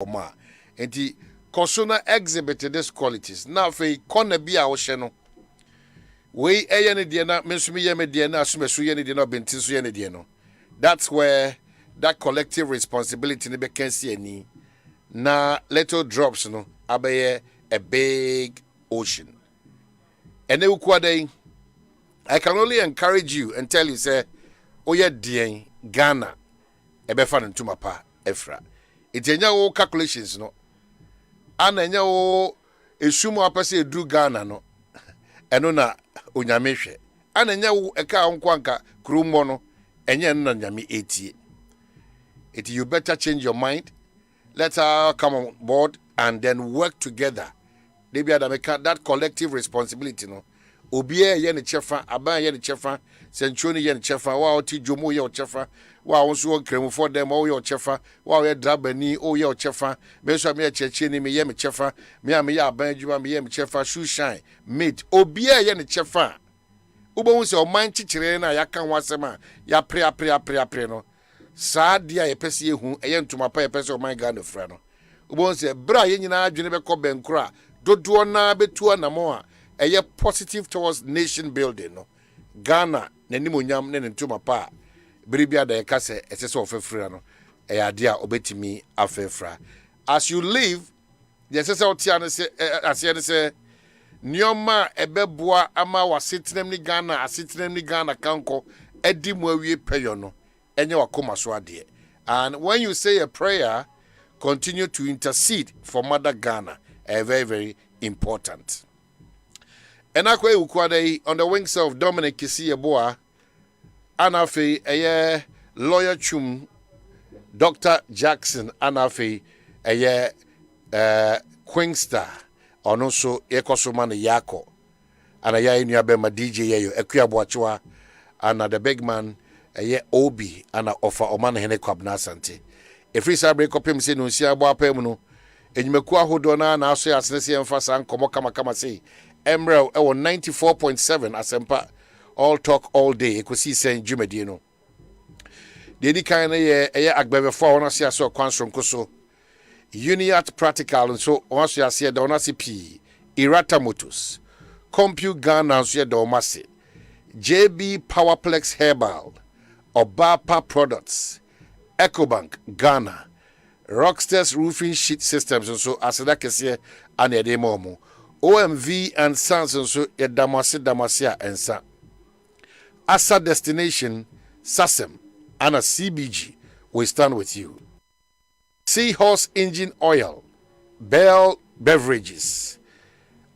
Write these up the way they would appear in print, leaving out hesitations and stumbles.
Oma. Enti Kosuna exhibited these qualities. Now fe kona bi a ohyɛ we eye ne de na mensumi ye me de na asumesu ye ne de na bentinso ye ne de no. That's where that collective responsibility ne be can see ani. Na little drops no abeye a big ocean. And I can only encourage you and tell you say oye dien Ghana ebefa ntuma pa efra. Itenya wo calculations no. Ana enya wo esumu apese edu Ghana no. Eno na onyame hwe. Ana enya wo eka nkwanka krumo no enye no nyame etie. It you better change your mind. Let's come on board and then work together. They be that collective responsibility no. Obie ye ne chefa, aban ye ne chefa, senchoni ye ne chefa, wa oti jomo ye o chefa, wa onso kremu for them o ye o chefa, wa ye drabani o ye o chefa, me so me cheche ni me ye me chefa, me am ye aban adwuma me ye me chefa, shoe shine, mate. Obie ye ne chefa. Ubo se o man chichire na yaka wasema, ya pre no. Saa dia ye pese ye hu, eye ntuma pa ye pese o man ga no fra no. Ubo se bra ye nyina adwene be ko benkura, dodo na betu na mo a a positive towards nation building no Ghana nenimonyam ne ntuma pa biribia da yakase esese ofefra no dia obetimi afefra as you live the esese otia ne se ase ne se nioma ebeboa ama wasetenem ni Ghana asetenem ni Ghana kanko edi mu awie peyo no enye wakoma so ade. And when you say a prayer, continue to intercede for Mother Ghana, very very important. And akwe ukwade on the wings of Dominic Kisieboa, anafe eye lawyer chum Dr. Jackson anafe eye Queenster onoso ekosomane yako ana ya inu abema DJ yeyo ekuaboachwa ana the big man eye Obi ana offer omane hene kwabna asante efri sabre kopem se no nsia abo apam no enyumeku ahodo na aso ya senese emfasa nkomo kama sei Emerald 94.7 ASEMPA all talk all day ekosi sen dwumadi no dedi kan ye agbebe fo wona sia so kwansron koso Uniat practical so wona sia sia da wona CP Irata Motors Compute Ghana so da wona JB Powerplex Herbal Obapa Products Ecobank Ghana Rockstars Roofing Sheet Systems so aseda kese ane de momo OMV and Sons so Damasia and Sa Asa Destination Sasem and a CBG will stand with you. Seahorse Engine Oil Bell Beverages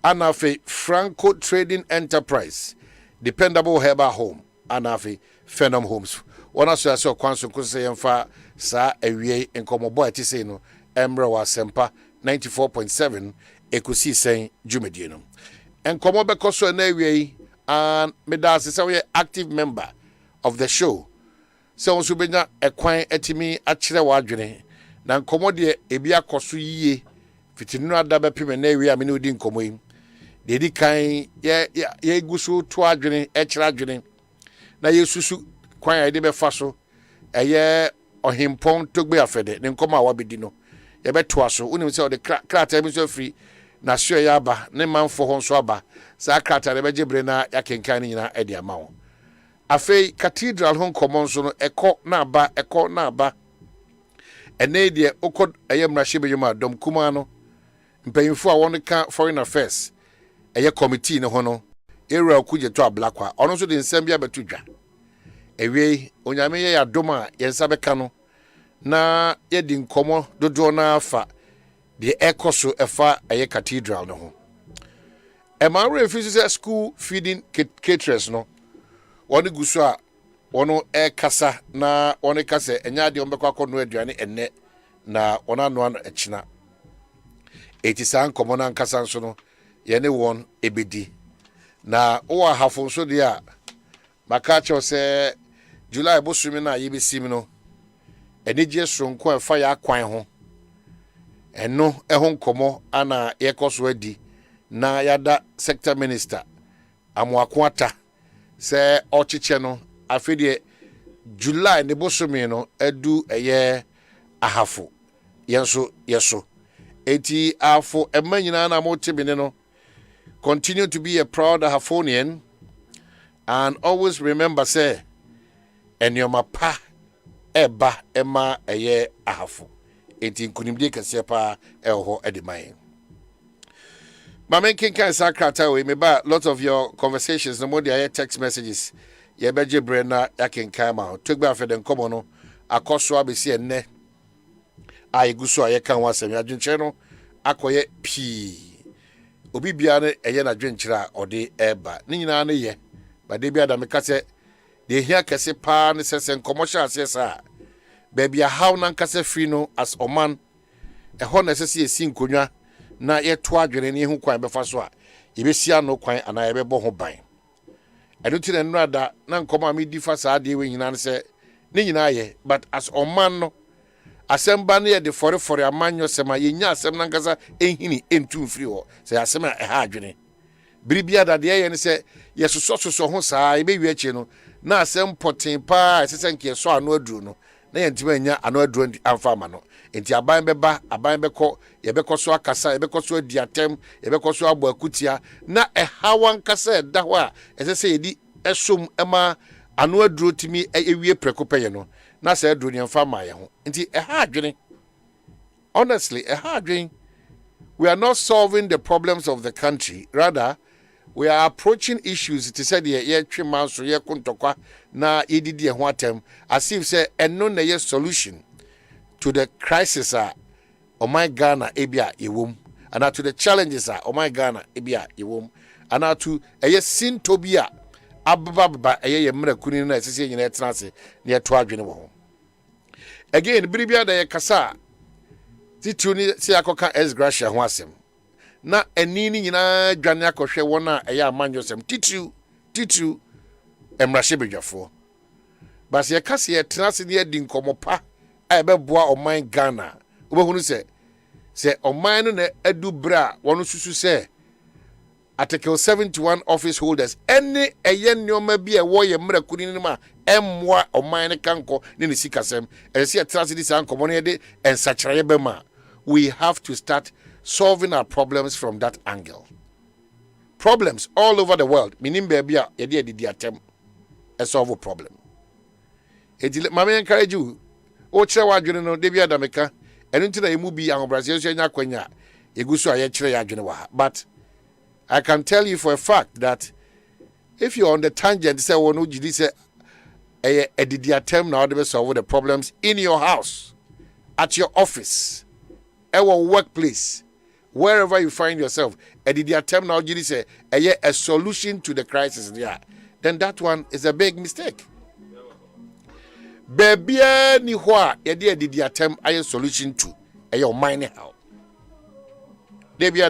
Anafe Franco Trading Enterprise Dependable Herbal Home Anafe Phenom Homes one as I saw Kwanso Kusayanfa Sa Ewie and Komobo Tiseno Emra ASEMPA 94.7 Ekusi sen Jumedino. And Komo Bekoso Ewie and Medas is a active member of the show. So Subena Equine Etimi Achira Wadjune. Nan Komodie Ebia Kosu ye Fitinua Dabe Pimenewi Aminudin Komoim. Dedi Kain ye gusu Twadjune Echradjune. Na Yesusu Quine Debe Faso a Ohimpon Tugbe Afede, then come our Wabidino. Yabetwaso, unim say the crater emission free. Na sure yaba ne manfo ho nso aba sa krata le bejebre na yakenkan nyina e dia ma wo afei cathedral ho nkomo nso no ekọ na aba ene de okọ ayemra hye beyuma dom kuma no mpanyimfo a won ka foreign affairs committee ne ho no era kuje to ablakwa ono nso de nsem bia betudwa ewie onyame ye yadom a yensa beka no na ye di nkomo dodo na afa the ekoso efa aye cathedral no ho ma refuse school feeding caterers no woni guso a wono kasa na woni kasa enya de ombekwa akono aduane enne na wona no ano echina etisan komona nkasa nso no ye ne won ebedi na o ahafo nso de a maka cho se July bosumi na yebesimi no enije sonko efa ya kwan ho eno ehon komo ana yekoso adi na yada sector minister amoakwata se ochiche no afedie July ne bosumi no edu eye ahafo yeso eti afo emma nyina na mo tebene no continue to be a proud Ahafonian and always remember say enyoma pa eba ema eye ahafo eti nkunimde kase pa eho ediman Mamen kinkan sakrata we me ba lot of your conversations no more their text messages ye beje brena yakinkan ma togba fe den komo no akoso abesi enne aiguso aye kan wasem adwenche no akoye pi obi bia ne eye na dwenchira a ode eba ni nyina ne ye ba de bia da me kase de hia kase pa ne sesen commercial asesa baby how nan kase free no as oman ho na sese esi nkonwa na ye to adwene ne hu kwan befa so a yebesia no kwan ana yebebo ho ban eno ti na nrada na nkoma me difa saa de we nyina ne se ne nyina ye but as oman no ASEMPA ne de for amanyo sema ye nya asem na nkasa ehini entu free ho se asem a ha adwene biribia da de ye ne se ye soso ho saa ye be wi achi no na asem poten pa sese nke so ano aduru no na ye ntima nya ano aduru amfa ma no enti aban beba aban beko ye beko so akasa ye beko so adiatem ye beko so abo akutia na hawan kasa da ho a sese ye di esom ema ano aduru timi ewie prekope ye no na say aduru ne mfa ma ye ho enti ha adwene honestly ha adwene we are not solving the problems of the country rather we are approaching issues it said ye twema so ye kontokwa na yedidi ho atem as if say eno na ye solution to the crisis oh my Ghana ebia yewom and to the challenges oh my Ghana ebia yewom and to eye sintobia ababa eye yemra kuni na sese nyina etenase na yeto adwene wo again biribia da ye kasa tituni se akoka esgracia ho asem na enini nyina dwane akohwe wona eya amanyosem titu emrahye bedwafo bas ye kase ye tenase ne edi nkomopa ebeboa oman Ghana obehunu se oman no na adu bra wono susu se Article 71 office holders any eye nyoma bi e wo ye mrakuni ni ma emmoa oman ne kanko ne sikasem se ye tenase di san komo ne de ensachire bema we have to start solving our problems from that angle. Problems all over the world. Meaning, baby, you did attempt a solve a problem. Mama encourage you. Ocha wa june no debia dameka. And until you move beyond Brazil, kwenya. Egusu ayechre ya june wa. But I can tell you for a fact that if you're on the tangent, say one who did say a did attempt now to solve the problems in your house, at your office, our workplace. Wherever you find yourself, and the attempt now you say a solution to the crisis there, then that one is a big mistake. Baby, ni hwa did the attempt a solution to a mining how. Baby, ni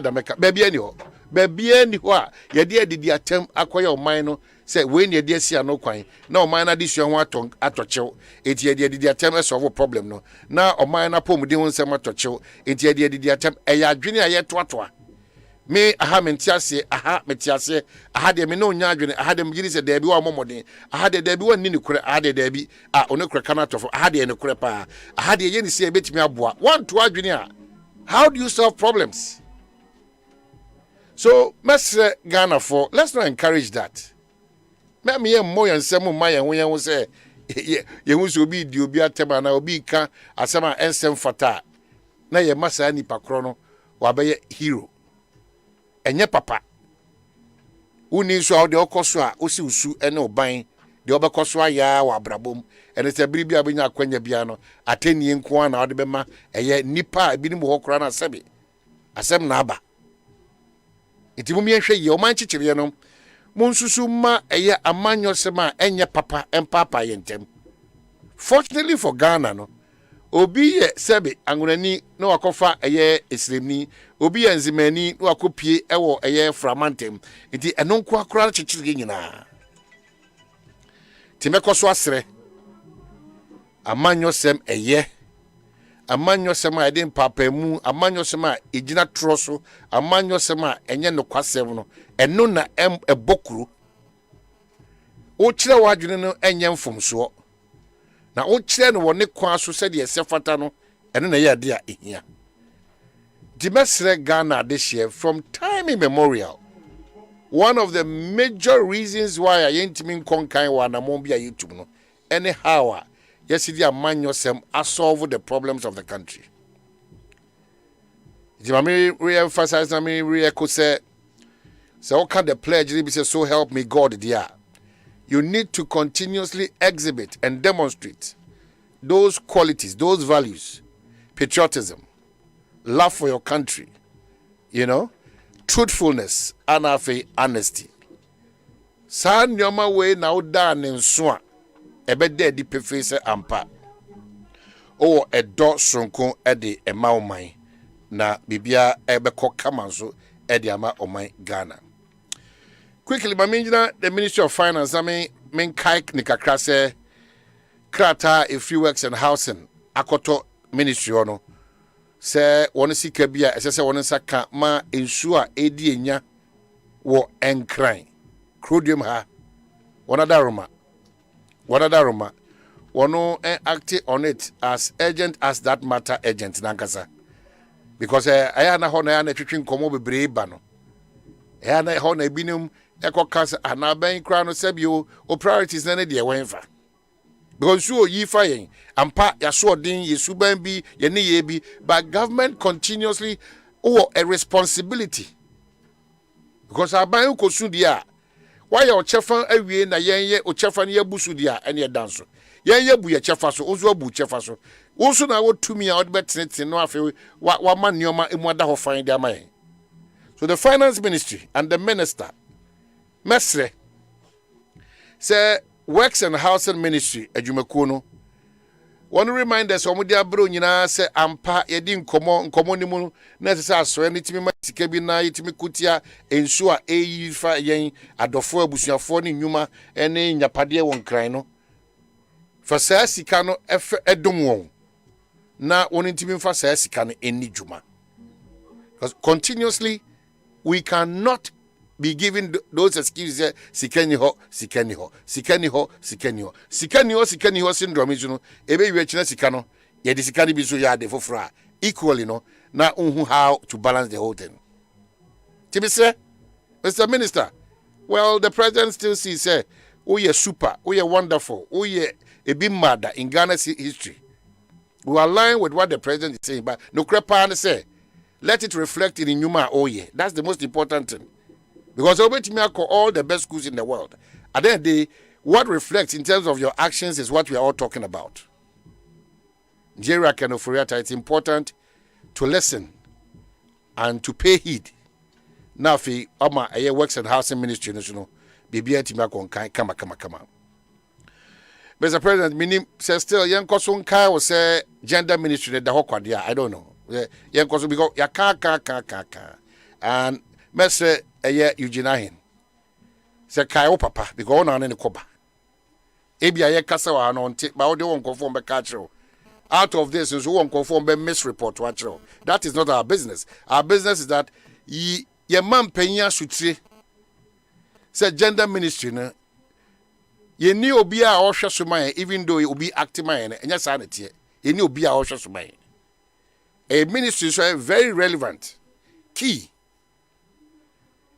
hwa did the attempt acquire mine say when you dear see no coin. Now mine this young waton at a chill. It ye did the attempt to solve a problem no. Now o mine upon with the some at a chill. It ye did the attempt a junior yet twatwa. Me aha mentiase aha metiase aha de me no nya adwene aha de mgiri se de bi wa momodin aha de bi wa nini kure aha de bi one kure kana tofo aha de ne kure pa aha de ye ni se betimi aboa one to adwene a how do you solve problems? So Mr. Ghana for let's not encourage that. Me ye mo yan semu ma ye ho se ye hu so obi di obi atema na obi ka asema ensem fata na ye masa ni pakro no wa be hero enye papa uni so awde okoso a osi usu ene oban de obekoso aya wa brabom ene se biribi abenya akwanya bia no atenie nko na awde bema eye nipa ebinim ho kora na sebe asem na aba itimu mi ehwe ye o man chichire no monsusu ma eye amanyo sema enye papa empapa yentem. Fortunately for Ghana no obi ye sebe angunani no wakofa eye esremni obi ye nzimani no wakopie ewo eye framantem nti enonko akora chichire nyina timekoso asre amanyo sem eye amanyo sema ede papa mu amanyo sema ejina troso amanyo sema enye no kwasem no eno na ebokuru o kire wadwene no enye mfomso na o kire no woni kwa so se de sefata no And then a dear here. Dimesre Ghana this year from time immemorial. One of the major reasons why I ain't mean conquer one among be a YouTube no. Anyhow, yesterday a man yourself solve the problems of the country. Jimmy re-emphasize na me re-echo say what can the pledge be say so help me God dear. You need to continuously exhibit and demonstrate those qualities, those values, patriotism, love for your country, truthfulness, and honesty. Sa nyoma we na uda nenso a ebede di pefese ampa. O edo sonko ede ema oman na bibia ebeko kamanzo ede ama oman Ghana. Quickly, the Ministry of Finance, men kaik ni kakra se krata a free works and housing akoto ministry ono se woni sika bia ese se woni saka ma ensure edi enya wo enkran krodium ha wonada roma wono act on it as urgent as that matter urgent nankasa because aya na ho na ya na twetwe nkomo bebre ba no aya na ho na binum eko kasa anaban kra no sebio o priorities na de wenfa because you yi fa yen ampa ya so den yesu ban bi ye ne ye bi but government continuously a responsibility because aban ko su dia why your chefa awie na yen ye o chefa ne abusu dia ene ye danso yen ye bu ye chefa so ozo abu chefa so wonso na wo tumi a odbetete no afi wa ma nioma emu ada ho fan dia man. So the finance ministry and the minister Mesre say works and housing ministry adwumakuo no one reminder so mo dia bro nyina say ampa yedi nkomo ni mu na say aso ni timi ma sika bi na yitimi kutia ensu a eyifa yen adofo abusuafo ni nnwuma ene nyapade won kran no fa sa sika no edom won na won timi fa sa sika no eni dwuma because continuously we cannot be given those excuses sikeni ho syndrome is no ebe we china sika no ye de sika ni bi so ya de fofra equally no na unhu how to balance the whole thing. Tibise Mr. Minister, well the president still sees say we are super, we are wonderful, we are a big murder in Ghana's history. We align with what the president is saying, but no crepa say let it reflect in Numa Oye. That's the most important thing. Because all the best schools in the world. At the end of the day, what reflects in terms of your actions is what we are all talking about. Nigeria can it's important to listen and to pay heed. Now, if you works and housing ministry, kama. Mr. President, meaning says still young Kosun Kai will say gender ministry the whole I don't know. Young Kosun because ya ka and Mr. Eugene say kai papa because on any koba. Ebia ye kasa wa no nti ba ode won conform be catch. Out of this is won conform be misreport to actual. That is not our business. Our business is that ye man penya sutri say gender ministry na ye ni obi a ohwe so man even though obi active man enya sanity ye ni obi a ohwe so man. A ministry is very relevant key.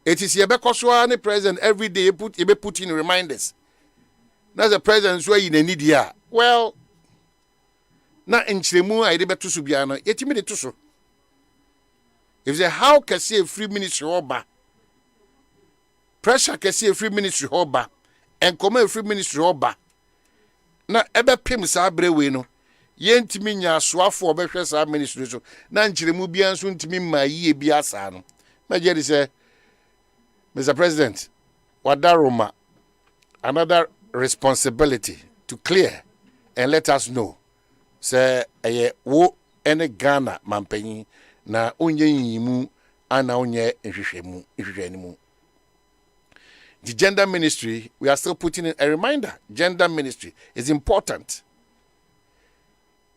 It is Yebekoswa the president every day put in reminders. That's the president where in a need ya. Well, not in Chilemu, I did to Subiana, yet me to so. If the how can see a free ministry oba, pressure can see a free ministry oba, and come a free ministry oba. Na ebe pim sa brewe no. Yen timi nya soa for behwe sa ministry so. Na Chilemu bia so ntimi ma yie bia sa no. Ma je say Mr. President, Wadaroma, another responsibility to clear and let us know. Say, wo ene Ghana mampenyi na onye yimu ana onye nhwehwemu. The gender ministry, we are still putting in a reminder. Gender ministry is important.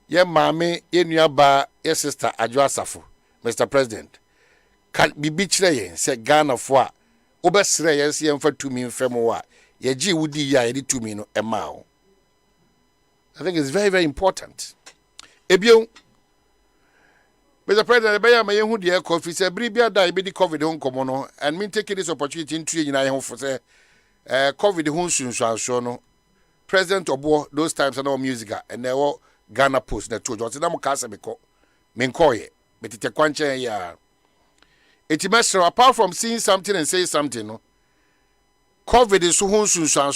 Ye mame, ye nuaba, ye sister Adjo Asafo, Mr. President. Can be bichre say Ghana for obesre yes ye mfa tumi mfemo wa ye gi wudi ya ye tumi no ema o. I think it's very, very important. Ebio Mr. President, I am a young dear coffee, say, Bribia die, be the COVID home common, and me taking this opportunity in 3 years for say, COVID home soon, so no. President Obo, those times are no music, and they were Ghana Post, the 2 Johnson, I'm Casa Beko, Minkoye, but it's a quancha, yeah. It's a master, apart from seeing something and say something, no. COVID is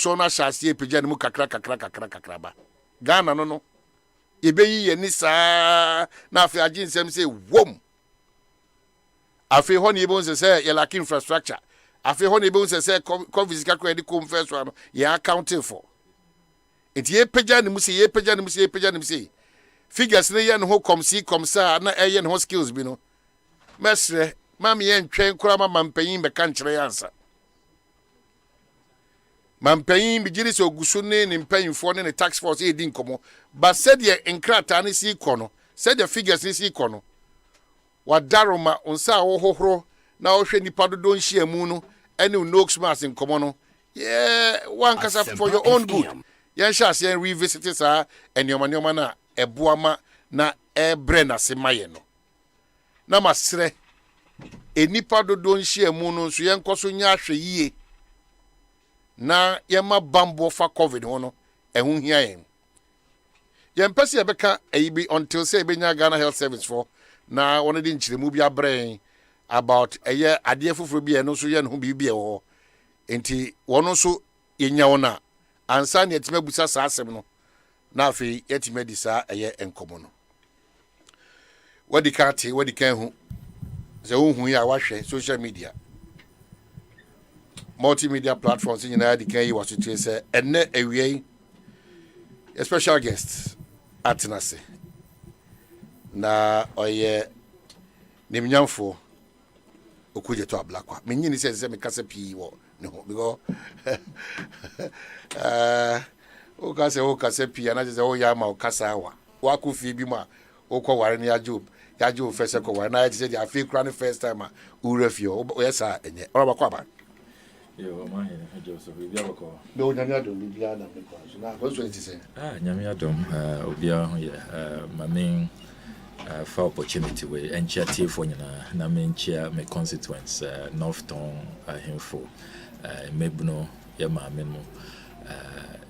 so na shall see a pigeon muka crack. Ghana no. Ibe ye nisa na afi agin sem say wom. Afi ho ni bon say ye lack infrastructure. Afi ho ni bon say COVID is credit come first one ye accounting for. It ye pigeon mu say figures ne ye no come see come sa na e ye no skills bi no. Mesre mami ye ntwen kura ma mampanyin be kan kire answer. Mampanyin bigiri so gusune ni mpanyinfo ne tax force e di nkomo but said ye enkrata ne si ikono said the figures ne si ikono wadaroma onsa wo hohoro na wo hwe nipa dodo nhia mu no ene nox mass nkomo no yeah one kasa for your own good yan sha se revisit sa enioma na eboama na ebre na se maye no na masre enipa dodo nhia mu no so yenkoso nya ahwe yie na yema bambo fa COVID hono ehun hia yen yempese yebeka eyibi until say benya Ghana Health Service for na one di nchiremu bi abrɛn about eye ade fufuru bi eno so ye no bi bi ho enti wono so yenya wona ansa na yetime busa sa asem no na afi yetime di sa eye enkomo no wadi kan hu ze hu ya wahwe social media multimedia platforms in the DK was to say and a special guest at Nase. Na oye nimnyamfo okuje to ablakwa. Menyini se me kase pi wo no because o kase pi ana se o ya ma o kasa wa. Wa ku fi bi ma o ko ware ni ajob. Ya job first ko ware na se dia fi kra the first time u refio o yesa enye. Ora ba kwa ba. Yo, my Joseph, we have a call. No, Nyamiadom, Bibiana, because what's what it is? Nyamiadom, Obia, my main for opportunity way, and chair tea for you, na main chair, my constituents, Northton, Hinfo, Mebuno, Yama, Memo.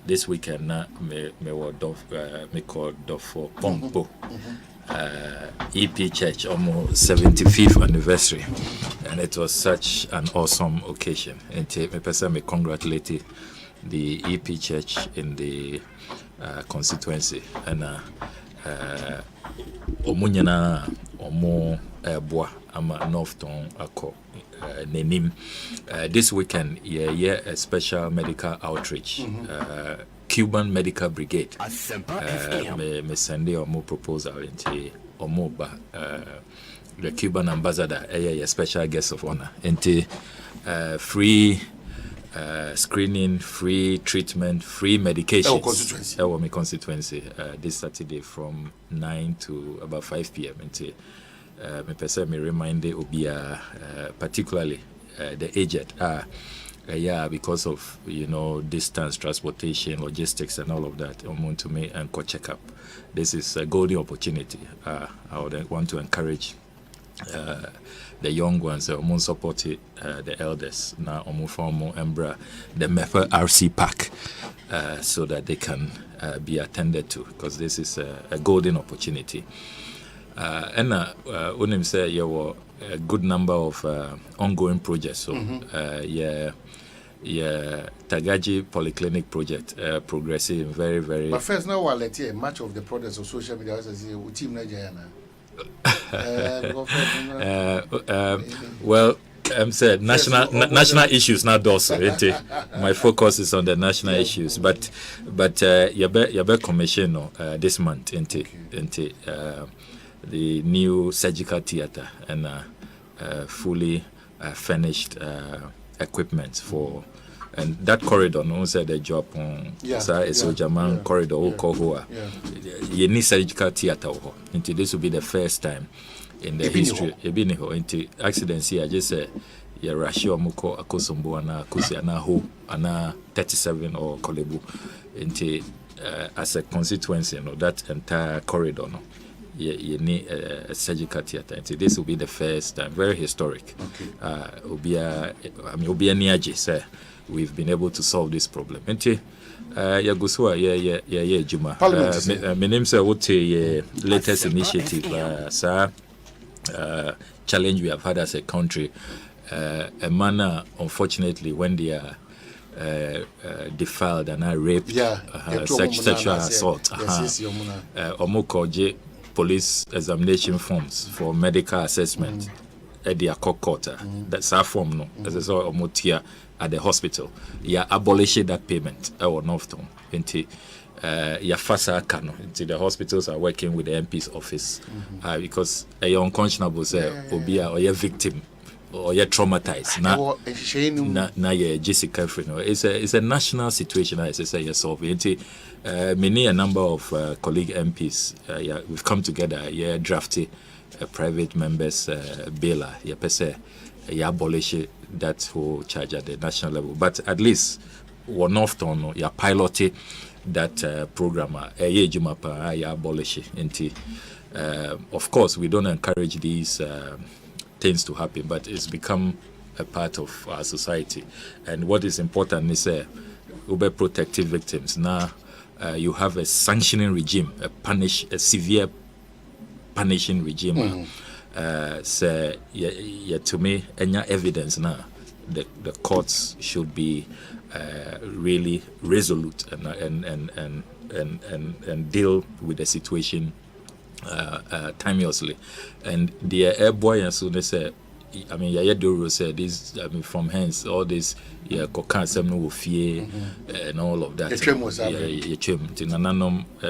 This weekend, me called for Pompo. EP Church almost 75th anniversary, and it was such an awesome occasion. And me congratulate the EP Church in the constituency and omunyana omo boa ama Northton ako nenim. This weekend a special medical outreach. Cuban Medical Brigade. ASEMPA me send you more proposal into Omoba, the Cuban ambassador, a special guest of honor, into free screening, free treatment, free medications. Our constituency this Saturday from 9 to about 5 p.m. Into me remind the Obia, particularly the aged because of distance, transportation, logistics, and all of that. I'm going to make and check up. This is a golden opportunity. I would want to encourage the young ones. I'm support the elders. Now I'm from Embra, the Mefa RC Park, so that they can be attended to, because this is a golden opportunity. And Unim said you were a good number of ongoing projects. So Tagaji Polyclinic project progressing very, very. But first, now I'll let you much of the products of social media as a team Nigeria. Well, said national issues not also. My focus is on the national issues, but your commission this month into the new surgical theater and fully furnished equipment for. And that corridor, no said the job on German corridor, you need surgical theater. Into this will be the first time in the history. Into accidents here, I just said, Rashio Muko, Akosombo, Kusiana Ho, Ana 37 or Kolebu, into as a constituency, that entire corridor. you need a surgical theater. This will be the first time, very historic. Obia Niaji say we've been able to solve this problem. Yagusua Juma. My name is what latest initiative challenge we have had as a country. A manner, unfortunately, when they are defiled and are raped, sexual assault. Omokoje police examination forms for medical assessment at the court. That's our form, no. As I saw Omotia at the hospital. Abolishing that payment or Northtown. Fasa Kano. The hospitals are working with the MP's office because a unconscionable say Obia or a victim or you're traumatized. Now you're Jessica Frino. It's a national situation, as I say, you're solving. Many a number of colleague MPs, we've come together, drafted a private members bill, you abolish that whole charge at the national level. But at least one off on you piloted that program, you abolish it. Of course, we don't encourage these things to happen, but it's become a part of our society. And what is important is Uber protective victims. Now you have a sanctioning regime, a severe punishing regime. To me, any evidence now, the courts should be really resolute and deal with the situation timeously. And the airboy and so they say, I mean, Doro said this. I mean, from hence all this, fear and all of that.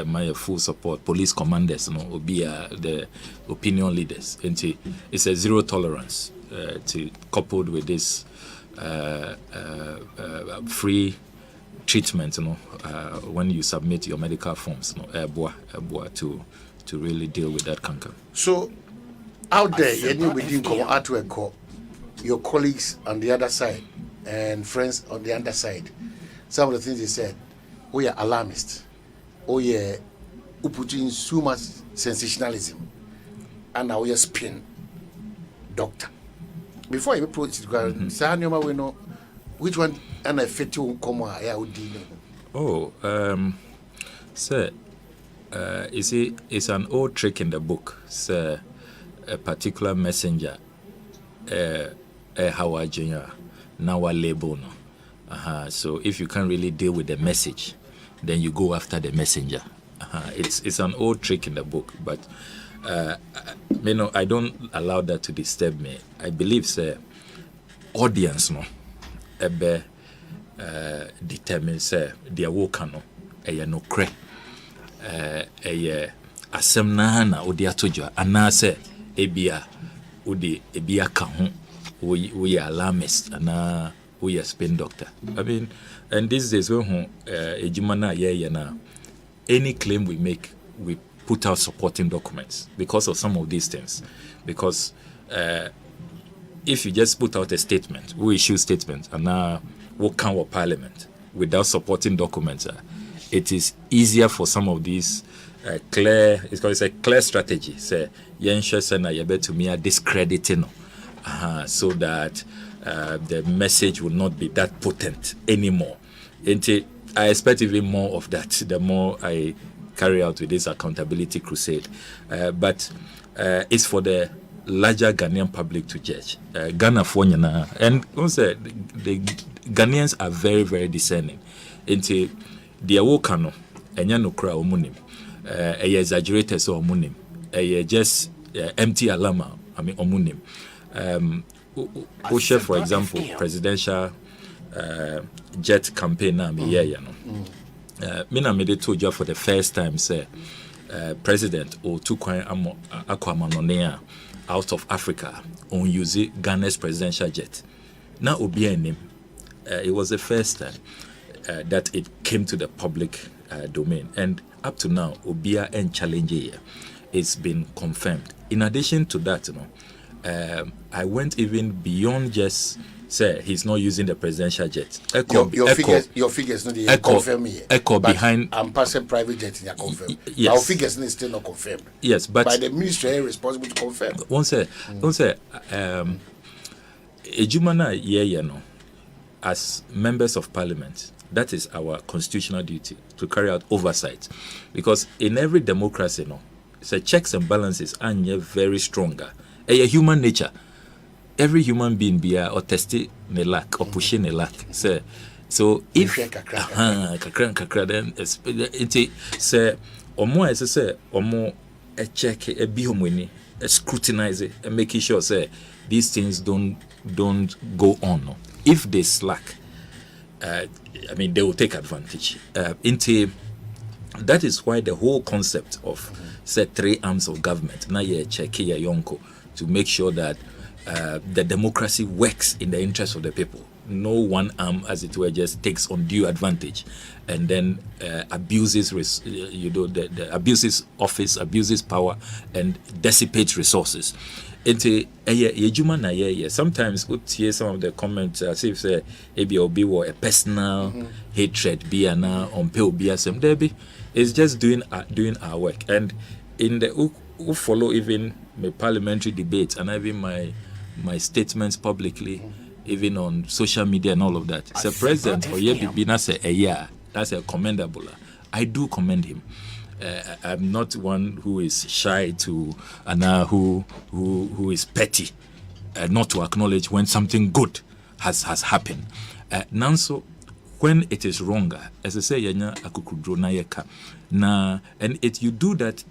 My full support. Police commanders, will be the opinion leaders. And it's a zero tolerance coupled with this free treatment. When you submit your medical forms, to really deal with that cancer. So, out there, your colleagues on the other side and friends on the other side, some of the things they said, we are alarmist. We put in so much sensationalism, and now we are spin doctor. Before you approach it, we know which one and I fit you come sir. You see, it's an old trick in the book. So, a particular messenger, how now a label. So if you can't really deal with the message, then you go after the messenger. It's an old trick in the book, but I don't allow that to disturb me. I believe, sir, audience determines their work no cre. Asem na odi atojo anase ebia odi ebia ka ho we alarmist na we spin doctor. I mean, and these days when ejuma na na any claim we make, we put out supporting documents because of some of these things. Because if you just put out a statement, we issue statements and now what can our parliament without supporting documents, it is easier for some of these it's a clear strategy. Say, to me discrediting, so that the message will not be that potent anymore. And I expect even more of that the more I carry out with this accountability crusade. But it's for the larger Ghanaian public to judge. Ghana for and also the Ghanaians are very, very discerning. Into the awokano, enya no kra omunim. Exaggerated so omunim. Just empty alama. I mean omunim. Usher, for example, presidential jet campaign na me mina made told you for the first time say president or two aquamanonea out of Africa on use Ghana's presidential jet. Now obi name. It was the first time that it came to the public domain, and up to now obia and challenge here it's been confirmed. In addition to that, I went even beyond just say he's not using the presidential jet. Your figures not confirm me. Echo behind. I'm passing private jet in confirm. Yes. Our figures is still not confirmed. Yes, but by the ministry responsible to confirm. One say, Ejumana no, as members of parliament, that is our constitutional duty to carry out oversight, because in every democracy, no, so checks and balances are very stronger. A human nature. Every human being be or testing a lack or pushing a lack. So if kakra then it say or more as I say or more a check a be homini, a scrutinize it and making sure say these things don't go on. No. If they slack, I mean they will take advantage. That is why the whole concept of say 3 arms of government now you check here yonko to make sure that the democracy works in the interest of the people. No one arm, as it were, just takes undue advantage, and then abuses, the abuses office, abuses power, and dissipates resources. Sometimes we hear some of the comments as if say ABOB were a personal hatred, be an on POBSM. Debbie is just doing our work, and in the who follow even my parliamentary debates and even my statements publicly, even on social media and all of that. It's a president or that's a commendable. I do commend him. I'm not one who is shy to who is petty, not to acknowledge when something good has happened. Nanso, when it is wrong, as I say, and you do that,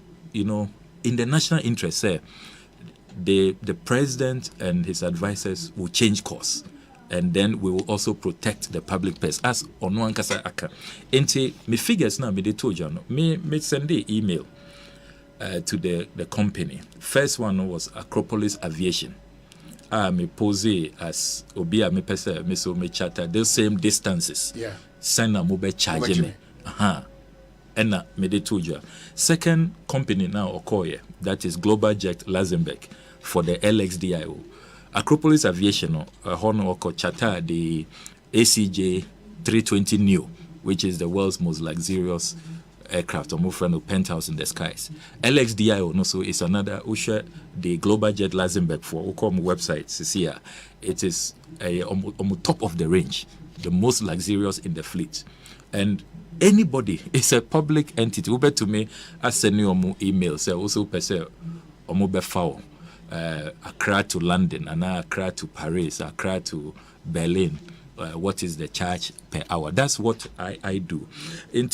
in the national interest, the president and his advisors will change course, and then we will also protect the public purse. As on one kasa aka, enti me figures now me they told you me send the email to the company. First one was Acropolis Aviation. Me pose as obia me pesa me so me charter the same distances. Yeah. Send a mobile charge me. And me they told you. Second company now Okoye, that is Global Jet Luxembourg for the LXDIO. Acropolis Aviation, Hono Oko Chata, the ACJ 320 Neo, which is the world's most luxurious aircraft, or more friend of penthouse in the skies. LXDIO also is another Usha, the Global Jet Luxembourg for Ukom website. It is on top of the range, the most luxurious in the fleet. And anybody, it's a public entity. Ube to me, I send you email, say also per se, foul. Accra to London, and Accra to Paris, Accra to Berlin. What is the charge per hour? That's what I do. You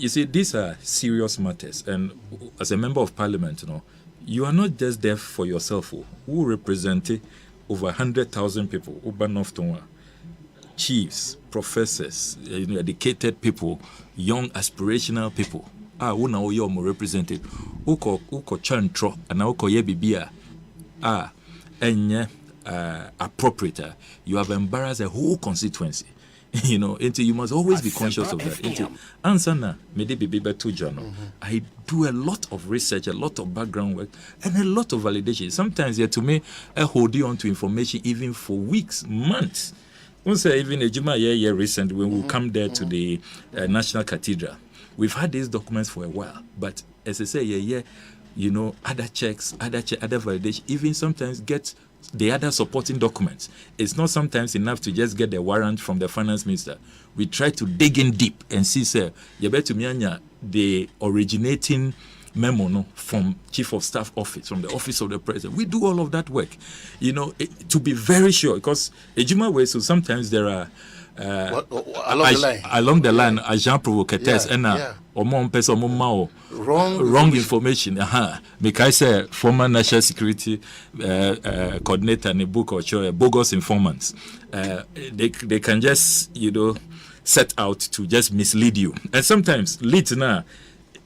see, these are serious matters, and as a member of parliament, you are not just there for yourself. Who represent over 100,000 people, chiefs, professors, educated people, young aspirational people. Una oyo mo represented uko chantro and uko yebibia enye appropriate. You have embarrassed a whole constituency. You must always be conscious of that. Answer na me de bibi to journal. I do a lot of research, a lot of background work, and a lot of validation. Sometimes to me I hold on to information even for weeks, months. Once even a Juma year recent when we come there to the National Cathedral. We've had these documents for a while, but as I say, other checks, other validation, even sometimes get the other supporting documents. It's not sometimes enough to just get the warrant from the finance minister. We try to dig in deep and see, sir, the originating memo from Chief of Staff Office, from the Office of the President. We do all of that work, to be very sure, because Ejima way, so sometimes there are along the line, agent provocateurs and wrong information. Because I say former national security coordinator in a book or show bogus informants. They can just set out to just mislead you, and sometimes lead now.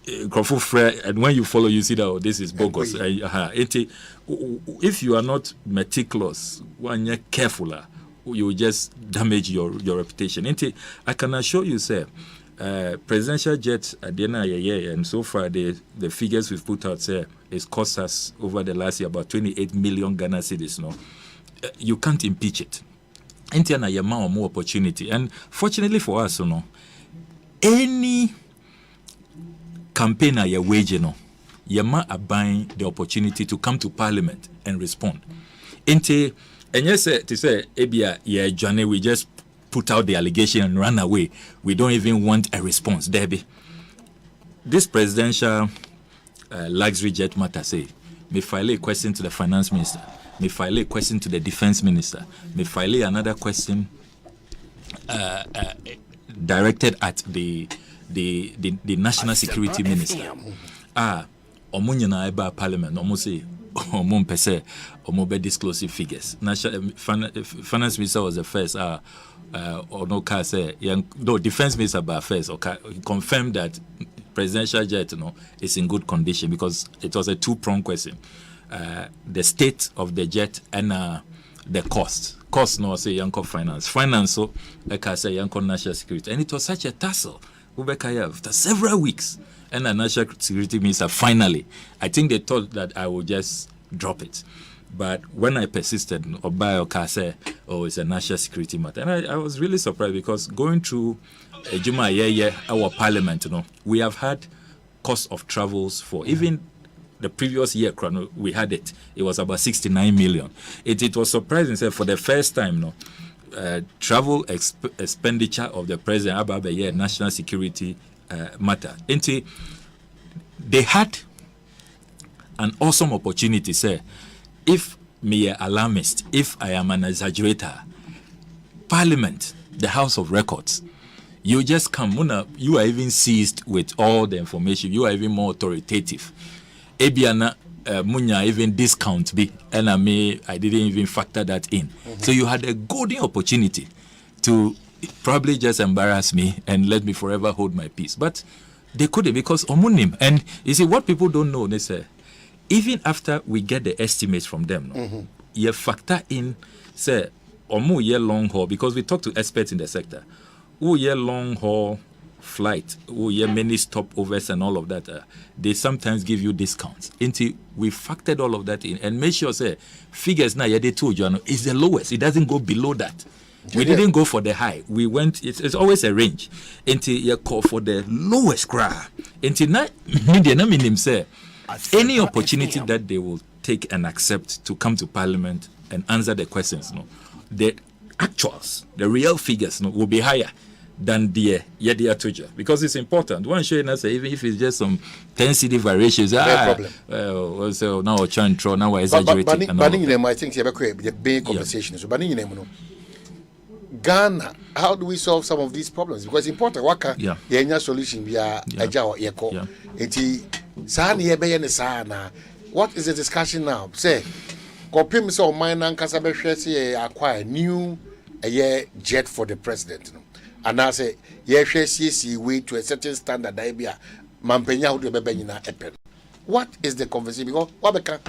And when you follow, you see that this is bogus. If you are not meticulous, when you're careful, you will just damage your reputation. I can assure you, sir, Presidential jet at the end of the year, and so far the figures we've put out there, it's cost us over the last year about 28 million Ghana cedis. No, you can't impeach it. Intiana yama or more opportunity, and fortunately for us, any campaigner you're waging, yama are buying the opportunity to come to Parliament and respond. Inte, and yes, to say, Ebia, yeah, Johnny, we just put out the allegation and run away. We don't even want a response. Debbie, this presidential luxury jet matter say, may file a question to the finance minister, may file a question to the defense minister, may file another question directed at the national security minister. Omunyana eba parliament, almost say, omum pese, omobe disclosive figures. National finance minister was the first. Or no car say, no defense minister by first. Okay, confirmed that presidential jet, is in good condition because it was a two-pronged question: the state of the jet and the cost. Cost, no, say Yanko finance. Finance, so like I say, Yanko national security, and it was such a tussle. After several weeks, and the national security minister finally, I think they thought that I would just drop it. But when I persisted, Obayo said, oh, it's a national security matter. And I was really surprised because going through our parliament, we have had cost of travels for even the previous year, we had it. It was about 69 million. It was surprising, say, for the first time, travel expenditure of the president about the year national security matter. They had an awesome opportunity, say, if me a alarmist, if I am an exaggerator, Parliament, the House of Records, you just come, you are even seized with all the information, you are even more authoritative. Ebiana munya even discount be, and I didn't even factor that in. So you had a golden opportunity to probably just embarrass me and let me forever hold my peace. But they couldn't because omunim. And you see, what people don't know, they say, even after we get the estimates from them, you factor in, say, omu year long haul, because we talk to experts in the sector. Who year long haul flight, who year many stopovers and all of that, they sometimes give you discounts. Until we factored all of that in and make sure, say, figures now, they told you, is the lowest. It doesn't go below that. We didn't go for the high. We went, it's always a range. Until you call for the lowest cry. Until now, media say, any opportunity that they will take and accept to come to Parliament and answer the questions, the actuals, the real figures, will be higher than the Tuja, because it's important. One show us even if it's just some 10 CD variations. So now we're trying to now we're exaggerating. I think the big conversation. So, Ghana, how do we solve some of these problems? Because it's important. Waka, solution via Aja Yako. What is the discussion now? Say, Kopim so mine and Kasabe acquire new jet for the president. And I say, yes, way to a certain standard. Mampenya would be epen. What is the conversation? Because Wabeka,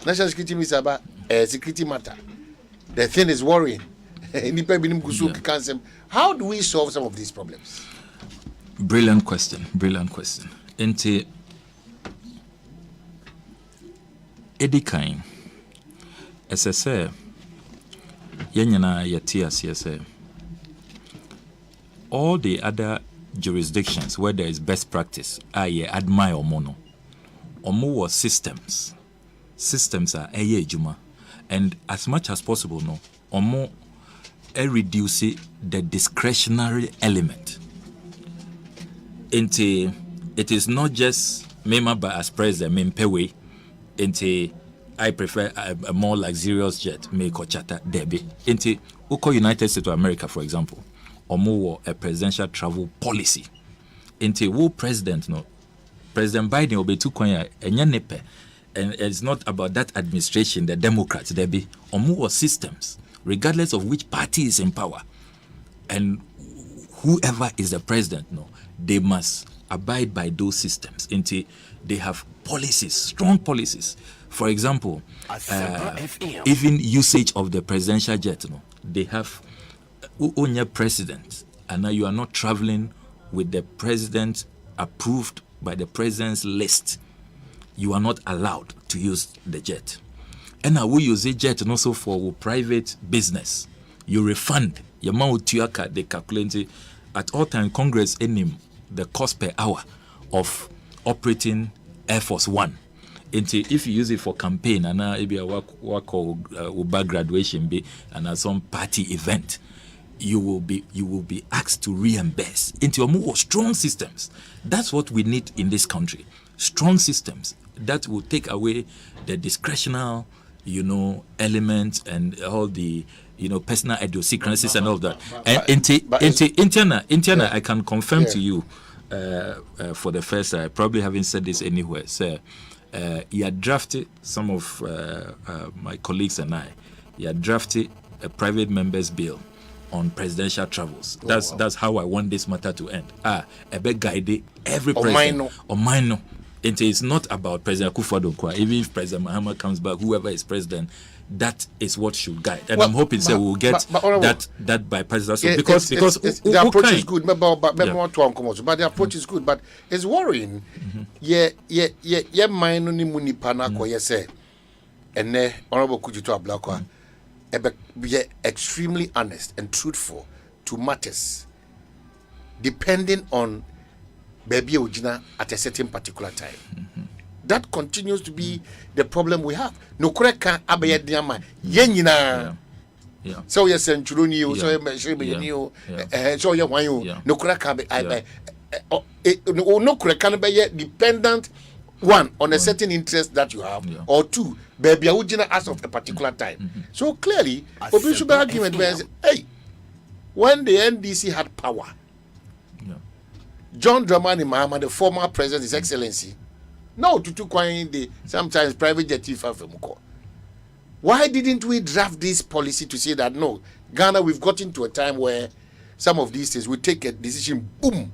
national security is about security matter. The thing is worrying. How do we solve some of these problems? Brilliant question. Into Edikain, as I say, Yanyana Yatias, yes, all the other jurisdictions where there is best practice, I admire Omono. Omo was systems. Systems are Juma. And as much as possible, Omo reduce the discretionary element. Into it is not just member as president, Mempewe. Into I prefer a more luxurious jet, make or chata debi. Into Uko United States of America, for example, Omo a presidential travel policy. Into who president President Biden will be too quiet and it's not about that administration, the Democrats, debi. Omo systems. Regardless of which party is in power, and whoever is the president, they must abide by those systems until they have policies, strong policies. For example, even usage of the presidential jet, they have only president, and now you are not traveling with the president approved by the president's list, you are not allowed to use the jet. And I will use the jet and also for private business. You refund your amount to they calculate at all time. Congress aim the cost per hour of operating Air Force One. If you use it for campaign and maybe a work or graduation be and some party event, you will be asked to reimburse into a more strong systems. That's what we need in this country. Strong systems that will take away the discretional, elements and all the, personal idiosyncrasies and all that. And I can confirm to you, for the first time, I probably haven't said this anywhere, sir. He had drafted some of my colleagues and I. He had drafted a private members bill on presidential travels. That's how I want this matter to end. A big guide every president. Or minor. It's not about President Akufo-Addo. Even if President Mahama comes back, whoever is president, that is what should guide. And I'm hoping we'll get that by president. Because the approach is good. But the approach is good. But it's worrying. Yeah, minor ni muni panako. Yes, and Honorable Kujito Ablakwa. Be extremely honest and truthful to matters, depending on baby ojina at a certain particular time. That continues to be the problem we have. No koreka abeye diama yenyina. So you centuroni you so you so you wan you no koreka no koreka be dependent one on a certain interest that you have or two baby ojina as of a particular time. So clearly Obinshuba argument was when the NDC had power, John Dramani Mahama, the former president, His Excellency, no to the sometimes private jet. Why didn't we draft this policy to say that no, Ghana, we've gotten to a time where some of these things we take a decision, boom,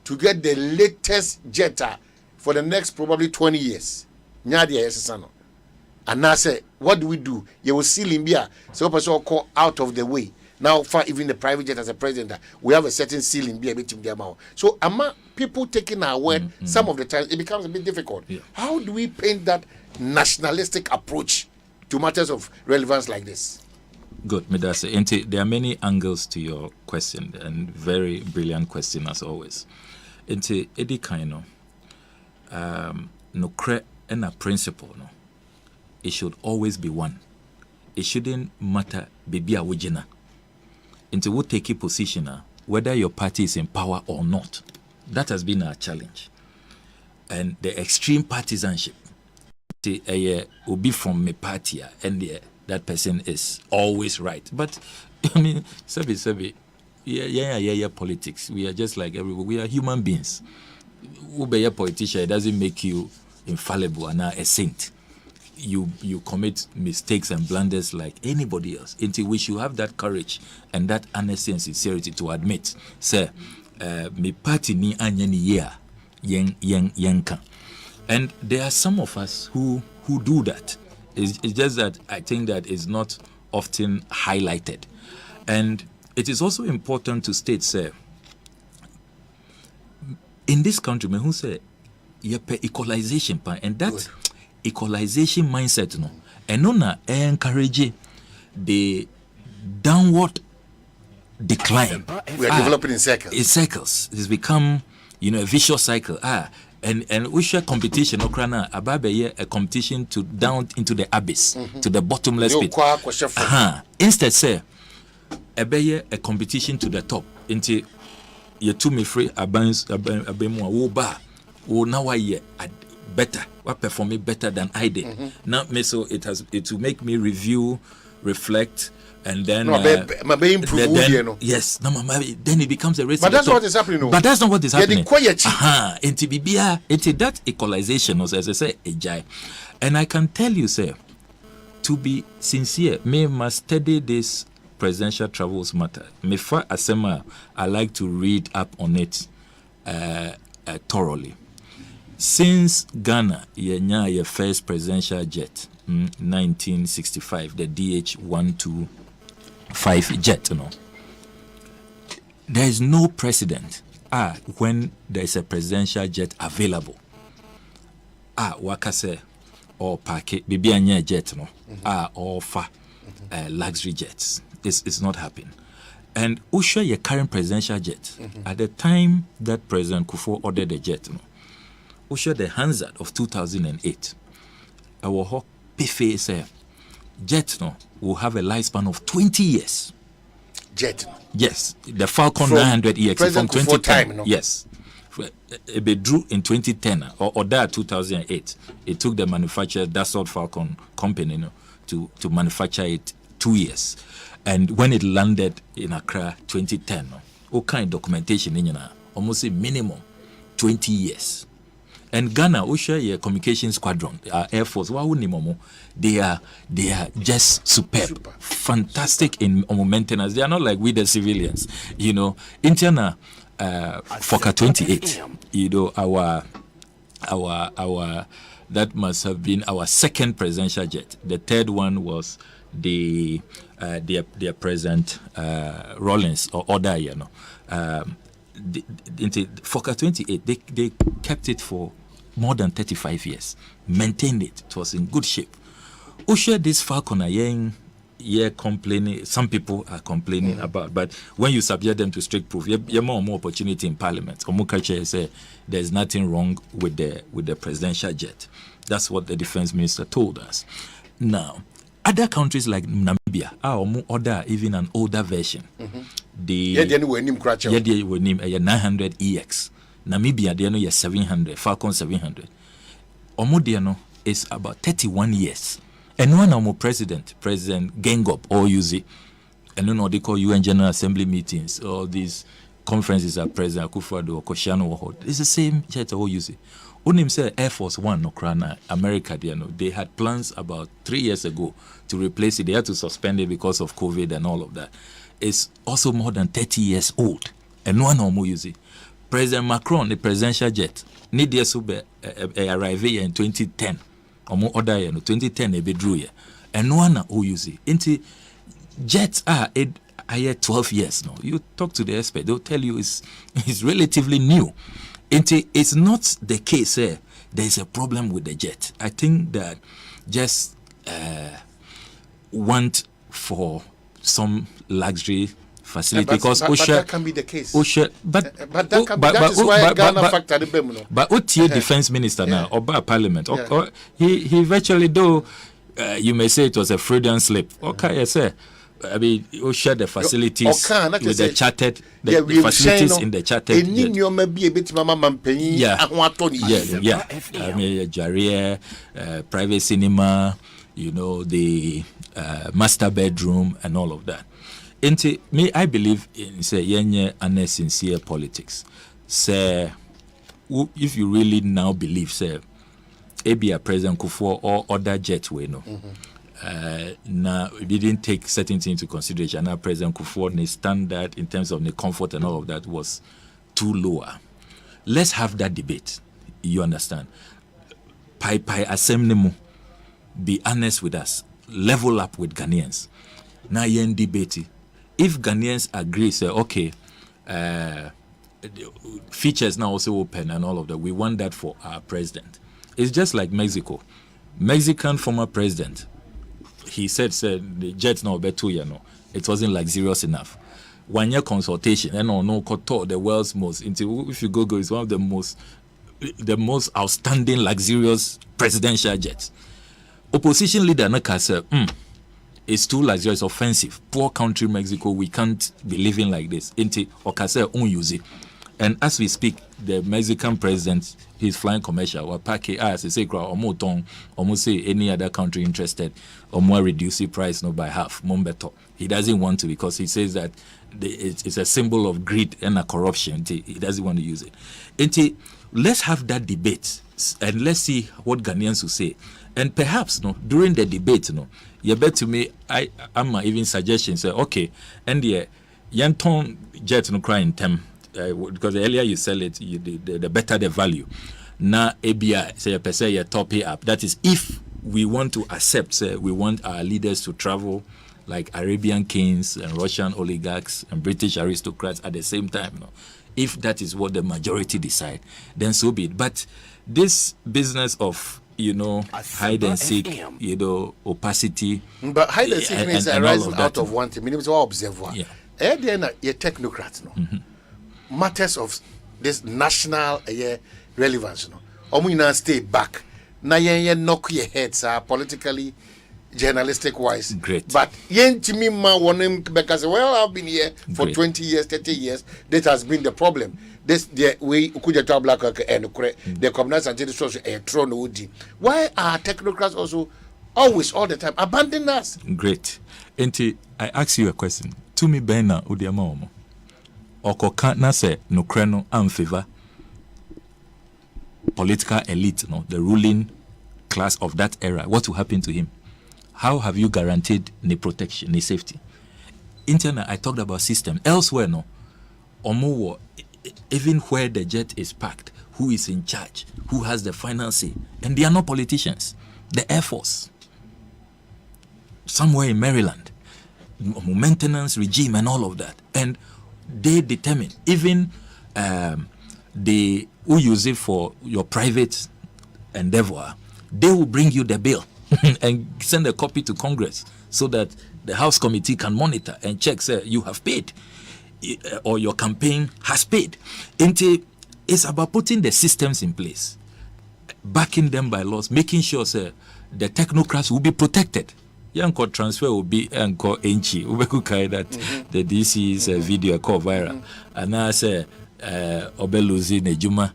to get the latest jetta for the next probably 20 years. And now say, what do we do? You will see Limbia, so person call out of the way. Now, for even the private jet as a president, we have a certain ceiling. So, people taking our word, some of the times it becomes a bit difficult. How do we paint that nationalistic approach to matters of relevance like this? Good, Medase. There are many angles to your question, and very brilliant question as always. Edi kaino, no cre and a principle, no. It should always be one. It shouldn't matter, baby awujina. Into what take a position, whether your party is in power or not. That has been our challenge. And the extreme partisanship, will be from my party, and that person is always right. But, I mean, sabi, politics. We are just like everyone. We are human beings. Who be a politician, it doesn't make you infallible and a saint. You commit mistakes and blunders like anybody else. Until we should have that courage and that honesty and sincerity to admit, sir, me party ni anyani year yenka. And there are some of us who do that. It's just that I think that is not often highlighted. And it is also important to state, sir, in this country, who say equalization, and that. Good. Equalization mindset no and no encourage the downward decline. We are developing in circles. In circles. It's become a vicious cycle. And we share competition a competition to down into the abyss, to the bottomless pit. Instead say a competition to the top. Into you to me free now better, what perform it better than I did. Now, so it will make me review, reflect, and then improve. Yes, then it becomes a race. But that's not what is happening. But that's not what is happening. Into that equalization, as I say, and I can tell you, sir, to be sincere, me must study this presidential travels matter. Me for ASEMPA, I like to read up on it thoroughly. Since Ghana, your first presidential jet, 1965, the DH-125 jet, there is no precedent when there is a presidential jet available, wakase or park bibi anya jet no, or luxury jets. It's not happening. And Usha, your current presidential jet, at the time that President Kufuor ordered the jet, no, Usha, the Hansard of 2008, our hope say jet no will have a lifespan of 20 years. Jet. Yes, the Falcon 900 EX from 2010. Time, no? Yes, it drew in 2010 or that 2008. It took the manufacturer Dassault Falcon company, to manufacture it 2 years, and when it landed in Accra 2010, all kind of documentation in almost a minimum 20 years. And Ghana, Usha, communication squadron, our Air Force, they are just superb, fantastic in maintenance. They are not like we the civilians, Interna, Fokker 28, our that must have been our second presidential jet. The third one was the President Rollins or Oda, the Fokker 28. They kept it for more than 35 years, maintained it. It was in good shape. Usha, this Falcon, complaining. Some people are complaining about, but when you subject them to strict proof, you have more opportunity in Parliament. Omukache say there's nothing wrong with the presidential jet. That's what the defense minister told us. Now, other countries like Namibia order even an older version. The 900 EX. Namibia, they are 700, Falcon 700. Omudiano is about 31 years. And one of President Gengop, or UZ, and they call UN General Assembly meetings, all these conferences are President Akufo-Addo or Koscielny. It's the same jet or UZ. Only say Air Force One, America, they had plans about 3 years ago to replace it. They had to suspend it because of COVID and all of that. It's also more than 30 years old. And one or more use it. President Macron, the presidential jet, need to arrive here in 2010. Or more order, 2010, they drew here. And one who use it. Into jets are 12 years now. You talk to the expert, they'll tell you it's relatively new. It's not the case there is a problem with the jet. I think that just want for some luxury facility because but that can be the case. That is why Ghana factored the But Otie defense minister now, or by parliament, he virtually though you may say it was a Freudian slip. Okay, yes, sir. I mean, you share the facilities with the chartered, the facilities in the chartered. I mean, Jaria, private cinema, the master bedroom and all of that. Me, I believe in say sincere politics. Say, if you really now believe, say, maybe a President Kufuor or other jetway, no. Now we didn't take certain things into consideration. Now President Kufuor, standard in terms of the comfort and all of that was too lower. Let's have that debate. You understand? Pai ASEMPA, be honest with us. Level up with Ghanaians. Now yen debate. If Ghanaians agree, say okay, features now also open and all of that. We want that for our president. It's just like Mexico. Mexican former president. He said the jets now be 2 years no. It wasn't like serious enough. 1 year consultation and the world's most if you go it's one of the most outstanding luxurious presidential jets. Opposition leader Naka said, it's too luxurious, offensive. Poor country Mexico, we can't be living like this. Use it. And as we speak, the Mexican president, he's flying commercial. Almost say any other country interested, or more reduce the price by half. He doesn't want to because he says that it's a symbol of greed and a corruption. He doesn't want to use it. Let's have that debate and let's see what Ghanaians will say. And perhaps during the debate, you bet to me, I'm even suggesting say, okay, and the Yanton jet no cry in term. Because the earlier you sell it, the better the value. Now, ABI, say per se, you top it up. That is, if we want to accept, we want our leaders to travel like Arabian kings and Russian oligarchs and British aristocrats at the same time. If that is what the majority decide, then so be it. But this business of, hide and seek, opacity. But hide and seek means arising out of one thing. Meaning, what observer. Yeah. And then you're technocrats, no. Matters of this national relevance, no. Omuna stay back. Na yen knock your heads politically, journalistic wise. Great. But yen to me ma want because I've been here for 20 years, 30 years. That has been the problem. This the way could you black and the communist and social a throne would. Why are technocrats also always all the time abandon us? Great. Enti, I ask you a question. To me bena udiama omo. Oko na se no kreno am favor political elite, the ruling class of that era. What will happen to him? How have you guaranteed the protection, the safety? Internet, I talked about system. Elsewhere, omo, even where the jet is parked, who is in charge, who has the financing, and they are not politicians. The Air Force, somewhere in Maryland, maintenance regime and all of that, and they determine even they who use it for your private endeavor. They will bring you the bill and send a copy to Congress so that the House Committee can monitor and check, say, you have paid or your campaign has paid. It's about putting the systems in place, backing them by laws, making sure, say, the technocrats will be protected. Yanko transfer will be Yanko Enchi. The DC's video called viral. And I say, Obeluzi Nejuma,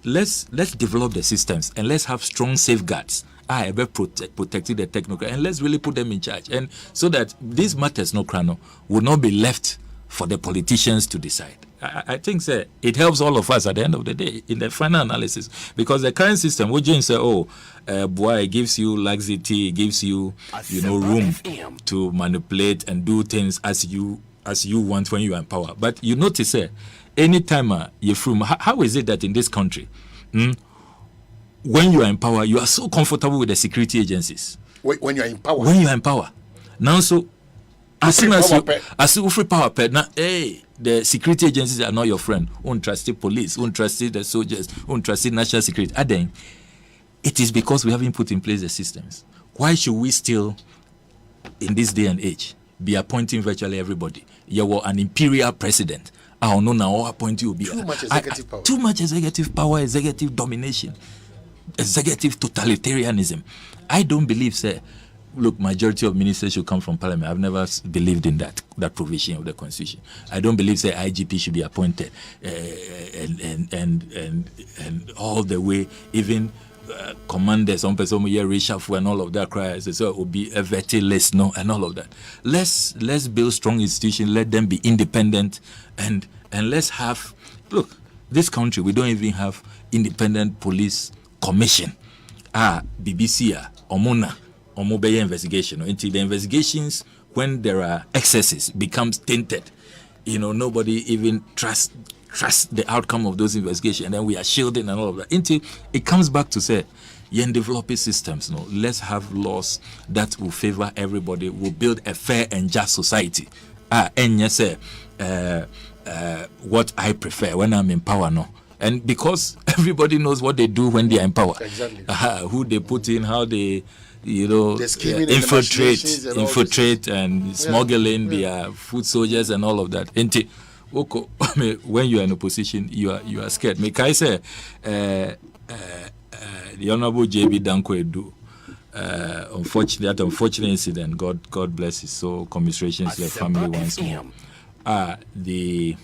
let's develop the systems and let's have strong safeguards. I protecting the technocrat, and let's really put them in charge, and so that these matters will not be left for the politicians to decide. I think it helps all of us at the end of the day in the final analysis, because the current system, which you say, boy, it gives you laxity, it gives you room to manipulate and do things as you want when you are in power. But you notice, anytime you're from, how is it that in this country, when you are in power, you are so comfortable with the security agencies? When you are in power? When you are in power. Now, so as soon as you free power, now, the security agencies are not your friend. Won't trust the police, won't trust the soldiers, won't trust the national security. And then, it is because we haven't put in place the systems. Why should we still, in this day and age, be appointing virtually everybody? You were an imperial president. I don't know now appoint you. Too much executive power. Too much executive power, executive domination, executive totalitarianism. I don't believe, look, majority of ministers should come from parliament. I've never believed in that provision of the constitution. I don't believe, IGP should be appointed and all the way, even commanders, some person here reshuffle and all of that cries. So it will be a vetted list, and all of that. Let's build strong institutions. Let them be independent, and let's have, look, this country, we don't even have independent police commission. BBC, Omona, Omobeye investigation. Until the investigations, when there are excesses, becomes tainted. Nobody even trusts the outcome of those investigations, and then we are shielding and all of that. Until it comes back to say, developing systems. Let's have laws that will favor everybody. Will build a fair and just society. And yes, what I prefer when I'm in power, and because everybody knows what they do when they are in power, exactly, who they put in, how they infiltrate and smuggle in their food soldiers and all of that. When you are in opposition, you are scared. Make I say, the Honorable J.B. Danko Edu, unfortunate incident. God bless his soul. Commiserations to the family once more. The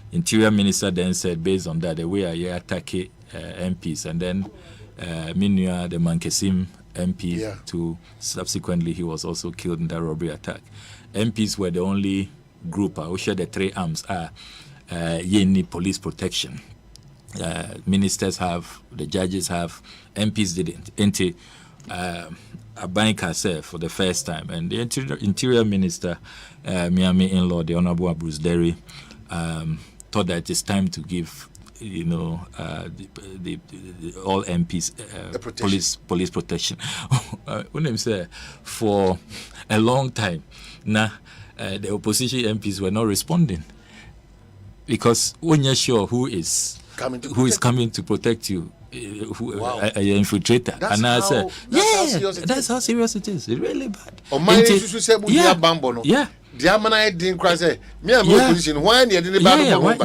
Interior Minister then said, based on that, the way I attack MPs, and then Minua, the Mankesim MP, to subsequently he was also killed in that robbery attack. MPs were the only group who share the three arms. Need police protection. Ministers have, the judges have, MPs didn't. A banker said for the first time, and the Interior Minister, Miami in-law, the Honorable Bruce Derry, thought that it is time to give, the all MPs police protection. When they say for a long time, the opposition MPs were not responding. because when you're sure who is coming to protect you, Wow. an infiltrator, That's and I how- said, that's how serious it that's how serious it is. It's really bad. Oh, my sister said, "We Yeah. have bambo, no?" Yeah. The Amana didn't cry. Say, "Me and my Yeah. position. Why you didn't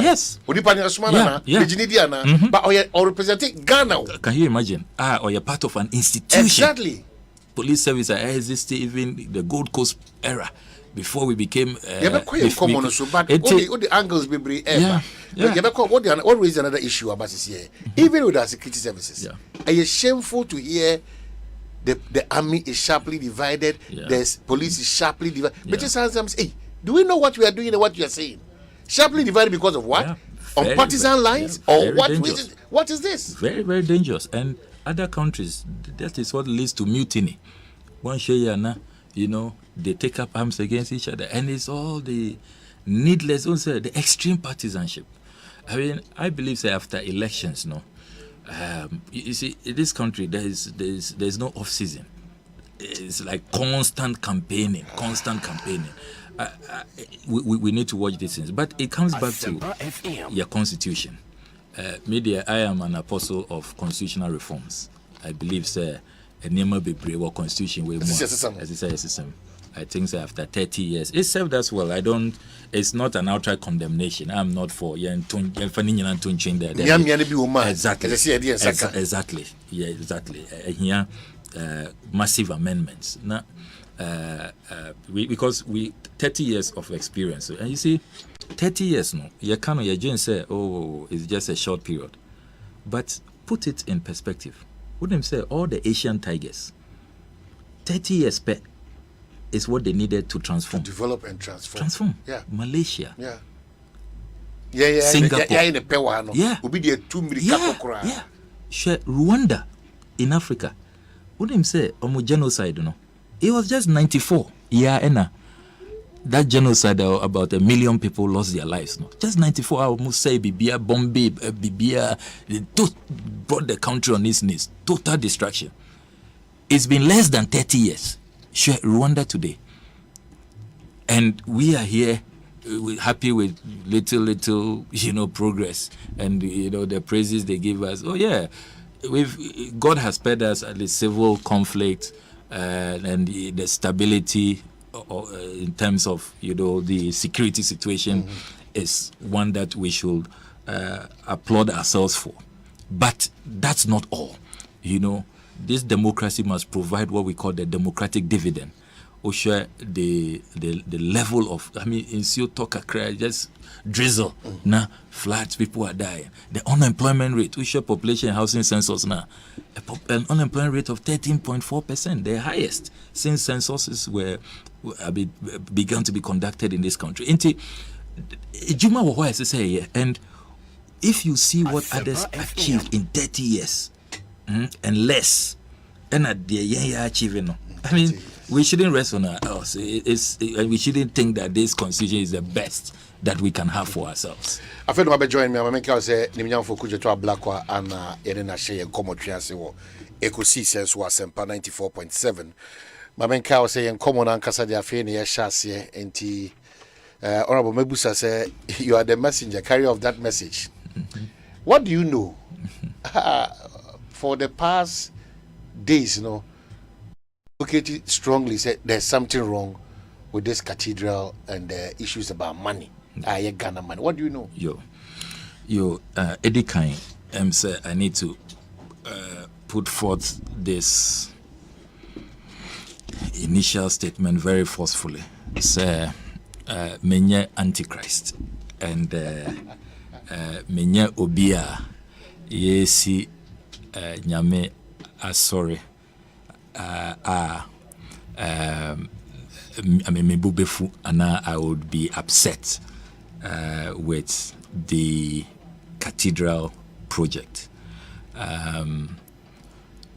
Yes. Odi pani asumana na, Yeah. Virginia but or representing Ghana. Can you imagine? Or you're part of an institution. Exactly. Police service existed even the Gold Coast era before we became. Quite common, so but all the angles be very. Yeah. What raise another issue about this here? Even with our security services, it's shameful to hear. The army is sharply divided. The police is sharply divided. But just sometimes, hey, do we know what we are doing and what you are saying? Sharply divided because of what? On partisan lines or what? What is this? Very, very dangerous. And other countries, that is what leads to mutiny. One shayana, they take up arms against each other, and it's all the needless, also the extreme partisanship. I mean, I believe that after elections, you see, in this country, there's no off season. It's like constant campaigning. We need to watch these things, but it comes back to your constitution. Media, I am an apostle of constitutional reforms. I believe, sir, a name be brave or constitution way more. I think so after 30 years. It served us well. It's not an outright condemnation. I'm not for exactly. Exactly. Yeah, exactly. Here, massive amendments. Now, because we 30 years of experience. And you see, 30 years now, you can't say, oh, it's just a short period. But put it in perspective. Wouldn't say all the Asian tigers, 30 years is what they needed to transform. To develop and transform. Yeah. Malaysia. Yeah. Singapore. Yeah. Rwanda in Africa. Wouldn't say genocide, It was just 94. Yeah, that genocide, about 1 million people lost their lives. Just 94. I must say, Bibia, Bombay, Bibia, brought the country on its knees. Total destruction. It's been less than 30 years. Rwanda today. And we are here happy with little, progress. And, the praises they give us. Oh, yeah. God has spared us at the civil conflict and the stability in terms of the security situation is one that we should applaud ourselves for. But that's not all. This democracy must provide what we call the democratic dividend. Osha, the level of, in Siotoka cry, just drizzle. Now, floods, people are dying. The unemployment rate, Osha population housing census now, an unemployment rate of 13.4%, the highest since censuses began to be conducted in this country. And if you see what others achieved in 30 years and less, and at the achieving, we shouldn't rest on ourselves. We shouldn't think that this constitution is the best that we can have for ourselves. I feel to join me. I'm making say Nimnyam for kuja to Blackwa and Yerena share komo triase wo ekosi sense wa ASEMPA 94.7. Mamenka say en komo na nkasa dia fe ne yashase enti honorable Mebusa say you are the messenger carrier of that message. What do you know? For the past days, advocated strongly said there's something wrong with this cathedral and the issues about money. Ghana money. What do you know? Eddie Kine, say I need to put forth this initial statement very forcefully. Say, menye Antichrist and menye Obia yesi nyame asori. I would be upset with the cathedral project.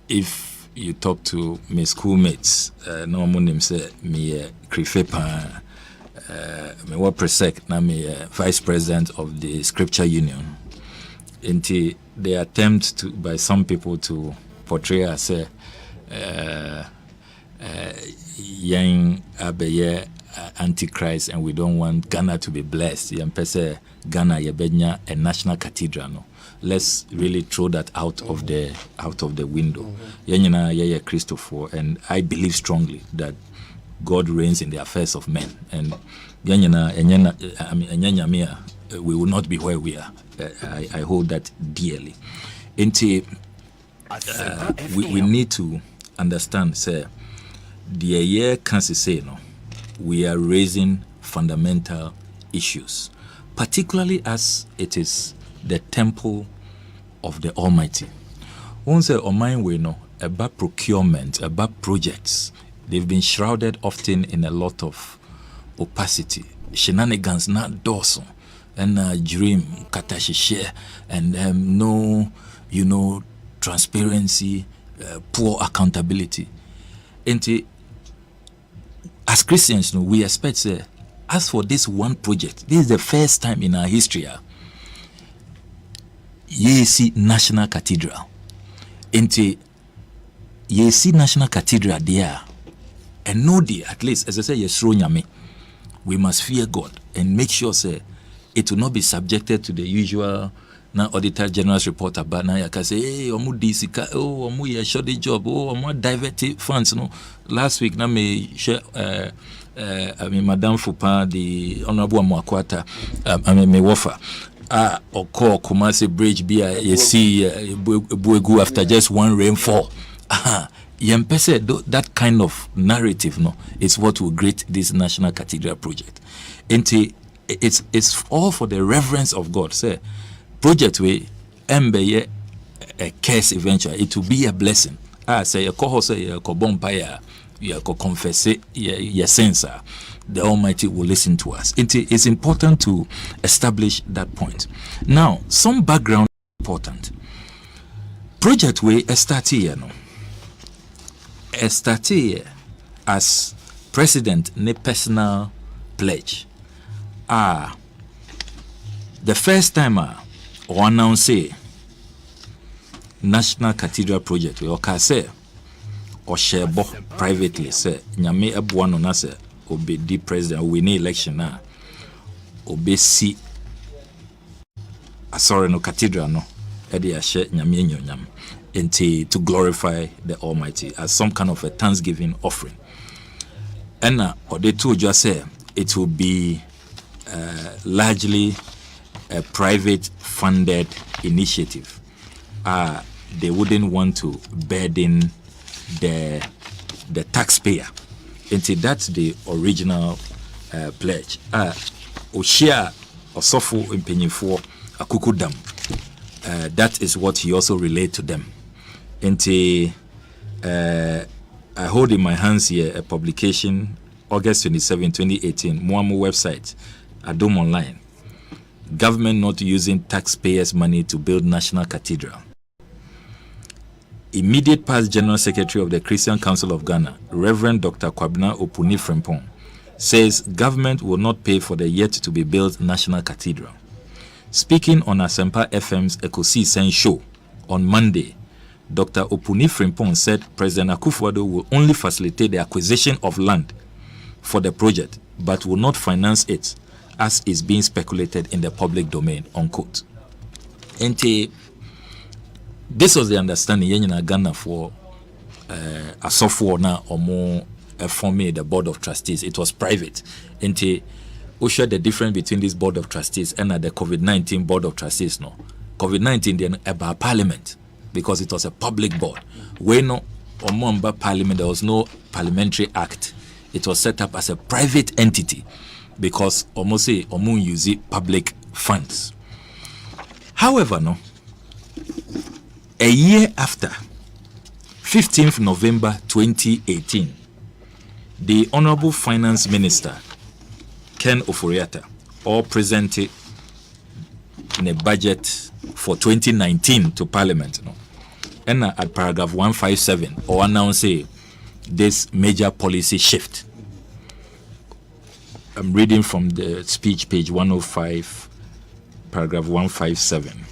If you talk to my schoolmates, no one say me Krifepa, me wa presec, na me vice president of the Scripture Union. Into the attempt by some people to portray us young abeye antichrist, and we don't want Ghana to be blessed. Yempese Ghana yebenya a national cathedral. No, let's really throw that out of the window. Yenyina yeye Christopher, and I believe strongly that God reigns in the affairs of men, and yenyina we will not be where we are. I hold that dearly. We need to understand, sir, the year can say no. We are raising fundamental issues, particularly as it is the temple of the Almighty. Once a mind we know about procurement, about projects, they've been shrouded often in a lot of opacity, shenanigans, not dorsal, and dream katashishe, and no, transparency, poor accountability. And as Christians, we expect, as for this one project, this is the first time in our history, ye see National Cathedral. And ye see National Cathedral there, and know at least, as I say, we must fear God and make sure, it will not be subjected to the usual now Auditor General's report about now you can say, hey, omu disika, oh, omu ye short the job, oh, omu divert funds. No, last week na me share Madame Fupin, the Honorable Amuakwata, me wafa. Oko Kumasi Bridge be you see Buegu after just one rainfall. Yempese that kind of narrative, no, is what will great this National Cathedral project. It's all for the reverence of God. Say project we embe a curse eventually. It will be a blessing. Say a koho say a kobompaya, you confess your sins. The Almighty will listen to us. It's important to establish that point. Now, some background important. Project we start here, no. Start here as president ne personal pledge. The first time or announce National Cathedral project we oka say or share privately say nyame ebuano na say obe di president we need election na obe si sorry no cathedral no e dey share nyame nyonyam to glorify the Almighty as some kind of a thanksgiving offering. And or they told you say it will be largely a private funded initiative. They wouldn't want to burden the taxpayer. And that's the original pledge. Oshia Osofu Impenyifo Akukudam. That is what he also relayed to them. And I hold in my hands here a publication, August 27, 2018, Muamu website, Adom Online. Government not using taxpayers' money to build National Cathedral. Immediate past General Secretary of the Christian Council of Ghana, Reverend Dr. Kwabena Opuni Frimpong, says government will not pay for the yet-to-be-built National Cathedral. Speaking on ASEMPA FM's Ekosi Sen show on Monday, Dr. Opuni Frimpong said President Akufo-Addo will only facilitate the acquisition of land for the project, but will not finance it, as is being speculated in the public domain, unquote. And this was the understanding in Ghana for a software now or more forming the board of trustees. It was private. And we share the difference between this board of trustees and the COVID-19 board of trustees. No, COVID-19 then about parliament because it was a public board. When no about parliament, there was no parliamentary act. It was set up as a private entity because almost use public funds. However, no, a year after, 15th November 2018, the Honorable Finance Minister Ken Oforiatta all presented in a budget for 2019 to Parliament, no? And at paragraph 157 or announce this major policy shift. I'm reading from the speech, page 105, paragraph 157.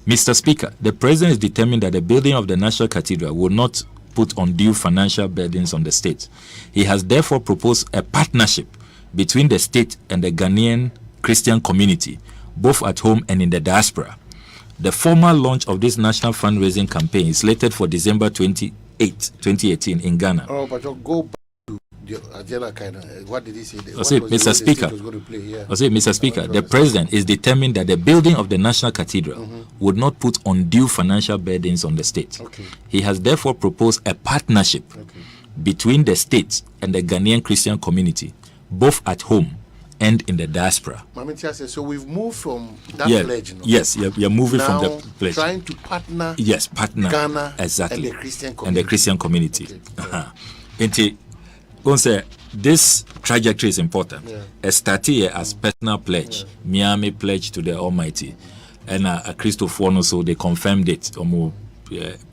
Mr. Speaker, the President is determined that the building of the National Cathedral will not put undue financial burdens on the state. He has therefore proposed a partnership between the state and the Ghanaian Christian community, both at home and in the diaspora. The formal launch of this national fundraising campaign is slated for December 28, 2018 in Ghana. Oh, but you go back to the agenda kind of, what did he say? Mr. Speaker, Mr. Speaker, the president is determined that the building of the National Cathedral would not put undue financial burdens on the state. Okay. He has therefore proposed a partnership between the state and the Ghanaian Christian community, both at home and in the diaspora. So we've moved from that pledge. No? Yes, you're moving now from the pledge. Trying to partner. Yes, partner Ghana exactly and the Christian community. Okay. This trajectory is important. A start here as personal pledge, Miami pledge to the Almighty, and a Christopher also they confirmed it.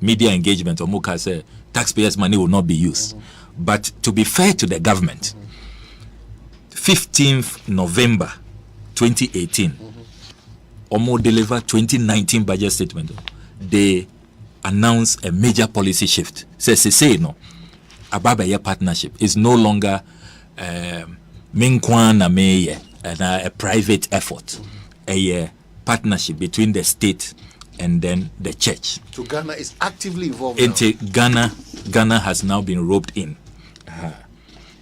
Media engagement, say taxpayers' money will not be used. But to be fair to the government. 15th November 2018, Omo delivered 2019 budget statement. They announced a major policy shift. Say no, Ababa partnership is no longer Minkwana Meye and a private effort. A partnership between the state and then the church. So Ghana is actively involved. Ghana has now been roped in.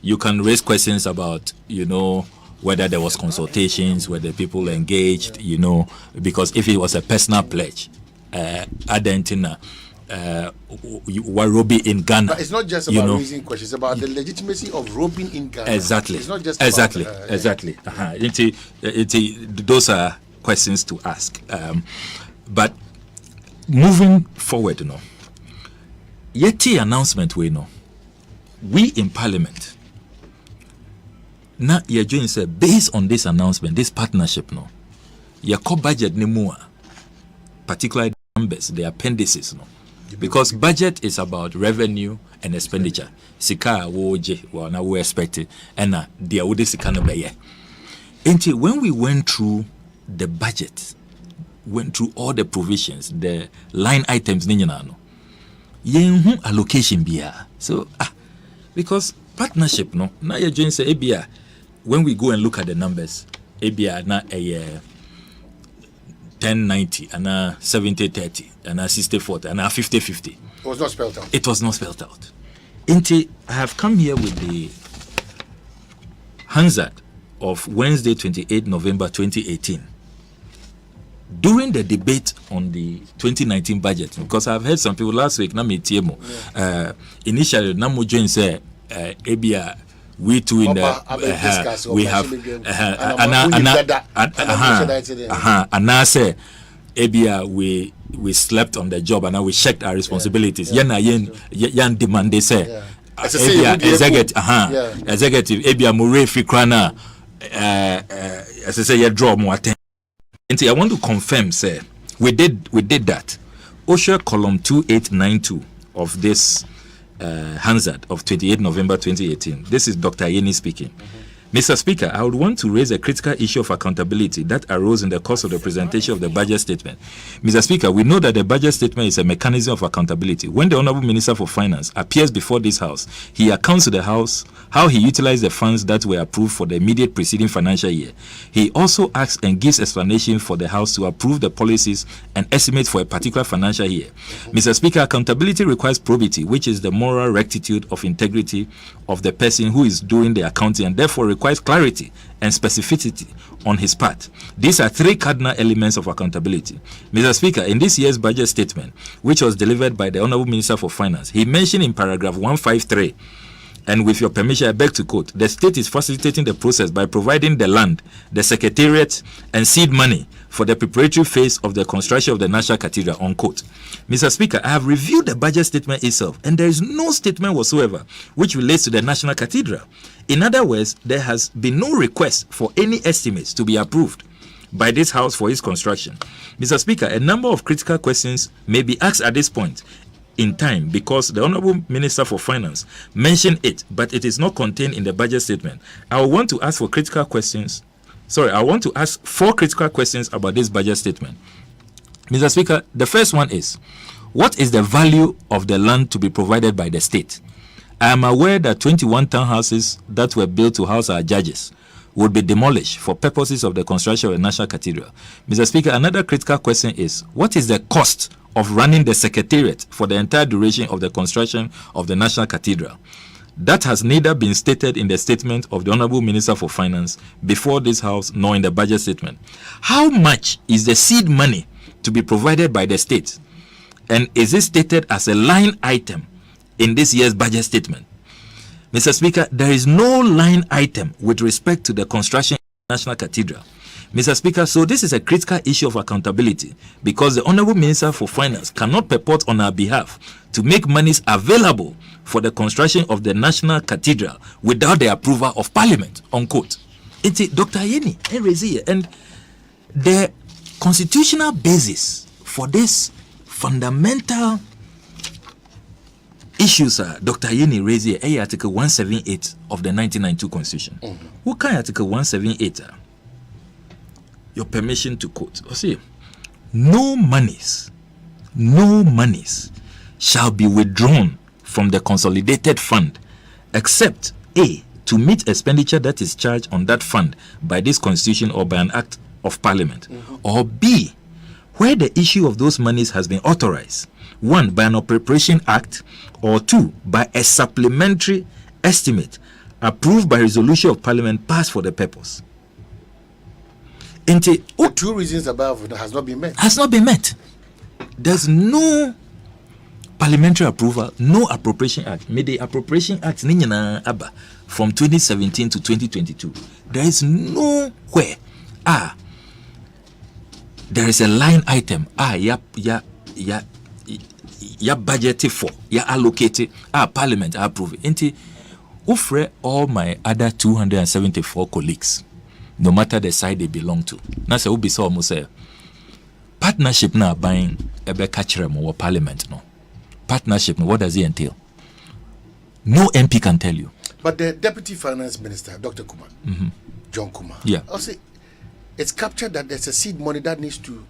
You can raise questions about, whether there was consultations, whether people engaged, because if it was a personal pledge, Argentina, Warobi in Ghana. But it's not just about raising questions, it's about the legitimacy of roping in Ghana. Exactly. It's not just exactly. About, Those are questions to ask. But moving forward, Yeti announcement we in Parliament. Now you're doing say based on this announcement, this partnership, your core budget ni more, particularly the numbers, the appendices, because budget is about revenue and expenditure. Sika woje, now we expect it, and the awudi sika no be. Until when we went through the budget, went through all the provisions, the line items, yenhu allocation biya. So because partnership, now you're doing say ABR. When we go and look at the numbers, ABR na 10-90, and 70-30, and 60-40, and 50-50. It was not spelled out. It was not spelled out. I have come here with the Hansard of Wednesday, 28 November 2018. During the debate on the 2019 budget, because I've heard some people last week, initially, Namu Jane said, ABR, we too in the we have and I say ABR we slept on the job and now we checked our responsibilities. Yan demand they say executive ABR Murray Fikrana as I say you draw more attention. I want to confirm, sir, we did that. OSHA column 2892 of this Hansard of 28 November 2018. This is Dr. Yeni speaking. Mr. Speaker, I would want to raise a critical issue of accountability that arose in the course of the presentation of the budget statement. Mr. Speaker, we know that the budget statement is a mechanism of accountability. When the Honorable Minister for Finance appears before this House, he accounts to the House how he utilized the funds that were approved for the immediate preceding financial year. He also asks and gives explanation for the House to approve the policies and estimates for a particular financial year. Mr. Speaker, accountability requires probity, which is the moral rectitude of integrity of the person who is doing the accounting, and therefore requires clarity and specificity on his part. These are three cardinal elements of accountability. Mr. Speaker, in this year's budget statement, which was delivered by the Honorable Minister for Finance, he mentioned in paragraph 153, and with your permission, I beg to quote, the state is facilitating the process by providing the land, the secretariat, and seed money for the preparatory phase of the construction of the National Cathedral, unquote. Mr. Speaker, I have reviewed the budget statement itself, and there is no statement whatsoever which relates to the National Cathedral. In other words, there has been no request for any estimates to be approved by this House for its construction. Mr. Speaker, a number of critical questions may be asked at this point in time because the Honorable Minister for Finance mentioned it, but it is not contained in the budget statement. I want to ask four critical questions about this budget statement. Mr. Speaker, the first one is, What is the value of the land to be provided by the state? I am aware that 21 townhouses that were built to house our judges would be demolished for purposes of the construction of a national cathedral. Mr. Speaker, another critical question is, what is the cost of running the secretariat for the entire duration of the construction of the national cathedral? That has neither been stated in the statement of the Honorable Minister for Finance before this House nor in the budget statement. How much is the seed money to be provided by the state? And is it stated as a line item in this year's budget statement? Mr. Speaker, there is no line item with respect to the construction of the National Cathedral. Mr. Speaker, so this is a critical issue of accountability because the Honorable Minister for Finance cannot purport on our behalf to make monies available for the construction of the National Cathedral without the approval of Parliament, unquote. It's Dr. Yeni, and the constitutional basis for this fundamental issues Dr. Yeni raised here, Article 178 of the 1992 Constitution. What kind of Article 178? Your permission to quote. See, no monies shall be withdrawn from the consolidated fund except A, to meet expenditure that is charged on that fund by this constitution or by an act of parliament, or B, where the issue of those monies has been authorized, 1, by an appropriation act, or 2, by a supplementary estimate approved by resolution of parliament passed for the purpose. The two reasons above has not been met. Has not been met. There's no parliamentary approval, no appropriation act. May the appropriation act from 2017 to 2022. There is nowhere. There is a line item. Ya budgeted for. Ya allocated. Parliament approve it. Ufre all my other 274 colleagues, no matter the side they belong to. Now say ubi so almost say partnership now buying ebe kachirem or parliament no. Partnership, what does it entail? No MP can tell you. But the Deputy Finance Minister, Dr. Kumar, John Kumar, also it's captured that there's a seed money that needs to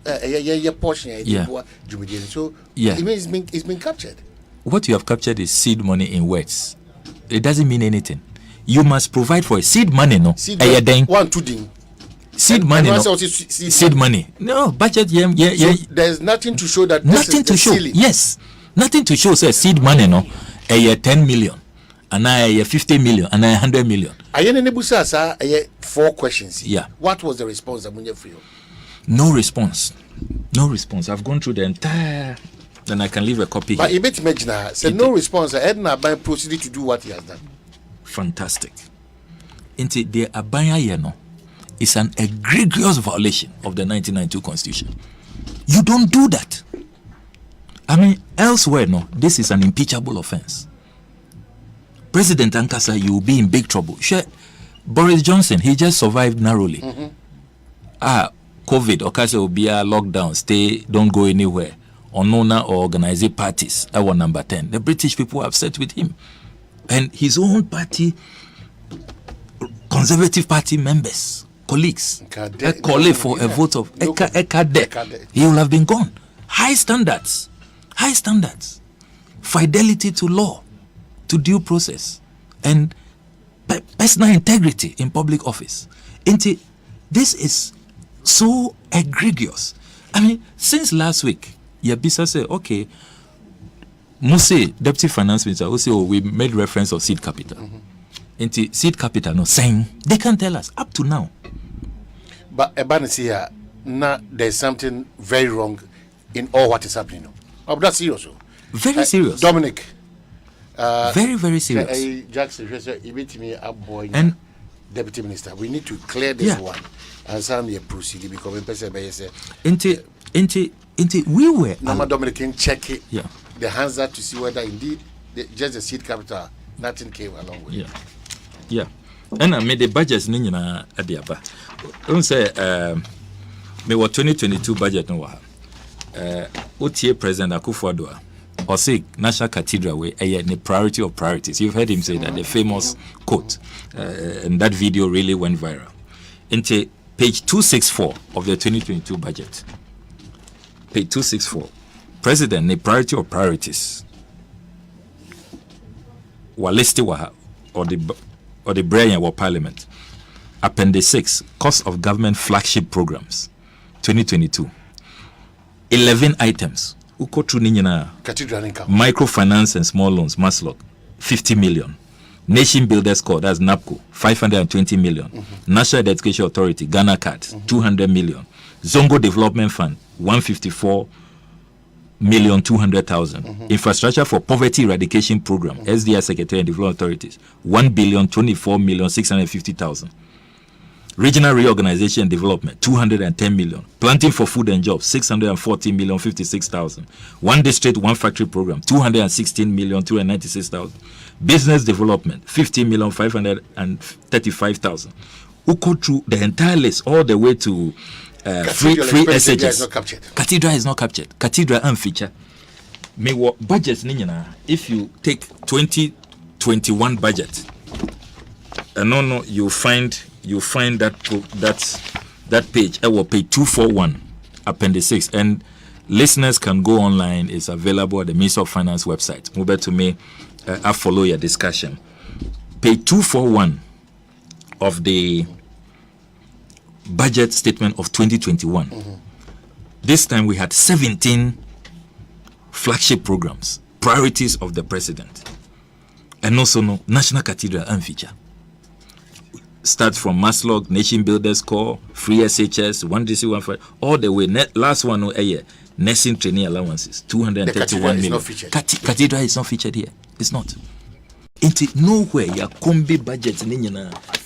portion. So it means it's been captured. What you have captured is seed money in words. It doesn't mean anything. You must provide for a seed money, no? Seed money, no? Seed money. No, budget, So there's nothing to show that nothing to show. Ceiling. Yes. Nothing to show, say seed money, no? A year 10 million, and I 50 million, and I 100 million. I had 4 questions. Yeah. What was the response? No response. No response. I've gone through the entire. Then I can leave a copy. But imagine, no response. I had not proceeded to do what he has done. Fantastic. Into the Abaya no, is an egregious violation of the 1992 Constitution. You don't do that. I mean, elsewhere, no, this is an impeachable offense. President Ankasa, you will be in big trouble. Sure, Boris Johnson, he just survived narrowly. COVID, Okase will be a lockdown, stay, don't go anywhere. Onona or organized parties, our number 10. The British people are upset with him. And his own party, Conservative Party members, colleagues, call for a vote of Ekade. He will have been gone. High standards, fidelity to law, to due process, and personal integrity in public office. This is so egregious. I mean, since last week, Yabisa said, okay, Muse, Deputy Finance Minister, will say, we made reference of seed capital. Seed capital, no, saying, they can't tell us up to now. But Ebanisi, now there's something very wrong in all what is happening. Oh, that's serious. Very serious. Dominic. Very, very serious. Jackson, and Deputy Minister, we need to clear this one and some proceeding because we were. Dominic can check it. The hands up to see whether indeed just the seed capital, nothing came along with it. Yeah. And I made the budgets nina adiaba. Don't say me what 2022 budget no wa. OTA President Akufo-Addo or say National Cathedral way a priority of priorities. You've heard him say that, the famous quote, and that video really went viral. Into page 264 of the 2022 budget. Page 264. president the priority of priorities wa list wa or the brain wa parliament. Appendix 6, cost of government flagship programs 2022. 11 items. Uko through ninyana. Microfinance and small loans, Maslog, 50 million. Nation Builders Corps, that's NAPCO, 520 million. National Education Authority, Ghana Cards, 200 million. Zongo Development Fund, 154,200,000. Infrastructure for Poverty Eradication Program, SDI Secretary and Development Authorities, 1,024,650,000. Regional Reorganization and Development, 210 million. Planting for Food and Jobs, 640,056,000. One District, One Factory Program, 216,296,000. Business Development, 15,535,000. Who go through the entire list all the way to free SHS. Cathedral is not captured. Cathedral and feature. May what budgets ninyana? If you take 2021 budget, no, you find that page. I will pay 241 appendix 6, and listeners can go online. It's available at the Ministry of Finance website. Move back to me. I follow your discussion. Page 241 of the budget statement of 2021. This time we had 17 flagship programs, priorities of the president, and also no National Cathedral and feature. Start from Maslog, Nation Builders Corps, Free SHS, One DC, One Five, all the way. Last one, nursing training allowances, 231 million. Cathedral is not featured here. It's not. Into nowhere, your combi budgets.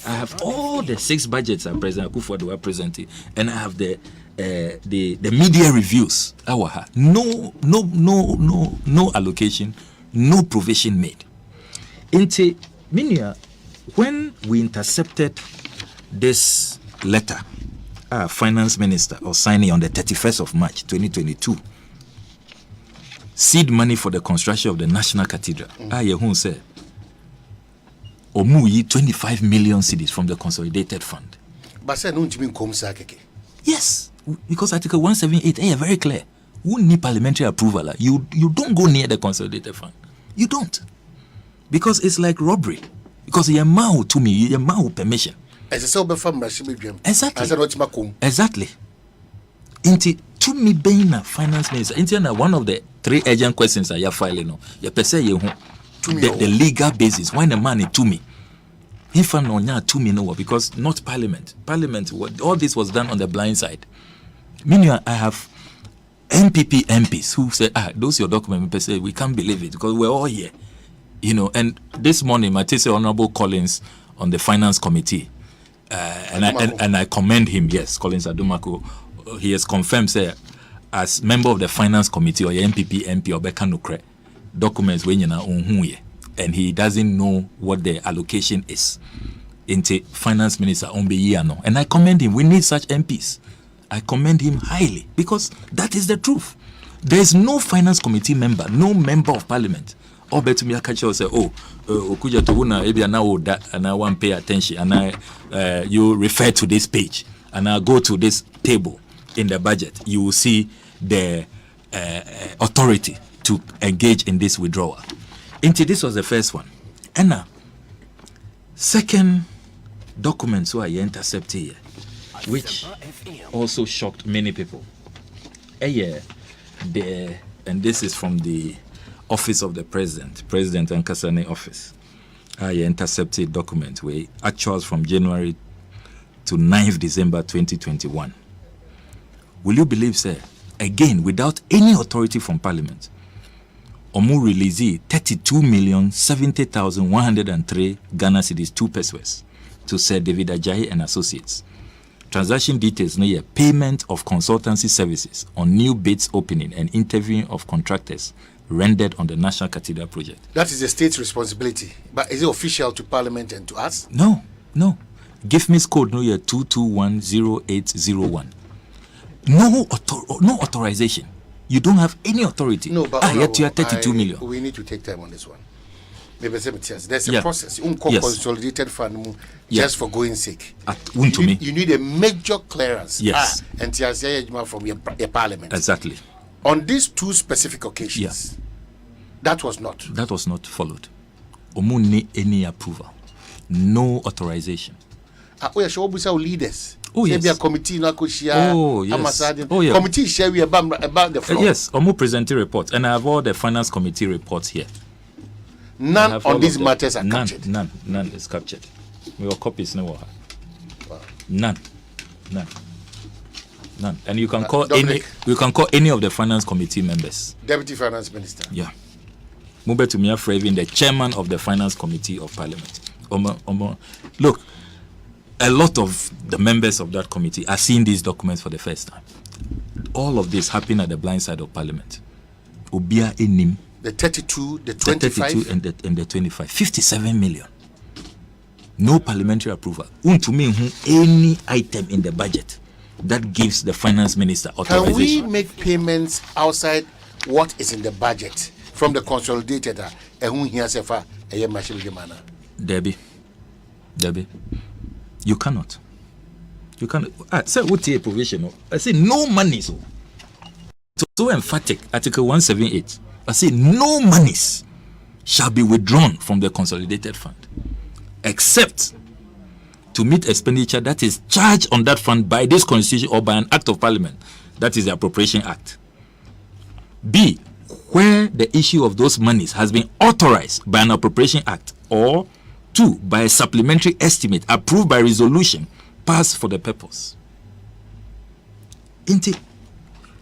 I have all the 6 budgets that President Akufo-Addo were presenting, and I have the media reviews. No allocation, no provision made. Into Minia. When we intercepted this letter, our finance minister was signing on the 31st of March 2022, seed money for the construction of the National Cathedral. Yehun said, Omuyi 25 million cedis from the Consolidated Fund. But say no mean come yes, because Article 178 very clear. Who need parliamentary approval? You don't go near the Consolidated Fund. You don't, because it's like robbery. Because you are to me, you are permission. As a sober farmer, exactly. Into to me being a finance minister, into one of the 3 urgent questions that you're filing. You per se the legal basis. Why the money to me? If I know to me no, because not Parliament. Parliament, all this was done on the blind side. Meaning I have MPs who say, those your documents. Per se, we can't believe it because we're all here. And this morning, Matisse Honorable Collins on the Finance Committee, and I commend him. Yes, Collins Adumako, he has confirmed, say, as member of the Finance Committee or MP or Bekanukre, documents when and he doesn't know what the allocation is. Into Finance Minister Ombeyano, and I commend him. We need such MPs. I commend him highly because that is the truth. There is no Finance Committee member, no member of Parliament. Or better me catch you say, okuja to una maybe now that and I want pay attention and you refer to this page and I go to this table in the budget. You will see the authority to engage in this withdrawal. This was the first one. And now, second document so I intercepted here, which also shocked many people. And this is from the Office of the President and Kasane Office. I intercepted document where actuals from January to 9th December 2021. Will you believe, sir? Again, without any authority from Parliament, Omu released 32,070,103 Ghana cedis 2 pesos to Sir David Ajayi and Associates. Transaction details near payment of consultancy services on new bids opening and interviewing of contractors rendered on the National Cathedral project. That is the state's responsibility. But is it official to Parliament and to us? No. Give me code no year 2210801. No authorization. You don't have any authority. No, but yet you are 32 million. We need to take time on this one. There's a process. Consolidated fund just for going sake. You need a major clearance. Yes. And from your Parliament. Exactly. On these two specific occasions, that was not. That was not followed. Omuni any approval, no authorization. We are sure we leaders. Oh yes. A committee na oh yes. Oh yeah. Committee share we about the floor. Yes. Omu presenting reports, and I have all the finance committee reports here. None on these matters are captured. None is captured. Your copies no. Wow. None. And you can call Dominic, any of the finance committee members. Deputy Finance Minister. Yeah. Mube to me even the chairman of the finance committee of parliament. Look, a lot of the members of that committee are seeing these documents for the first time. All of this happened at the blind side of parliament. Ubia enim. The 32, the 25. The 32 and the 25. 57 million. No parliamentary approval. To me, any item in the budget that gives the finance minister authorization. Can we make payments outside what is in the budget from the consolidated? Debbie, you cannot. I say what a provision. I say no money. So emphatic. Article 178. I say no monies shall be withdrawn from the consolidated fund, except to meet expenditure that is charged on that fund by this constitution or by an act of parliament, that is the Appropriation Act. B, where the issue of those monies has been authorized by an Appropriation Act, or 2, by a supplementary estimate approved by resolution passed for the purpose.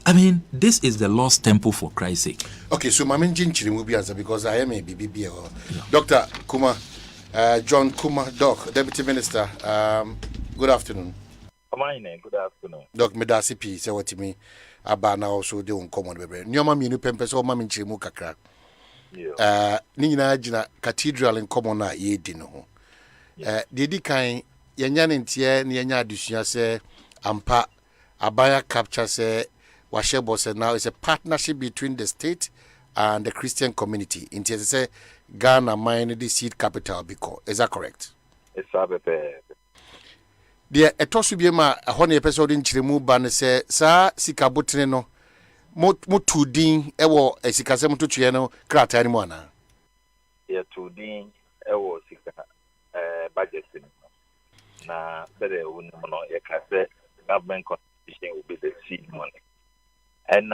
I mean, this is the lost temple for Christ's sake. Okay, so Mamin Jinchiri will be answered because I am a BBB. Dr. Kuma, John Kuma, Doc, Deputy Minister, good afternoon. Good afternoon. Doc Medasi P, say what to me about now also the uncommon baby. Nyoma minu pempes o Mamin Chimu kakra. Nina Jina Cathedral in common na ye dino. Didi kind Yanyan in Tier, Nyanya Dusia say, Ampa, Abaya capture say, Washebo said now it's a partnership between the state and the Christian community. In Tier say, Ghana mine the seed capital because is that correct? It's a deɛ ɛtɔ so bi ma ɛhɔ ne episode nkyeremu ba ne sɛ saa sika botene no mo tu din ɛwɔ esikasɛm totoɛ no krataa ne mu ana ya tu din ɛwɔ sika budget na bere wonu no ya ka sɛ government contribution will be the seed money and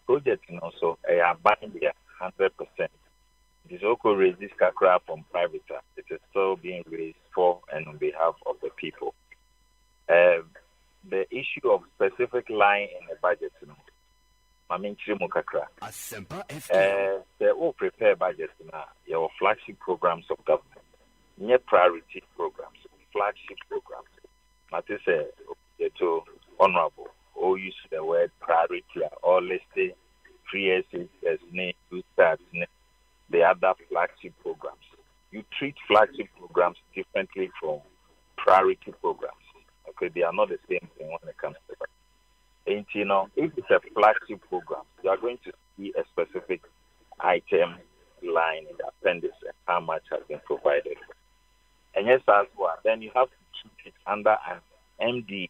project no so abandon 100%. It is also raised this kakra from private. It is still being raised for and on behalf of the people. The issue of specific line in the budget, they all prepare budgets now. Your flagship programs of government, near priority programs, flagship programs. Not to say to honorable, or use the word priority, or listed 3 years, as name, 2 stars, the other flagship programs. You treat flagship programs differently from priority programs. Okay, they are not the same thing when it comes to that. And if it's a flagship program, you are going to see a specific item line in the appendix and how much has been provided. And yes, as well, then you have to keep it under an MD,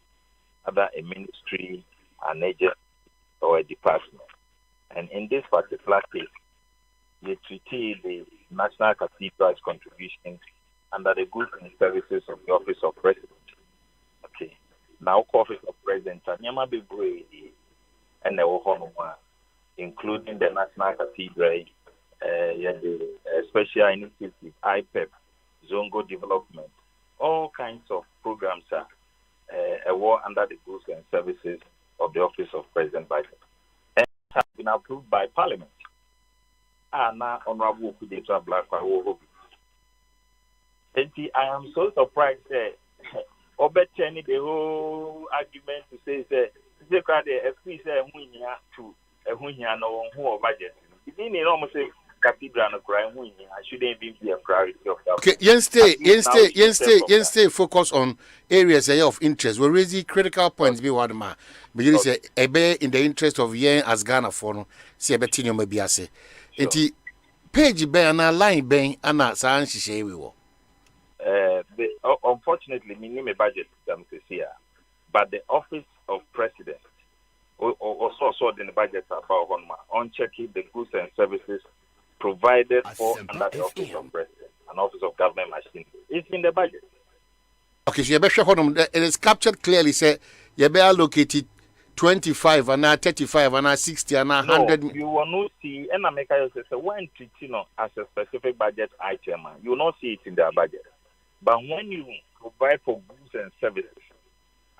under a ministry, an agency, or a department. And in this particular case, you treat the National Cathedral's contribution under the goods and services of the Office of President. Okay. Now, Office of President, and including the National Cathedral, the Special Initiative, IPEP, Zongo Development, all kinds of programs are under the goods and services of the Office of President budget. And have been approved by Parliament. Now, Honorable Kudeta Black, I am so surprised that Obetcheni the whole argument to say that the FP said no budget. It didn't almost say cathedral and crime shouldn't be a priority of that. Okay, yen stay focus on areas of interest. We raise critical points be what ma. But you say ebe in the interest of yen as Ghana for no see ebetinyo maybe ase. Enti page be ana line be ana sa nhihye we wo. Unfortunately, we need a budget system this year, but the Office of President, also also in the budget about on checking the goods and services provided for under the Office of President and Office of Government Machinery. It's in the budget. Okay, so it is captured clearly. Say you be allocated 25 and now 35 and now 60 and now 100. No, you will not see. And I make a say when treating as a specific budget item, you will not see it in their budget. But when you provide for goods and services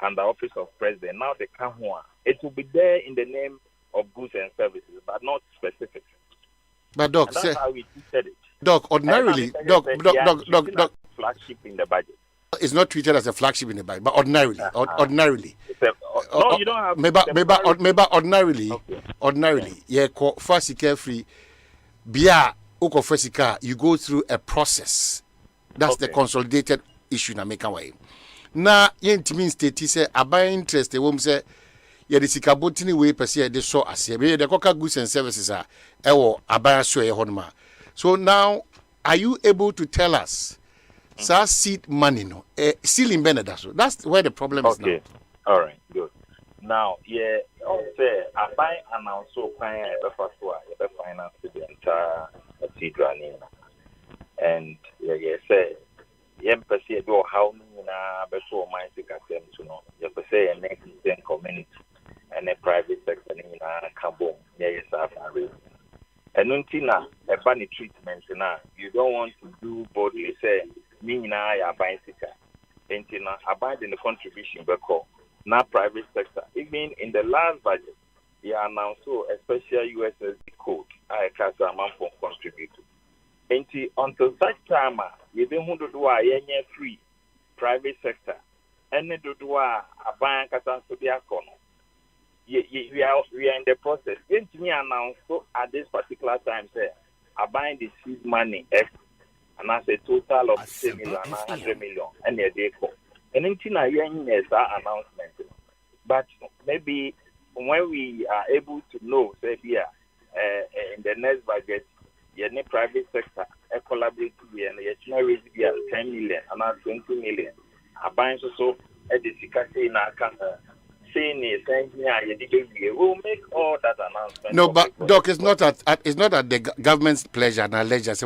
and the Office of President, now they come here, it will be there in the name of goods and services, but not specific. But Doc, and that's how we said it. Doc, ordinarily, Doc, flagship in the budget. It's not treated as a flagship in the budget, but ordinarily, ordinarily. No, you don't have. Maybe ordinarily, okay. Ordinarily, yeah, first carefree. Bia, uko first you go through a process. That's the consolidated issue na make away. Na yentimi state say aban interest the wom say ye de sikabotini we pese de so ase be de koka goods and services a ewo aban so ye honma. So now are you able to tell us seed money no still in Benedaso? That's where the problem is now. Okay. All right, good. Now, yeah, say aban and also plan the finance the entire cathedral. And yeah, say, Yempesi do how na beso my sikasem to know. Yempesi a next community and a private sector in Kabom, yes, and untina a bunny treatment now. You don't want to do boldly say, me and I are buying sika. Entina abide in the contribution because now private sector. Even in the last budget, they announced so a special USSD code I can contribute. Until such time, you don't want to do a free private sector, and do a bank at Ansobia Kono. We are in the process. Into me announced so at this particular time, say, I buy the seed money F, and that's a total of 10 million, 100 million, and a day call. And until I hear that announcement, but maybe when we are able to know, say, here, in the next budget, the private sector collaborate and the 10 million and 20 million. I buy so at the Sikasi in our saying we'll make all that announcement. No, but Doc, it's not at the government's pleasure and leisure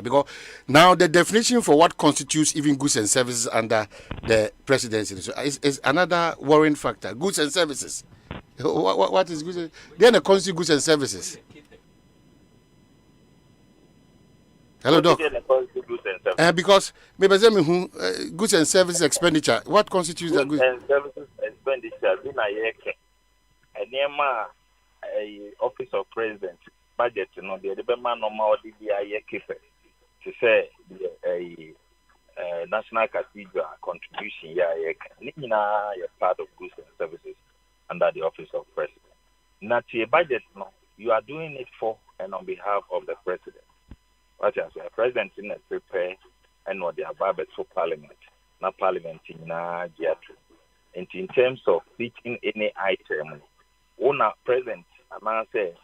because now the definition for what constitutes even goods and services under the presidency is another worrying factor. Goods and services. What is goods? Then the constitute goods and services. Hello, Doc. Because maybe goods and services expenditure. What constitutes that goods and services expenditure? And Office of President budget, the man normal to say the National Cathedral contribution. Part of goods and services under the Office of President. Not your budget, no. You are doing it for and on behalf of the President. What is the President in a prepare and what they are babbled for Parliament, not Parliament in Nigeria. And in terms of fitting any item, owner President, a man says,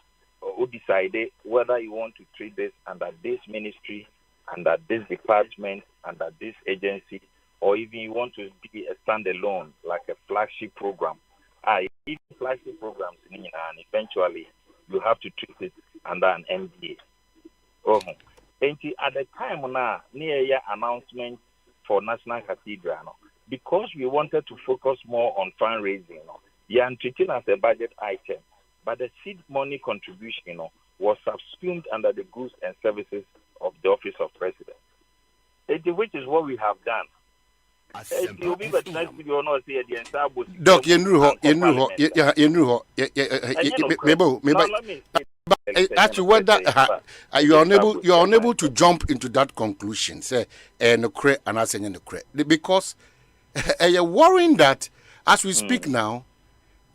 who decided whether you want to treat this under this ministry, under this department, under this agency, or even you want to be a standalone, like a flagship program. If flagship programs, and eventually you have to treat it under an MDA. At the time now, near your announcement for National Cathedral, because we wanted to focus more on fundraising, you are treating as a budget item, but the seed money contribution, was subsumed under the goods and services of the Office of President, which is what we have done. Doc, actually, whether you are unable to jump into that conclusion, say, and I say because you're worrying that as we speak now,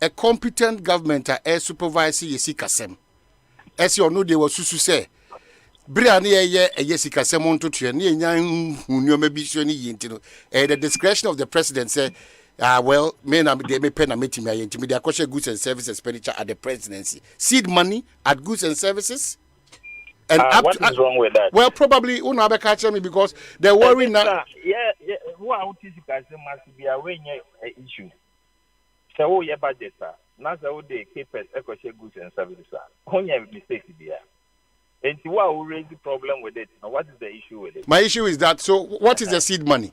a competent government are supervising Yesikasem. As you know, they were say. The discretion of the president say, well, they may pen a meeting they question goods and services expenditure at the presidency. Seed money at goods and services. And what is wrong with that? Well, probably unabe catch me because they're worried now. Yeah, who are must be aware issue. So, your budget, Now the day capers echo goods and services. Only have mistakes there. And you are raise the problem with it. Now, what is the issue with it? My issue is that, so what is the seed money?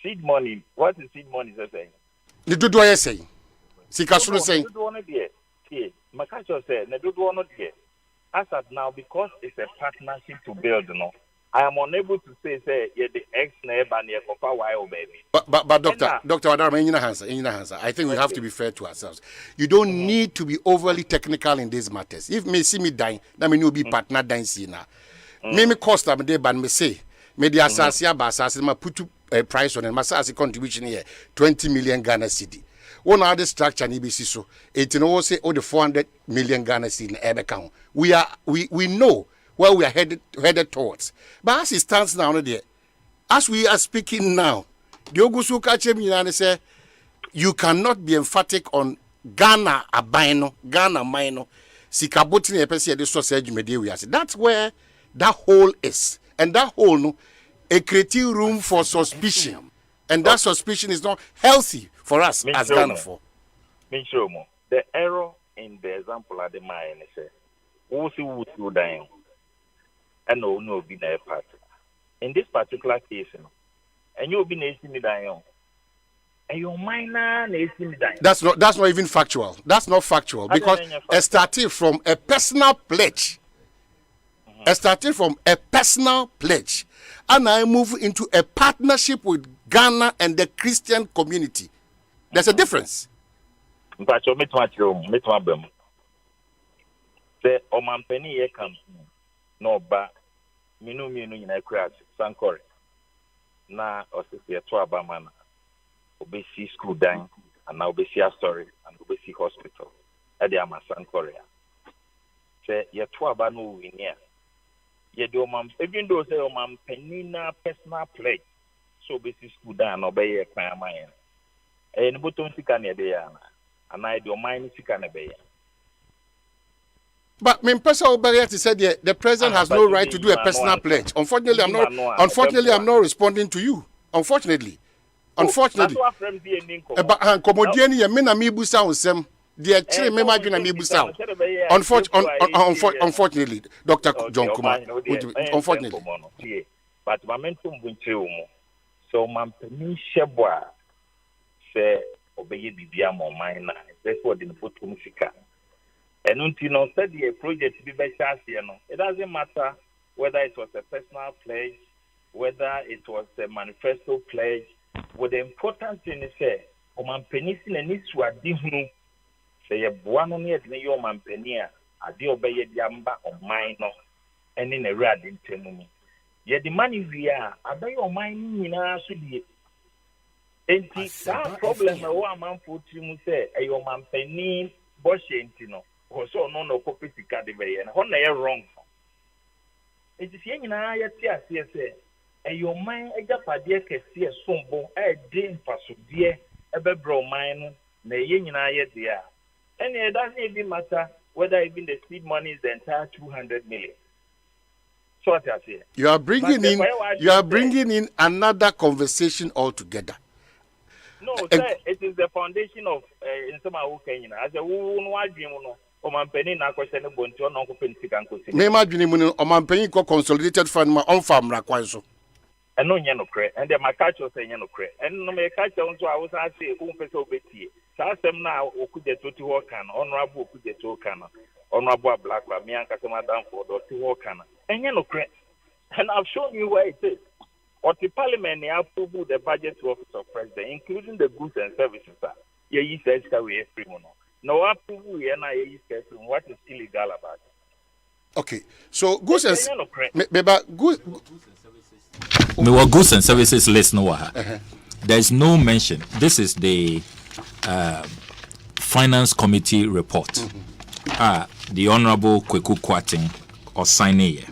Seed money. What is seed money? Saying? The do what you say. Sikasuru saying. Makacho said, "Ne do not here." As at now, because it's a partnership to build, no, I am unable to say the ex neighbor near Papa Why baby. But Doctor Adama, I think we have to be fair to ourselves. You don't need to be overly technical in these matters. If me see me dying, that mean you be partner dying now. Me cost am dey ban me say me the assassin ba assassin ma put a price on it. My assassin contribution here 20 million Ghana cedi. One other structure ni be so. It no say the 400 million Ghana cedi na ebe count. We know where we are headed towards. But as it stands now, as we are speaking now, the Ogusu Kachemi say you cannot be emphatic on Ghana abino, Ghana minor, Sikabotini epesi the sausage media. That's where that hole is. And that hole no creating room for suspicion. And that suspicion is not healthy for us as Ghana for. The error in the example at the mine is who see who you dying and no be a part. In this particular case, and you'll be nation dying. And your minor nation dying. That's not even factual. That's not factual because it started from a personal pledge. It started from a personal pledge. And I move into a partnership with Ghana and the Christian community. There's a difference. But you meet my bem. Say, O man penny ye come. No, but minu in a crash, Sankore. Na, or say, a 2 man. Obesi school dying, and now Obesi a story, and Obesi hospital. At the Amasan Korea. Say, ye 2 no win here. Ye do man, even though say, O man penina personal pledge. So Obesi school down, obey a crime. And button Sikane Bayana, and I do mine Sikane Bay. But personal barrier said the president has no right to do a personal pledge. Unfortunately, I'm not responding to you. Unfortunately. But Komodiani Yamina Mibusa on some the actually Memagina Mibusa. Unfortunately, Dr. John Kumar. Unfortunately. But momentum winter so man Shebwa say obey the more minor. That's what in put musica. And until no study a project be better, it doesn't matter whether it was a personal pledge, whether it was a manifesto pledge. What the important thing is say, O man penisin and issue a dihunu say a buano near the your man penia, a deal by a yamba or minor, and in a rad in tenumi. Yet the money we are, I buy your mind in our city. And that problem, a woman put you say, a your man penny, Boshentino, or so no copy cadivay, and one air wrong. It is young and I say. And your mind a japadia can see a sombo, a dim passo dear, a bebro mine, nay yin dear. And it doesn't even matter whether even the seed money is the entire 200 million. So what I say. You are bringing in another conversation altogether. No, sir, it is the foundation of in some Kenya. As a woman, why do you know? Oman penny na question bonti on ko pensi kan ko si. Me ma dwene mu no oman penny ko consolidated fund ma on farm ra kwan so. And no nya no kre and the makacho say nya no kre and no me kacho nso a wo sa say ko pese obetie sa asem na okuje to ti ho kan honorable okuje to kan honorable black me an kase madam for do ti ho kan and nya no kre and I've shown you where it is. Or the parliament approve the budget to office of president including the goods and services ye yi says ka we free mono no approve ye na ye yi says what is illegal about it. Okay, so goods and goods and services list no there is no mention. This is the finance committee report. The honorable Kweku Kwating or signing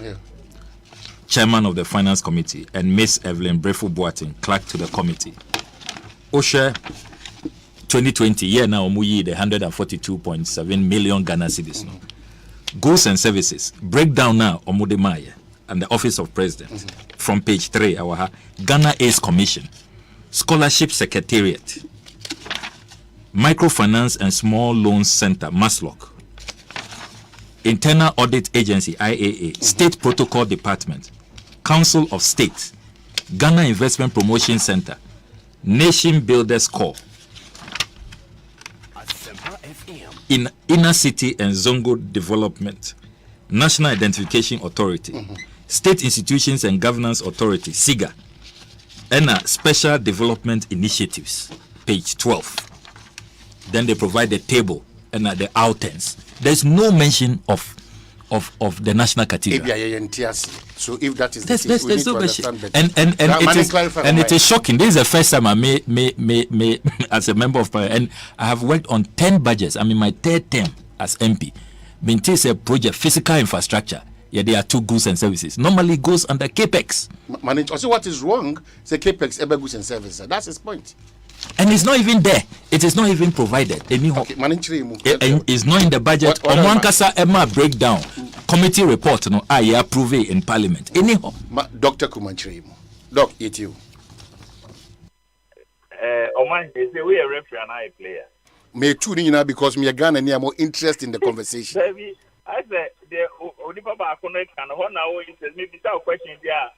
chairman of the finance committee, and Miss Evelyn Brefu Boating, clerk to the committee. OSHA 2020 year now the 142.7 million Ghana cedis. Goods and services breakdown now Omudemaya and the office of president from page 3 our Ghana Ace Commission. Scholarship Secretariat, Microfinance and Small Loans Center, MASLOC, Internal Audit Agency, IAA, State Protocol Department, Council of State, Ghana Investment Promotion Center, Nation Builders Corps, in Inner City and Zongo Development, National Identification Authority, State Institutions and Governance Authority, SIGA, and Special Development Initiatives, page 12. Then they provide the table and the outends. There's no mention of the National Cathedral. So if that is the case, we need to understand better. And it is shocking. This is the first time I may as a member of Parliament, and I have worked on 10 budgets. I'm in my third term as MP. Maintains a project, physical infrastructure. Yeah, there are 2 goods and services. Normally it goes under CAPEX. Also, what is wrong? Say CAPEX, ever goods and services. That's his point. And it's not even there. It is not even provided. Okay, it's not in the budget. Omwankasa Emma breakdown. Committee report, no, I approve it in Parliament. Anyhow. Dr. Kumanchirimu. Doc, it you. Oman, is the way a referee and I player. May tune in now because me a Ghana and more interest in the conversation. I said, the Odipaba connect and one hour is maybe without question there.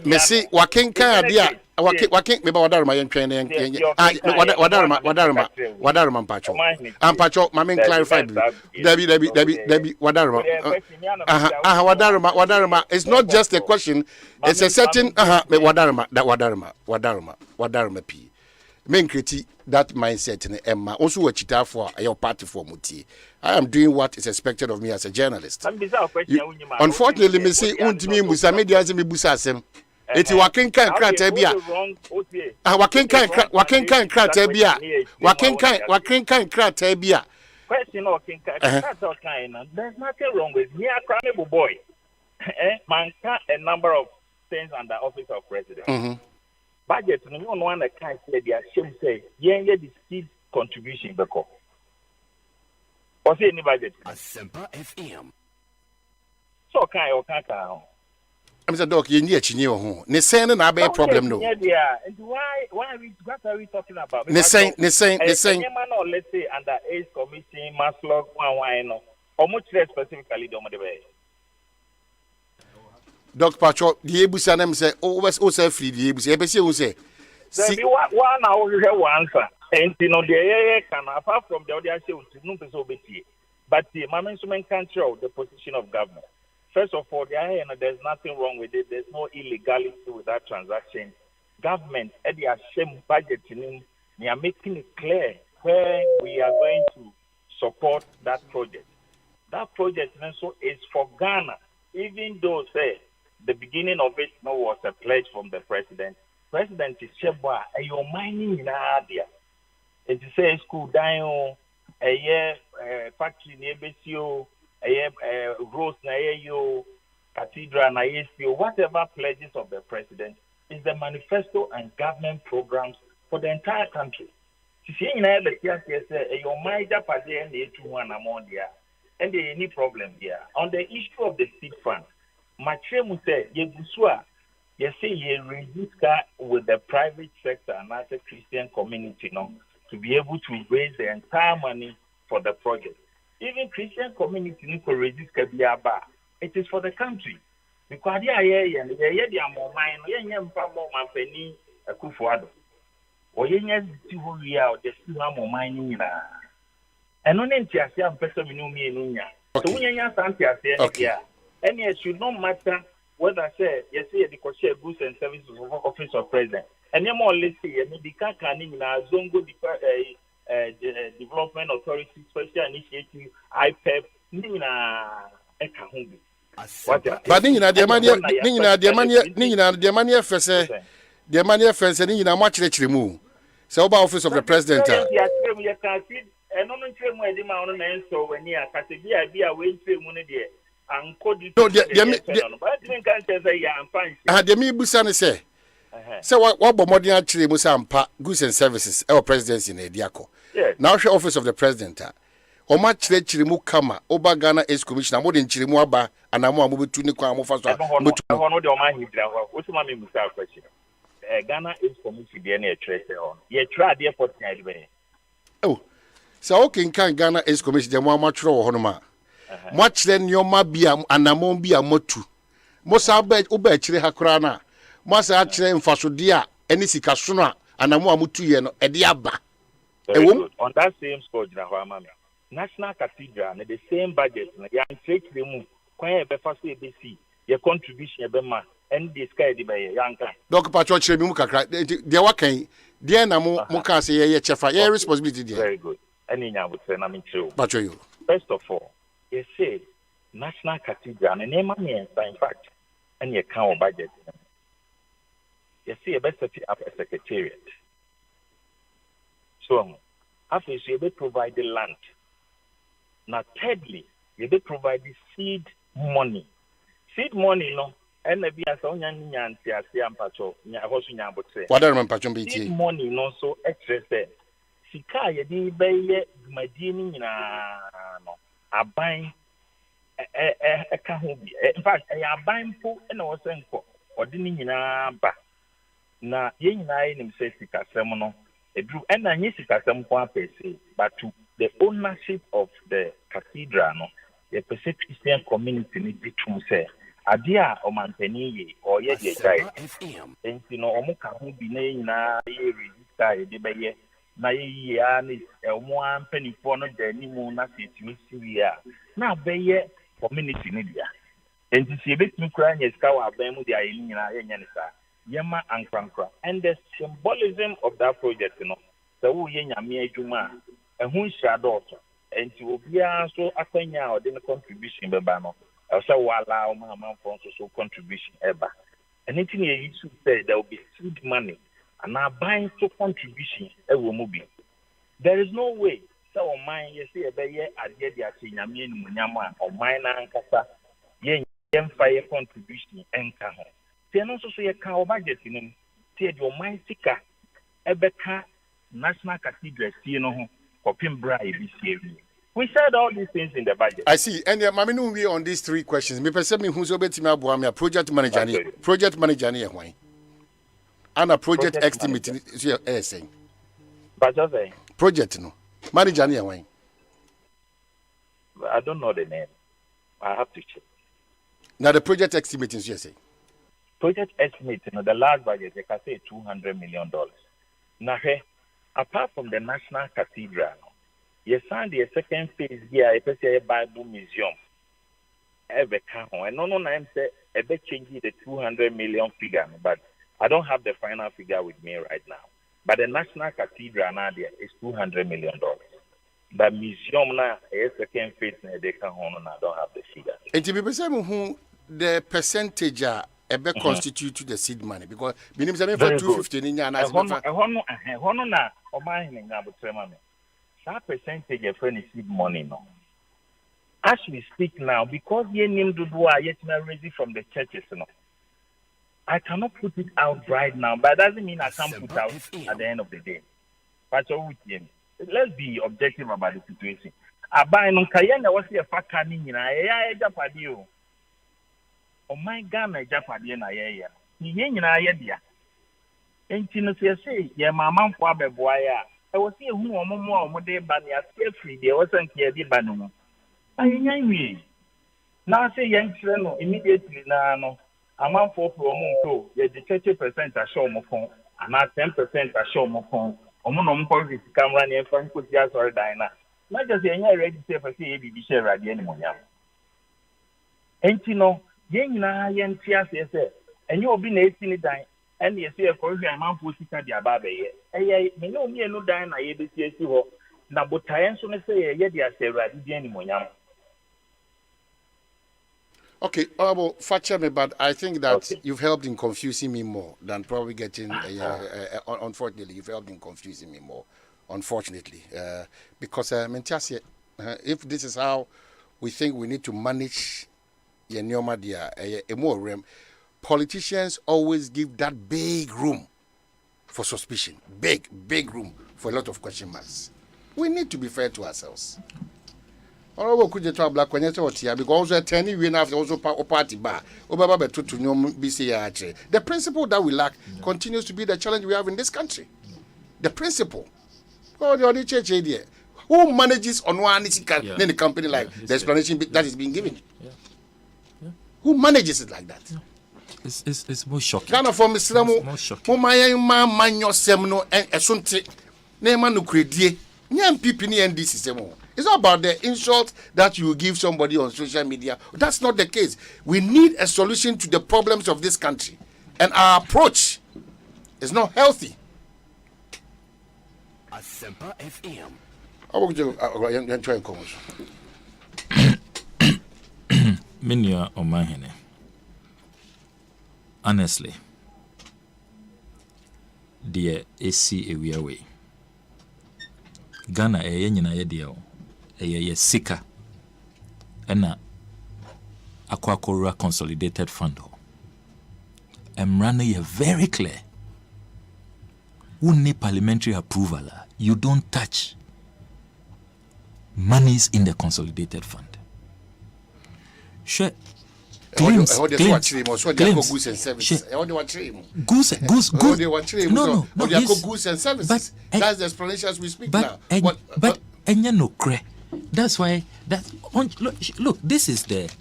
Messi, wakin idea. Wakin, maybe Wadarma and training. Wadarma Pacho. And Pacho, Mammy clarified. Debbie, Wadarma. Wadarma. It's not just a question, it's a certain Wadarma P. Main critique that mindset in Emma. Also, a chita for your party for Muti. I am doing what is expected of me as a journalist. Unfortunately, me say, me Musa media as me Busasem. It's Wakin can crack Tabia. Wakin can crack Tabia. Wakin can crack Tabia. Question or King There's nothing wrong with me. A cramable boy. Man, a number of things under office of president. Budget, no one that can't say the shame say, the seed contribution because. Or say any budget. ASEMPA FM. So can't count. I'm saying, Doc, you need a chinio home. Ne saying an abe problem no. Yeah, and what are we talking about? Ne saying. Let's say under ACE Commission, Maslog, one, or much less specifically, Doc Pacho, the Ebusanem say, also free the Ebus. Ebesi will say, see, 1 hour you have one answer. And you know, the area can, apart from the other show, no disobey. But the management control the position of government. First of all, there's nothing wrong with it. There's no illegality with that transaction. Government, at the shame budgeting, they are making it clear where we are going to support that project. That project also is for Ghana, even though, say, the beginning of it was a pledge from the president. President is Sheba, and you're mining in Adia. It is a school down, a year factory near Besio, a year roast na yo, cathedral na yo, whatever pledges of the president is the manifesto and government programs for the entire country. See, in the say, your major party and the 2-1 among there, and there any problem there. On the issue of the seed fund, Machemu said, you say you register with the private sector and as a Christian community now to be able to raise the entire money for the project. Even Christian community need to register Biaba. It is for the country. Because they are more mine, more penny a kufuado. Or you still more mining. And on Entiasia person we know me in Unia. So when you Santia, and it should not matter whether say you say the share goods and services of office of president. And you more let's say maybe can Zongo Development Authority Special Initiative IPEP Nina Ekahumbi. But the money first and in a much rich remove. So about office of the president. And on the train where the mountain and so when you are Catabia be away to money there. No, the me Busani say. So what more than actually Musampa goods and services our presidency in Ediaco. Now the office of the president. O much let Chirimu Kama, Oba Ghana is commissioner, more than Chirimuaba, and I'm moving to Nico. Ghana is committee DNA tracer on. You try the airport. Oh, so okay, can Ghana is commission the one much row honoma. Much then your mabia and amon be a motu. Mosa bed ube chile hakrana. Mosa actually in Fasodia, any sikasuna, and a more mutu yeno, a diaba. Very good. On that same score, National Cathedral, the same budget, young church remove, quite a befa ABC, your contribution, and this guy, the young guy. Dr. Patrick Muka, dear Wakan, dear Namo Muka say, yeah, chef, yeah, responsibility. Very good. Any I would say, I'm in true. But you. First of all, you say National Cathedral, and name money, in fact, and your count budget. You see, a better set up a secretariat. So, after you will provide the land. Now, thirdly, you will provide the seed money. Seed money, no, and maybe as on yan patrol, seed money, no, so extra. Sika ye di beye madini na no aban ka ho bi in fact aban po na wo senko odini nyina ba na ye nyina ye nim se sika sem no edru na nye sika sem ko apese but to the ownership of the cathedral no the Christian community ni bitum se ade a o mantani ye o ye je jai enti no omo ka ho bi na nyina ye register ye de beye na ya ni mo ampani for no dani mu na setimi siria na beye community ni dia enti se betimi kura nya ska wa ban mu dia ye nyina ye nya ni sa yema ankrankra and the symbolism of that project no so wo ye nyame adwuma ehun shado so enti obia so akwanya o de contribution beba no so wala o ma for so contribution eba anything you used to say there will be seed money and now buying to contribution there is no way so mine you see a bear idea the nyame ni munyama or mine ankasa yen fire contribution enka ho tie no so ye ka o budget ni tie the mine sika ebeka National Cathedral tie no ho kopim bra ebisi we said all these things in the budget. I see. And mami no we on these three questions. Me person me hu so betimi aboa me project manager ni ehwan. And a project estimate is your saying. But just saying. Project no. Manager ni ehwan. I don't know the name. I have to check. Now the project estimate is your saying. Project estimate, the last budget, they can say $200 million. Now, apart from the National Cathedral, you signed the second phase here, a Bible Museum. And no, I'm saying, a changing the 200 million figure, but I don't have the final figure with me right now. But the National Cathedral now there is $200 million. The museum now, a second phase, they can I don't have the figure. And to be who the percentage constitute to the seed money because minimum 250 in Yana. That percentage of any seed money no. As we speak now, because ye name do yet ready from the churches, no. I cannot put it out right now, but that doesn't mean I can't put out at the end of the day. But let's be objective about the situation. I buy no Kayana was here for coming in a Japadio. Oh my Ghana Japadia na ya. Yen na ya dia. Enti say, yeah, my mom for a boy. I was here who are more day ban ya free, there wasn't here the banu. I mean, now say young children immediately no. Amount for promo, the 30% are show more phone, and not 10% are show more phone. Omono mpozi camera near Franco Diaz or Dina. Not just any ready to say for CAB share at the anymore. And you know, yen na yen tears, and you will be 18 dying. And you see a Korean man who sits at the ababe. Eh, me no me no dying. I ABC ho. Na botayen so me say ye dia say ready the anymore. Okay, well, fact me, but I think that you've helped in confusing me more than probably getting. Unfortunately, you've helped in confusing me more. Unfortunately, because if this is how we think we need to manage a more realm, politicians always give that big room for suspicion, big room for a lot of question marks. We need to be fair to ourselves. Honorable Kujetwa Black when you talk here because also 10 win after also party bar. Obaba to BCH. The principle that we lack continues to be the challenge we have in this country. The principle. Oh, the only church idea. Who manages on one in a company like the explanation that is being given? Who manages it like that? It's more shocking. Kind of for Mr. More shocking. It's not about the insult that you give somebody on social media. That's not the case. We need a solution to the problems of this country. And our approach is not healthy. ASEMPA FM. I want you to try and come. Minya Omahene. Honestly, dear AC away. Ghana nyina ye deɛ ye sika ɛna akwakora consolidated fund ho emra no ye very clear. Who need parliamentary approval? You don't touch monies in the consolidated fund. Sure. Claims. No. Goose. Goose and services. That's the explanation as we speak now. But no cre. That's why look. This is the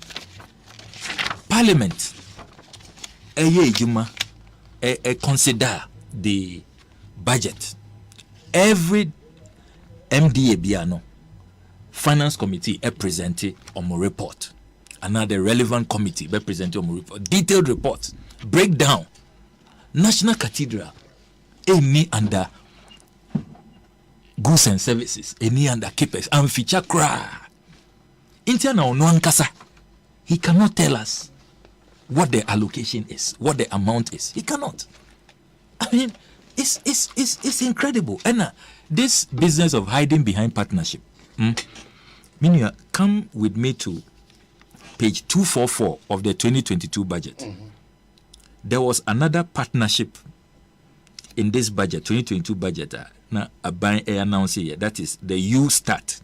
Parliament. Consider the budget. Every MDA biano Finance Committee presented on my report. Another relevant committee representing report, detailed reports, breakdown. National Cathedral, any under goods and services, any under CAPEX, and feature cry. Internal no ankasa. He cannot tell us what the allocation is, what the amount is. He cannot. I mean, it's incredible. And this business of hiding behind partnership. Minya, come with me to page 244 of the 2022 budget. There was another partnership in this budget, 2022 budget. Now, I announced here, that is the U Start.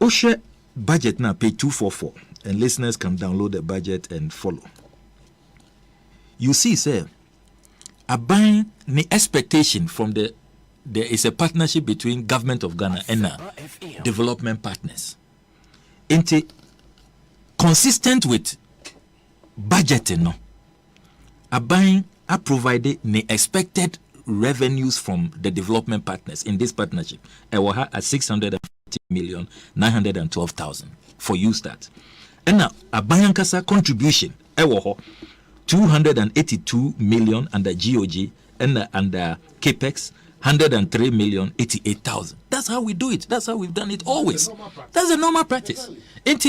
OSHA budget now, page 244, and listeners can download the budget and follow. You see, sir, the expectation from there is a partnership between government of Ghana and development partners. Consistent with budgeting, no. I provided the expected revenues from the development partners in this partnership. I will have 650,912,000 for you start. And now a Bayankasa contribution, I will 282 million under GOG and under CAPEX. 103,088,000. That's how we do it. That's how we've done it always. That's a normal practice.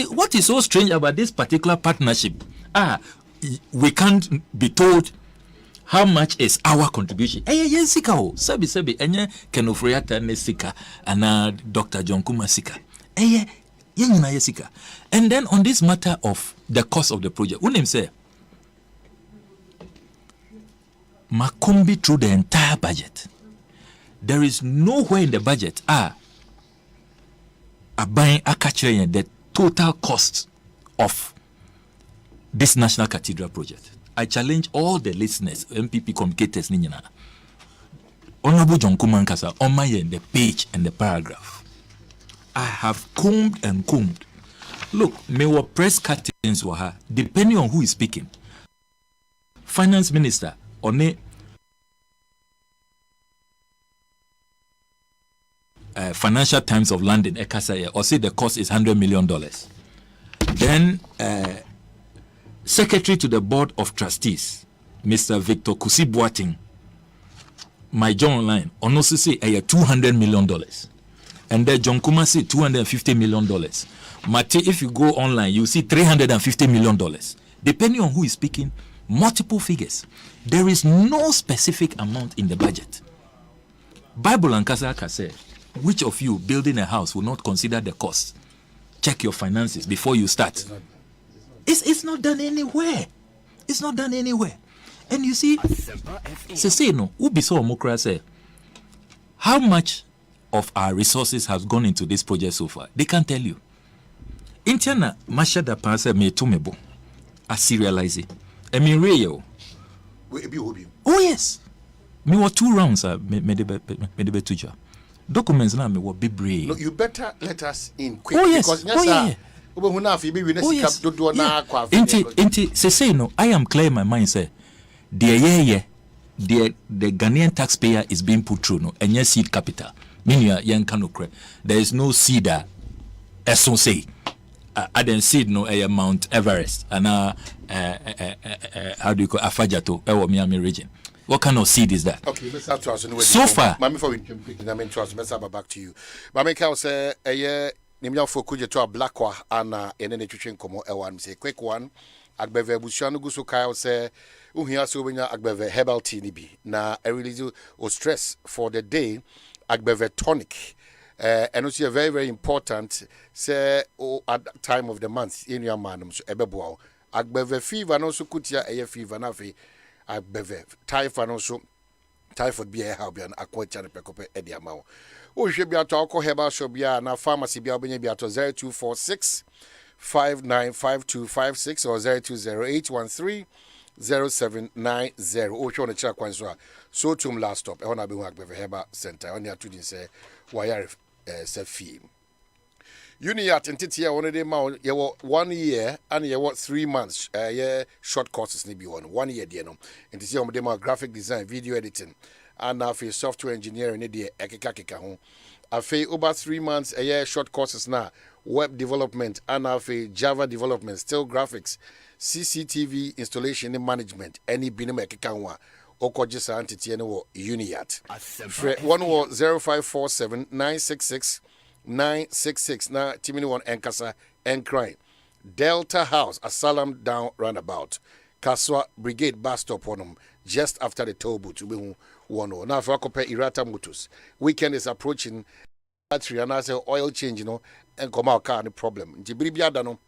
What is so strange about this particular partnership? We can't be told how much is our contribution. Sabi, Kenofriata Nesika and Dr. John Kuma Sika. And then on this matter of the cost of the project, what name say? Makumbi through the entire budget. There is nowhere in the budget buying the total cost of this National Cathedral project. I challenge all the listeners, MPP communicators, Honorable John Kumankasa, on the page and the paragraph. I have combed and combed. Look, may we press cuttings were her, depending on who is speaking. Finance Minister, Financial Times of London, or say the cost is $100 million. Then, Secretary to the Board of Trustees, Mr. Victor Kusi Boating, my John Online, also say $200 million. And then John Kuma say $250 million. Mate, if you go online, you see $350 million. Depending on who is speaking, multiple figures. There is no specific amount in the budget. Bible and Kasaka say, which of you building a house will not consider the cost? Check your finances before you start. It's not done anywhere. It's not done anywhere. And you see, say no, Ubiso Mokra say, how much of our resources has gone into this project so far? They can't tell you. Intiana Masha da Pansa me to mebo. I serialize it. I mean, real. Oh, yes. Me were 2 rounds. Me de tuja. Documents now me were be brave. No, you better let us in quick. Oh, yes. Because Oh, yeah. Oh, yes. Inti say no. I am clear in my mind. Say, the Ghanaian taxpayer is being put through no, and yes, seed capital. Meaning, young canocre. There is no seed. As so say. I didn't see no Mount Everest and how do you call Afajato or Miami region. What kind of seed is that? Okay, let's have to us anyway. So far, before we let's have back to you. Mami Cow say a year Nimya Fokuja to a black wa and in any nutrition como L1 say quick one. Agbeve Bushanu Gusu Kyle say Uhia Subinya Agbeve herbal tea nibi. Na I release o stress for the day Agbeve tonic. And also very, very important, say, at that time of the month, in your man, Ebebo, Agbeve fever, and also Kutia, a fever, Nafi, Agbeve, typhoid be a hobby and aquatic pecope ediamao. Oh, should be at alcohol herbal shop, now pharmacy be at 0246 595256 or 020813 0790. Oh, show the check one so to last stop. I want to be work with Herbal Center. I only to say, why say fee. Uniat entity one of them out you 1 year and you 3 months short courses ni be 1 year dear no entity on them graphic design video editing and now for software engineering ni de ekeka ho afi over 3 months short courses na web development and now for Java development still graphics CCTV installation and management any binom ekeka ho Okojisa entity any Uniat. 0547 966 966 na Timini 1 Enkasa Enkrai. Delta House, Asalam down roundabout. Kaswa Brigade bus stop on just after the toll booth. Now for Akope Irata Motors. Weekend is approaching. Battery and I say oil change, and come out car the problem. Jibribia dano.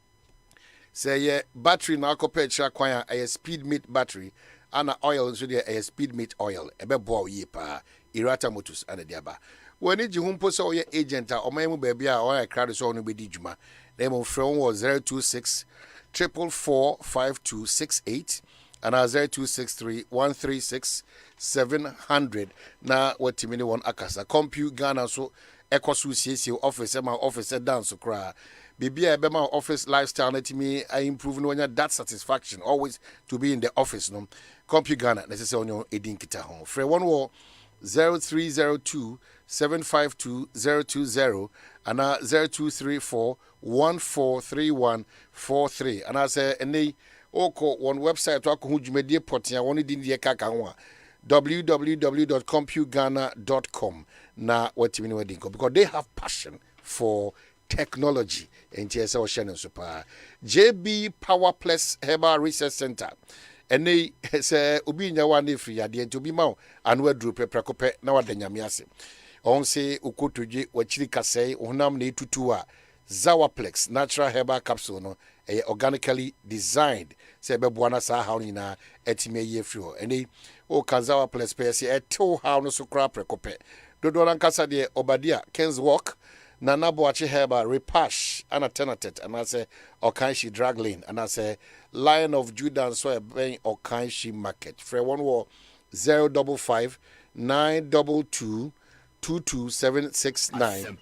Say battery na Akope Chakwaya a speed meet battery. Ana oil so there a speed meet oil ebebo ye pa Irata Motors and diaba when you humpo so your agent or my baby or I crowd so no be juma them on phone was 026 444 5268 and 0263 136 700 na what timini one akasa compute Ghana so ekosu CC office my office down so cry Bibia Bema office lifestyle let me I improve no that satisfaction always to be in the office no Compute Ghana necessary on your edin kita home. Free 0302 752 020 and 0234 143143 and I say any oko one website to ako hujumedie potia woni din die kaka ho www.computeghana.com na watimini wedinko because they have passion for technology and TSA Ocean Super JB Power Plus Herbal Research Center and they say Ubi Nyawane free at the end to be mau and we drew precope now at the Nyamiase. On say Ukutuji, Wachilika say, Unam ne tutua Zawaplex natural herbal capsule no organically designed. Say Bebuana sa haunina etime ye frio. And they Zawaplex pay say a two how no sukra precope. Dodoran Casa de Obadia, Ken's Walk. Nana Boachi Herba Repash Anatenatet and I say Okanshi Drag Lane and I say Lion of Judah and so a bang Okanshi Market. Fre 055 922 22769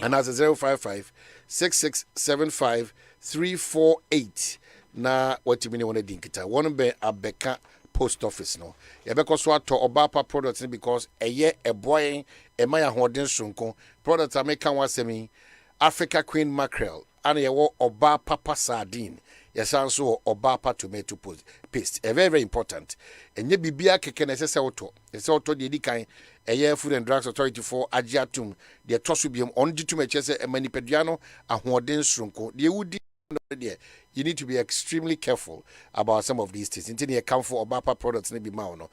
and as a 055 6675 348 na what you mean when dinkita one be abeka post office no yebeko so ato obapa products because eye boy emaya hoden sonko products American wasemi Africa Queen mackerel and yewo obapa sardine yesanso obapa tomato paste very very important enye bibia keke na sese auto de dikan eye Food and Drugs Authority for agiatum de tosubium on ditume chese emanipeduano ahoden sonko de wudi you need to be extremely careful about some of these things. Until you account for Obapa products, maybe Mauno,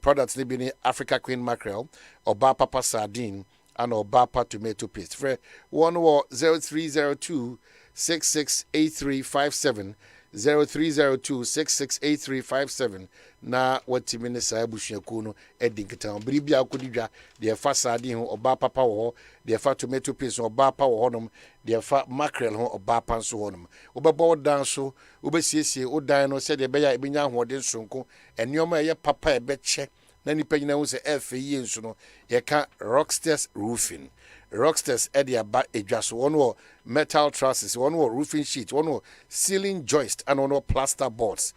products maybe Africa Queen mackerel, Obapa sardine, and Obapa tomato paste. For 0302 668357 0302668357 na watimi ne saa abusuakuo no edi nketaho bere bia akodidwa de fa saade ho oba papa wo ho de fa tomato paste oba papa wo honom de fa mackerel ho oba pa nso honom obebo dan so obesiesie odan no se de be ya ebenya hoɔden sonko enioma ye papa ebeche na nipa nyina ho se efe yie nso no ye ka Rockstars Roofing. Rockstars Edia ba edwaso one wo metal trusses, one wo roofing sheet, one wo ceiling joist, and one wo plaster boards.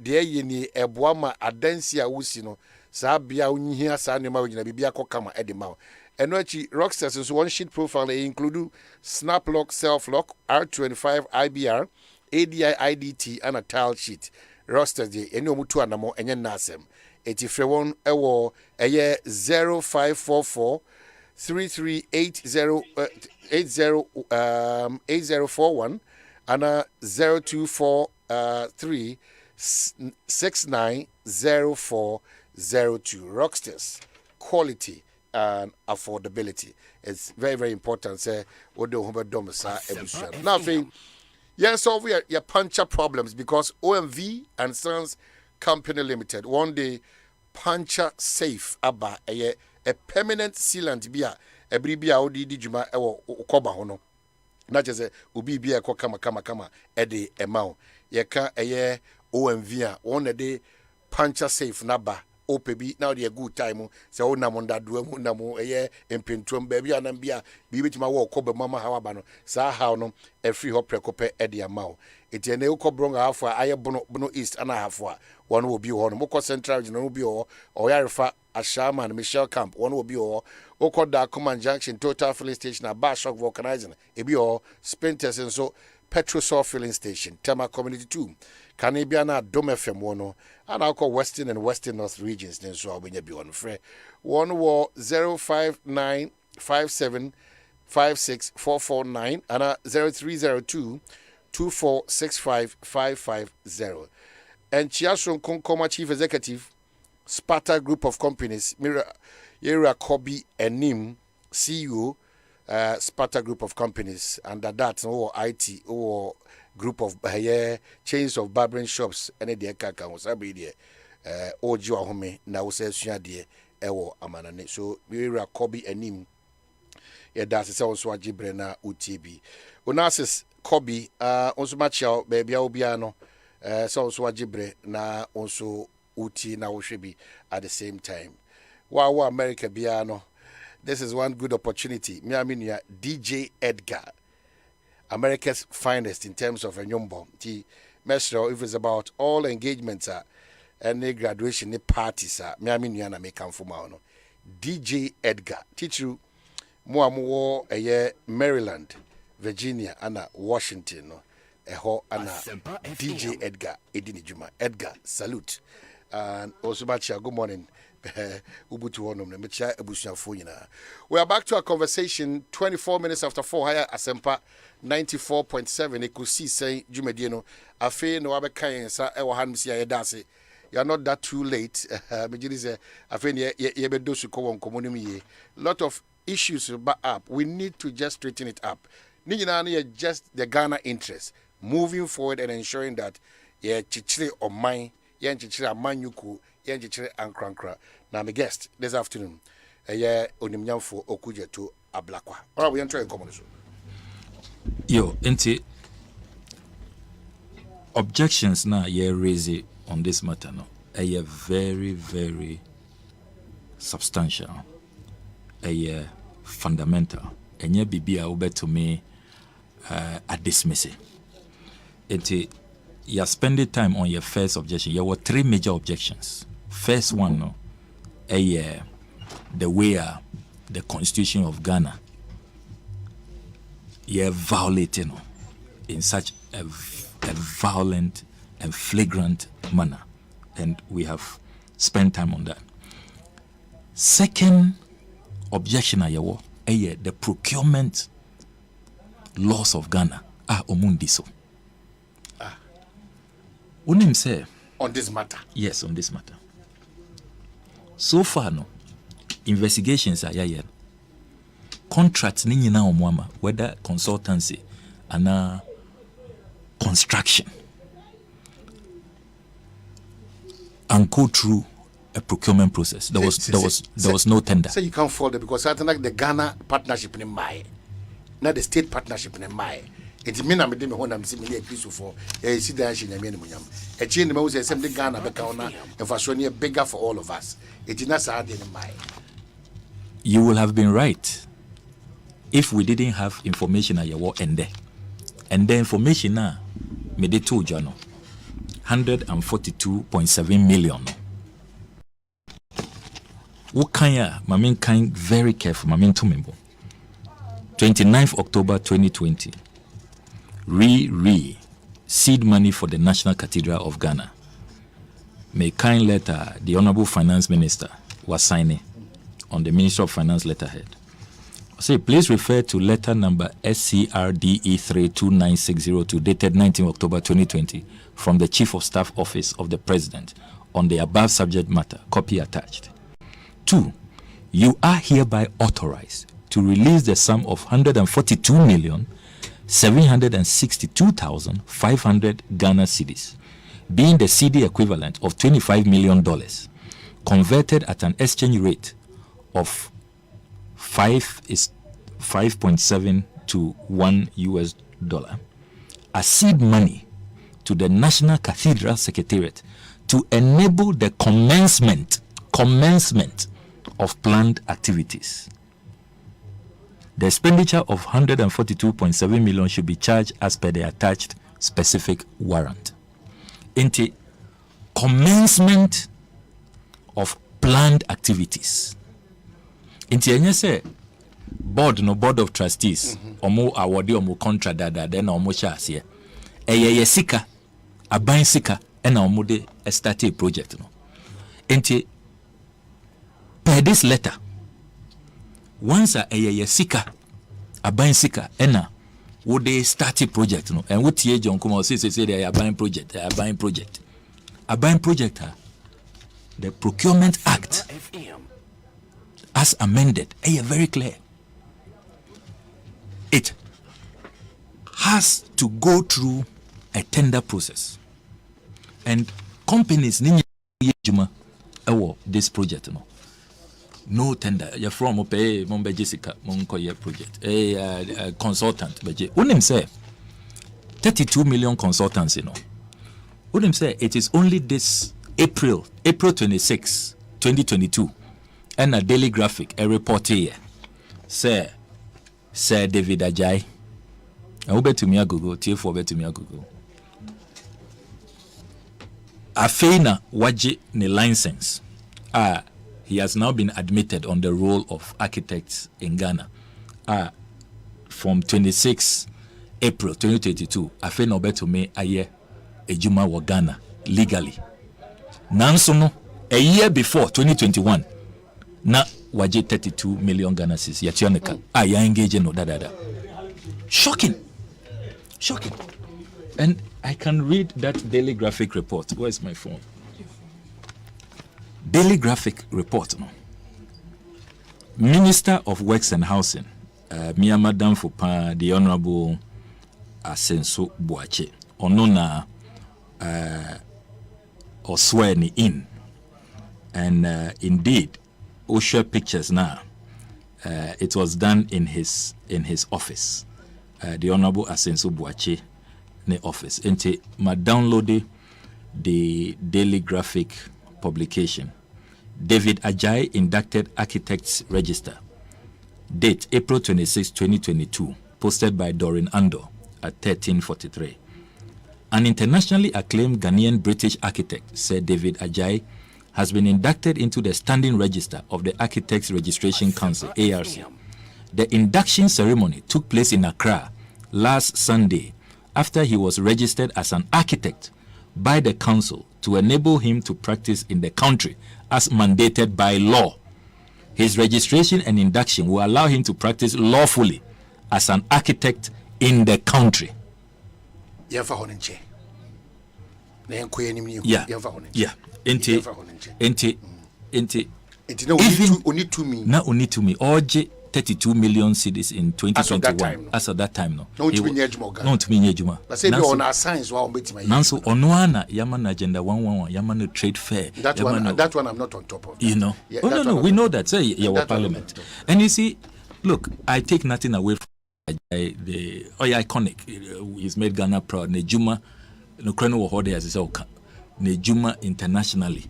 De yeni eboama adansi a wusi no saa bia unhia saa nema wonyina bibia kokama edema. Eno achi Rockstars is one sheet profile include snap lock, self lock, R25 IBR, ADI IDT and a tile sheet. Rockstars de eno mutu anamo enye nasem. Eti frewon ewo eye 0544 8041 and 0243 690402. Rockstars, quality and affordability. It's very, very important. Say, what do you do? Now, yeah, solve your puncture problems because OMV and Sons Company Limited one day puncture safe aba a permanent sealant bia ebri bia odi di djuma ewo koba ho no na chese obi bia ko kama ede emao ye ka eye OMV a one de puncture safe na ba opebi na de good time se wo nam ndado mu nam eye empentuom ba bia na bia bi betima wo koba mama hawa ba no sa haw no efri ho prekope ede emao eti na ukobronga afo aye bono east ana hafo a one will be on Moko Central Regional be or Yarifa Ashama and Michelle Camp, one will be or Okoda Command Junction, Total Filling Station, a bar shock vulcanizing, a be or Spinters and so Petrosol Filling Station, Tema Community 2, Canibiana Dome FM 1, and I'll call Western and Western North regions, then so I'll be on free. One war 05957564449 and 0302 2465550. And Chiason Konkoma Chief Executive, Sparta Group of Companies, Yera Kobe and Nim, CEO, Sparta Group of Companies, under that, or IT, or group of chains of barbering shops, and a dear Kaka was a bit or Joahome, now says Shadia, Ewo Amanane. So, Yera Kobe and Nim, that's also a Gibrena UTB. Unasis Kobe, also Macho, baby Obiano. So Jibre na also uti na ushibi at the same time. Wow, America Biano. This is one good opportunity. Miaminia DJ Edgar, America's finest in terms of a nyombo. Ti mesro if it's about all engagements and graduation parties Miaminia na make for no. DJ Edgar. Teach you more Maryland, Virginia, and Washington. Eho ana DJ Edgar Edini Juma. Edgar, salute. And also Machia, good morning. We are back to our conversation 24 minutes after 4 higher ASEMPA 94.7. You could see say Jumediano Afe no abe kayen sa ewa hanmsi ya yedase. You are not that too late. Mejiri say Afe ye be dosu ko won komonimi ye. Lot of issues back up. We need to just straighten it up. Ni just the Ghana interest. Moving forward and ensuring that chichire or mine, chichire amanyuku, chichire ankrankra. Now my guest this afternoon, onimnyamfo okuja to Ablakwa. All right, we enter in common. Yo, enti objections now raise on this matter no. Very, very substantial. Fundamental. Enye bibia ube to me dismiss it. You spending time on your first objection. There were 3 major objections. First one, no, the way the Constitution of Ghana violating in such a violent and flagrant manner, and we have spent time on that. Second objection, the procurement laws of Ghana are omundiso. Unim say on this matter. Yes, on this matter. So far, no investigations are yet. Contracts ni nyina omwama, whether consultancy and construction, and go through a procurement process. There was no tender. So you can't fault it because I think like the Ghana partnership in my, not the state partnership in my. It means I'm doing when I'm seeing a piece for a situation. I mean, a chain the most assembly Ghana, Becona, and for sure bigger for all of us. It is not sad in my. You will have been right if we didn't have information at your war and the information now made it to journal 142.7 million. What kind very careful, mamin to member. 29th October 2020. Seed money for the National Cathedral of Ghana. May kind letter the Honorable Finance Minister was signing on the Minister of Finance letterhead. Say, please refer to letter number SCRDE32960 dated 19 October 2020 from the Chief of Staff Office of the President on the above subject matter. Copy attached. 2. You are hereby authorized to release the sum of 142,762,500 Ghana cedis, being the cedi equivalent of $25 million, converted at an exchange rate of 5.7 to $1 as seed money to the National Cathedral Secretariat to enable the commencement of planned activities. The expenditure of 142.7 million should be charged as per the attached specific warrant. Into commencement of planned activities. Into any say board of trustees omo award omo contract then omo shares here. Eye sika aban sika and omo de start a project no. Into per this letter once a sika aban sika ena would they start a project no and what ye John come say they are buying project the Procurement Act as amended very clear. It has to go through a tender process and companies need this project no tender. You're from pay Mombe Jessica Monkoye project. A consultant. Unim say 32 million consultants, Unim say it is only this April 26, 2022, and a daily graphic, a report here. Sir David Ajay. I will bet to me a Google, TF4 bet to me a Google. Afeina waji ni license. He has now been admitted on the role of architect in Ghana. From 26 April 2022, Afe no beto me aye ejuma wa Ghana legally. Nansono a year before 2021, na waje 32 million Ghana cedis. Yationeka ya engage no da. Shocking. And I can read that daily graphic report. Where's my phone? Daily graphic report. No. Minister of Works and Housing, Madam Fopa, the Honorable Asenso Boache, Onona Oswani in. And indeed, Osha pictures now. It was done in his office. The Honorable Asenso Boache ne office. Ente ma download the daily graphic publication. David Ajay inducted Architects Register. Date April 26, 2022. Posted by Doreen Ando at 13:43. An internationally acclaimed Ghanaian British architect, Sir David Ajay, has been inducted into the Standing Register of the Architects Registration Council, ARC. The induction ceremony took place in Accra last Sunday after he was registered as an architect by the council to enable him to practice in the country as mandated by law. His registration and induction will allow him to practice lawfully as an architect in the country. Yeah. Enti no only to me. Oje 32 million cedis in 2021. As of that time, no. No to be near Juma. No to be near Juma. But say on our science while meeting my. Nanso Onoana Yaman Agenda 111 Yaman trade fair. That one I'm not on top of. You know. Yeah, no. We know that. Say your parliament. And you see, look, I take nothing away from the iconic. He's made Ghana proud. Nejuma, no Kreno Wahode as he said, Nejuma internationally,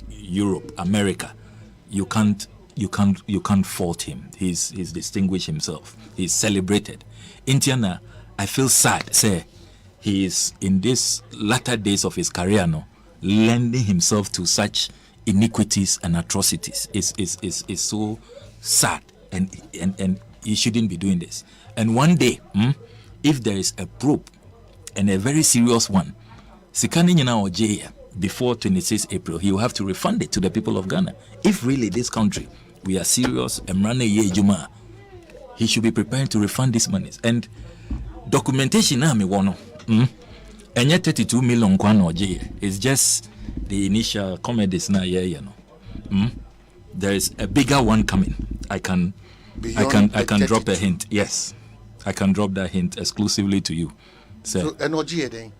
Europe, America. You can't fault him. He's distinguished himself. He's celebrated. Indiana, I feel sad. Say he is in this latter days of his career now, lending himself to such iniquities and atrocities. Is so sad, and he shouldn't be doing this. And one day, if there is a probe, and a very serious one, Sikani Nyina Ojeya, before 26 April, he will have to refund it to the people of Ghana. If really this country, we are serious, Emrane Ye Juma, he should be prepared to refund these monies. And documentation na me wono. And yet 32 million kwano Ojeya is just the initial comedies na ye no. There is a bigger one coming. I can drop a hint. Yes. I can drop that hint exclusively to you. So Ojeya then.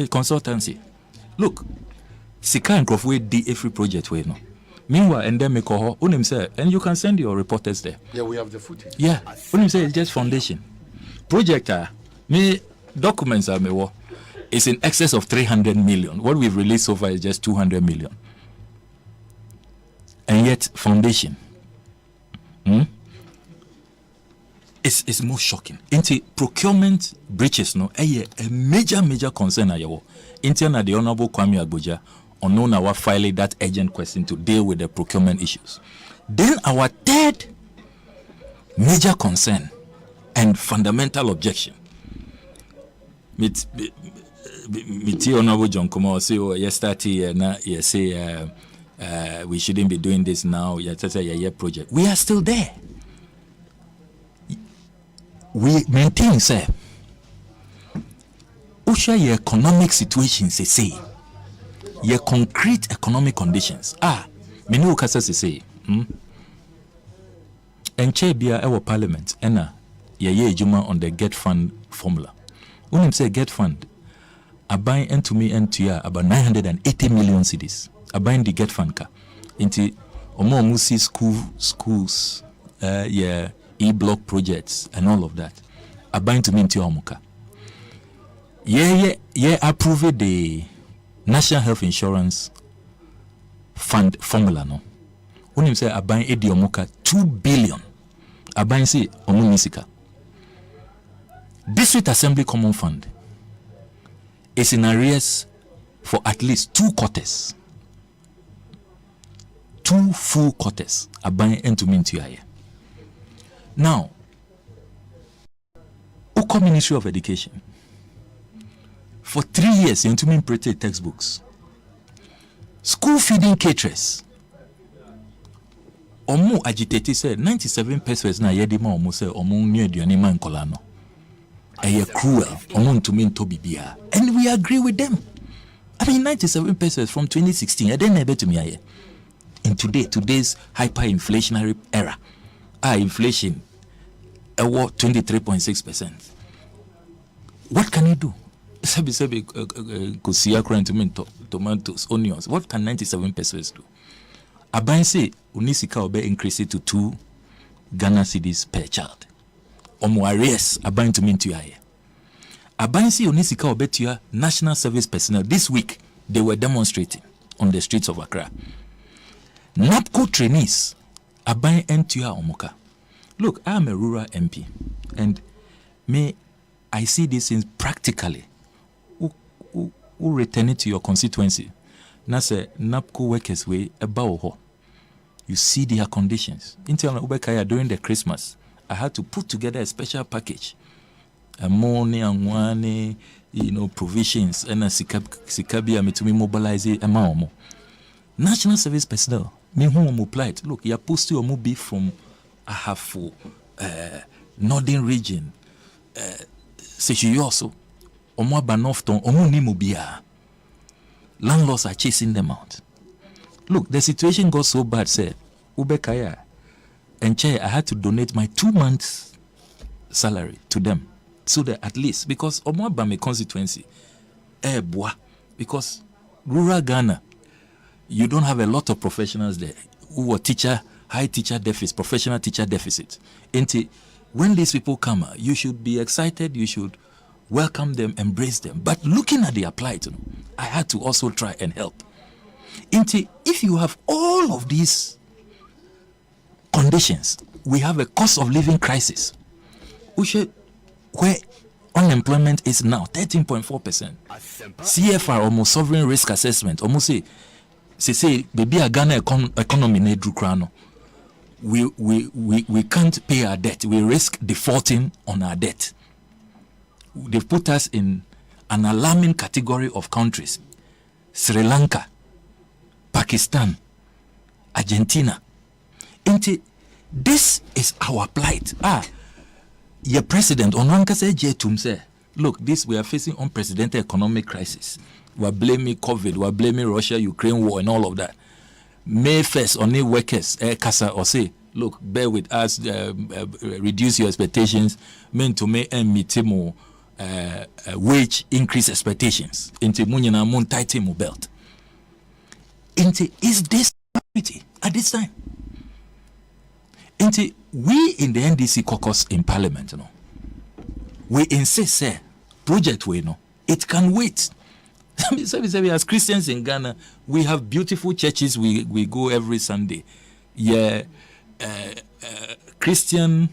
Consultancy. Look, Sika and Crofway did every project we know. Meanwhile, and then make a unim say, and you can send your reporters there. Yeah, we have the footage. Yeah, unim say it's just foundation. Project me documents are me it's in excess of 300 million. What we've released so far is just 200 million. And yet foundation. It's more shocking. Into procurement breaches, no, a major concern. Into the Honorable Kwame Agboja, unknown our filing that urgent question to deal with the procurement issues. Then our third major concern and fundamental objection. Miti Honorable John Kuma say, oh, yesterday, say we shouldn't be doing this now. Yeah, project. We are still there. We maintain, sir. Usha your economic situation, say, your concrete economic conditions. Many ukasa say, Enche bia our parliament, ena ye juma on the get fund formula. Unim say get fund. I buy into me and to ya about 980 million cedis. I buy the get fund ka. Into omo musi schools, e-block projects and all of that. I buy to me into Omuka. Yeah, approve the National Health Insurance Fund formula, no. When you say I buy Edi Omuka 2 billion, I buy say Omunisika. District Assembly Common Fund is in arrears for at least 2 quarters. 2 full quarters. I buy into me into here. Now, Uko Ministry of Education, for 3 years, you to me printed textbooks. School feeding caterers. Omu agitated said 97 pesos na yedima omu say omu new eduanima nkolano. Eye cruel. Omu to me to bibia. And we agree with them. I mean 97 pesos from 2016. I didn't able to me here. In today's hyperinflationary era. Inflation. 23.6%. What can you do? Tomatoes, onions. What can 97 pesos do? Aban say unisika obe increase it to 2 Ghana cedis per child. Omo arrears aban to mean to ya. Aban say unisika obe to ya national service personnel. This week they were demonstrating on the streets of Accra. NAPCO trainees aban ento ya omoka. Look, I am a rural MP, and I see these things practically. Who return it to your constituency? Na say NAPCO workers way about ho. You see their conditions. Until Ubekaya during the Christmas, I had to put together a special package, a money and one, provisions and a sikabia me to me mobilize a mao. National service personnel, me whom applied. Look, you post your beef from Ahafu, northern region, you also, Omo Banofton, Omo Nimubia. Landlords are chasing them out. Look, the situation got so bad, say, Ubekaya, and chair, I had to donate my 2 months salary to them, so that at least, because Omwabame constituency, because rural Ghana, you don't have a lot of professionals there who are high teacher deficit, professional teacher deficit. When these people come, you should be excited, you should welcome them, embrace them. But looking at the plight, I had to also try and help. If you have all of these conditions, we have a cost of living crisis, where unemployment is now 13.4%. CFR, almost sovereign risk assessment, almost say baby a Ghana economy ne drew crown. We can't pay our debt. We risk defaulting on our debt. They've put us in an alarming category of countries: Sri Lanka, Pakistan, Argentina. This is our plight. Your president, look, we are facing unprecedented economic crisis. We are blaming COVID, we are blaming Russia, Ukraine war, and all of that. May 1st, only workers, Kasa, or say, look, bear with us, reduce your expectations, meant to make and meet wage increase expectations. Into Munyana Moon tighten belt. Is this priority at this time? We in the NDC caucus in Parliament, we insist, project it can wait. As Christians in Ghana, we have beautiful churches. We go every Sunday. Christian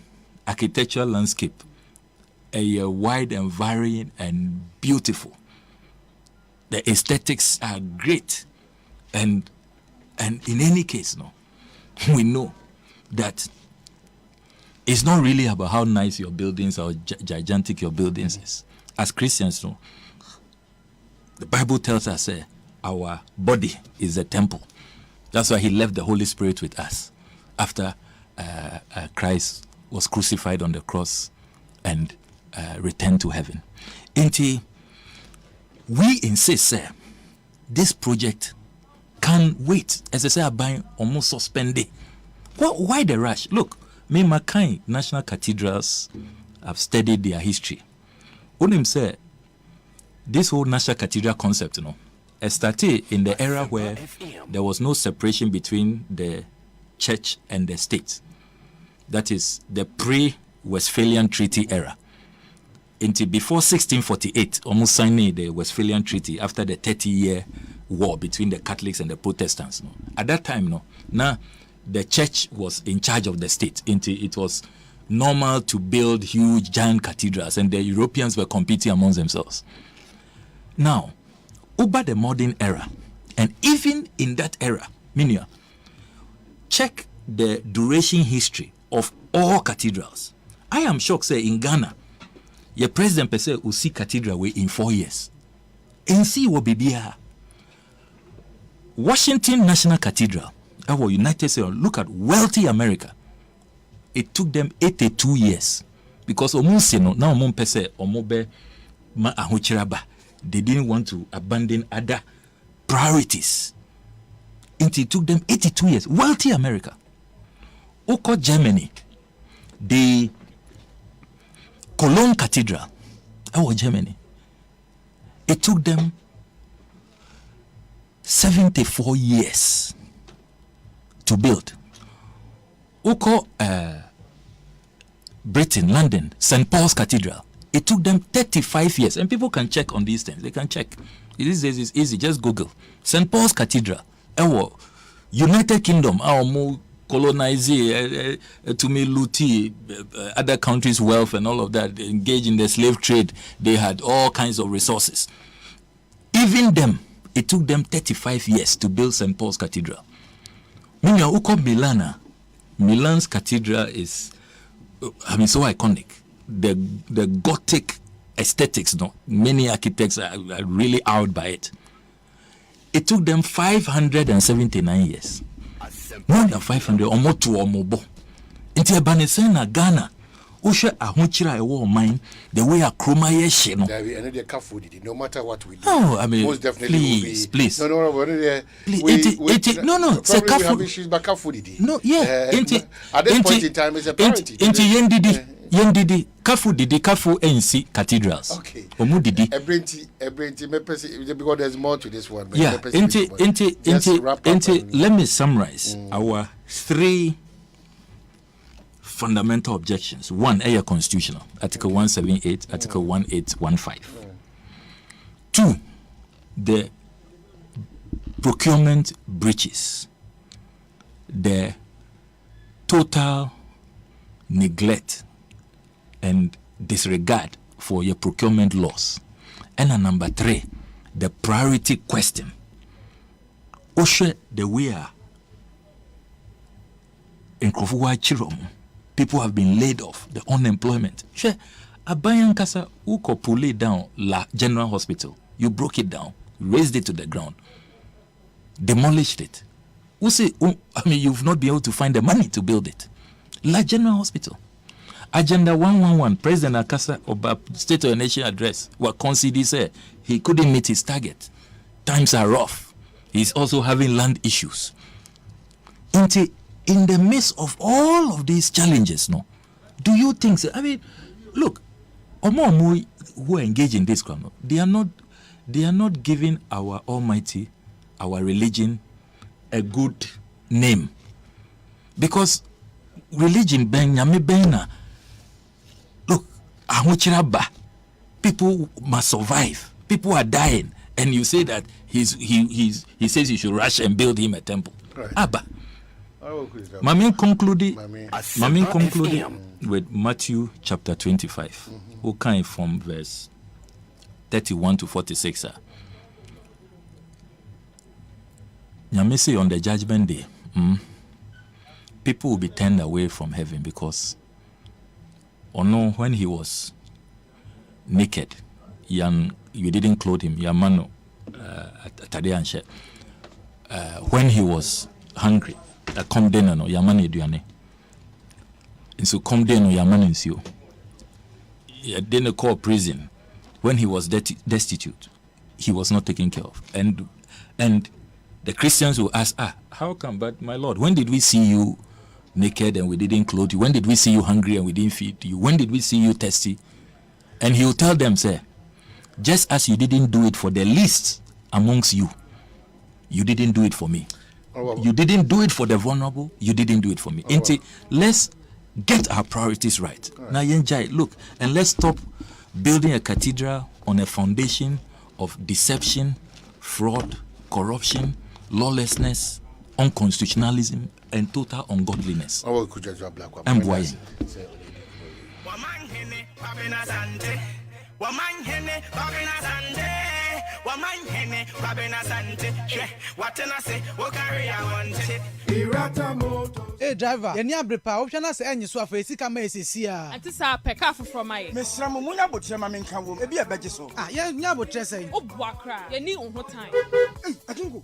architectural landscape, wide and varying and beautiful. The aesthetics are great, and in any case, we know that it's not really about how nice your buildings or gigantic your buildings is. As Christians, the Bible tells us our body is a temple. That's why he left the Holy Spirit with us after Christ was crucified on the cross and returned to heaven. We insist, this project can wait. As I say, I'm buying almost suspended. Why the rush? Look, me Makai national cathedrals have studied their history. Unim said, this whole national cathedral concept, started in the era where there was no separation between the church and the state. That is the pre-Westphalian Treaty era. Before 1648, almost signing the Westphalian Treaty after the 30-year war between the Catholics and the Protestants. At that time, now the church was in charge of the state. It was normal to build huge, giant cathedrals, and the Europeans were competing amongst themselves. Now, over the modern era, and even in that era, Minia, check the duration history of all cathedrals. I am shocked, say, in Ghana, your president per se will see cathedral in 4 years. And see what be here. Washington National Cathedral, our United States, look at wealthy America. It took them 82 years. Because now per se, they didn't want to abandon other priorities. It took them 82 years. Wealthy America. Oko Germany, the Cologne Cathedral, our Germany, it took them 74 years to build. Oko Britain, London, St. Paul's Cathedral, it took them 35 years. And people can check on these things. They can check. These days it's easy. Just Google. St. Paul's Cathedral. United Kingdom, our colonize to me looty other countries' wealth and all of that, engage in the slave trade. They had all kinds of resources. Even them, it took them 35 years to build St. Paul's Cathedral. Milan's cathedral is so iconic. The Gothic aesthetics, many architects are really out by it. It took them 579 years. More than 500, or more to or more. Into Ghana, Usha ahunchira ewo mine the way a chroma ye no. No matter what we do. No, I mean, most definitely please. No, Say kafu. She's back food. No, yeah. At this point in time, it's a priority. Yendidi kafu NC cathedrals. Okay. Omu didi. Because there's more to this one. Yeah. Let me summarize our 3 fundamental objections. 1, air constitutional, Article 178, Article 1815. 2, the procurement breaches, the total neglect and disregard for your procurement laws. And number 3, the priority question. Oshe the way in Kofuwa Chirom, people have been laid off, the unemployment. She Abayan Kasa Uko pull it down La General Hospital. You broke it down, raised it to the ground, demolished it. You've not been able to find the money to build it. La General Hospital. Agenda 111, President Akasa Oba State of the Nation address, what Concede said, he couldn't meet his target. Times are rough. He's also having land issues. In the midst of all of these challenges, no, do you think so? I mean, look, Omo who engage in this crime, they are not giving our Almighty, our religion, a good name. Because religion bena, look, people must survive. People are dying, and you say that he says you should rush and build him a temple. Right. Abba. Mamin concluded with Matthew chapter 25, who came from verse 31 to 46. Nyame say on the judgment day, people will be turned away from heaven because, when he was naked, you didn't clothe him, when he was hungry, come deno no yamane aduane nso come deno yamane nsuo ya deno call prison when he was destitute he was not taken care of, and the Christians will ask, how come? But my Lord, when did we see you naked and we didn't clothe you? When did we see you hungry and we didn't feed you? When did we see you thirsty? And he will tell them, say, just as you didn't do it for the least amongst you, you didn't do it for me. You didn't do it for the vulnerable. You didn't do it for me. Let's get our priorities right. Now, look, and let's stop building a cathedral on a foundation of deception, fraud, corruption, lawlessness, unconstitutionalism, and total ungodliness. I'm Boying. Hey driver, you need brepa. Option na say enyi so afa esi kama esisi a. Ati sa peka from my. Mesra mo munya botre ma menka wo. E bi e beje so. Ye nya botre say. Obua kra. Ye ni unho time. Atungu.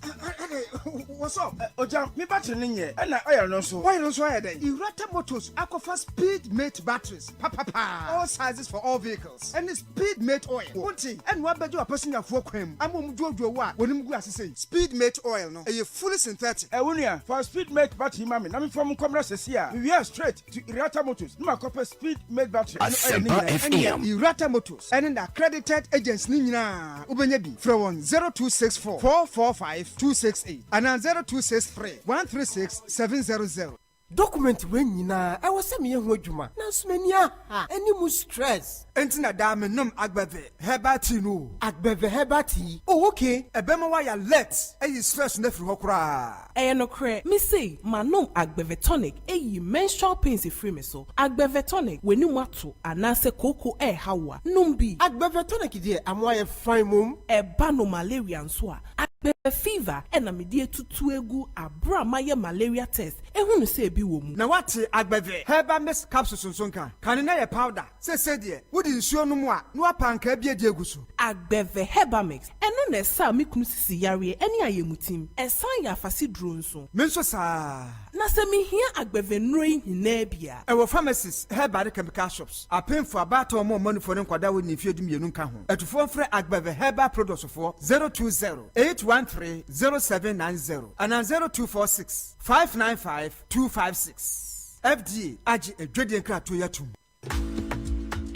What's up? Oja, me battery ni nye. E na oil no so. Why no so aye den? Irata Motors Aquafa Speed Mate batteries. All sizes for all vehicles. And the Speed Mate oil. Wonti, and wa beje person afo kwam. Amom duoduo wa. Wonim gu asese. Speed Mate oil no. E fully synthetic. Wunia, for Speed Mate battery mami. Na me from Comrade Sesia. We are straight to Irata Motors. No copper Speed Mate battery. ASEMPA FM. Irata Motors. And the accredited agents ni nyina. Ubenye bi from 0264 445 268 and 0263 136 700. Document when nyina I was me ho adwuma na so mani ha any mu stress enti na da me nom agbeve hebati no agbeve hebati oh okay ebema wa ya let e stress na firi ho kra no kre me say manom agbeve tonic menstrual pains free me so agbeve tonic weni mu ato anase koko hawa nom bi agbeve tonic de amoa ye fine mum ba no malaria nso a fever ɛna mede atutu egu abra maye malaria test ehunu se ebi wo mu na wate agbeve herbal mix capsules nsonka kan na ye powder se de wodi nsuo no mu a no apanka bia de eguso agbeve herbal mix ɛno na ɛsa me kunu sisi yare ɛne ayemutim ɛsan ya afase duro nso me nso saa na se me hia agbeve nnuro yi nyina bia ɛwɔ pharmacies herbal chemical shops apemfo abato mo manufo ne nkwada wo ni fiedum yenu nka ho atufo mfre agbeve herbal products for 020-813-0790 and 0246-595-256 FDA agi edwedie nkrato yatum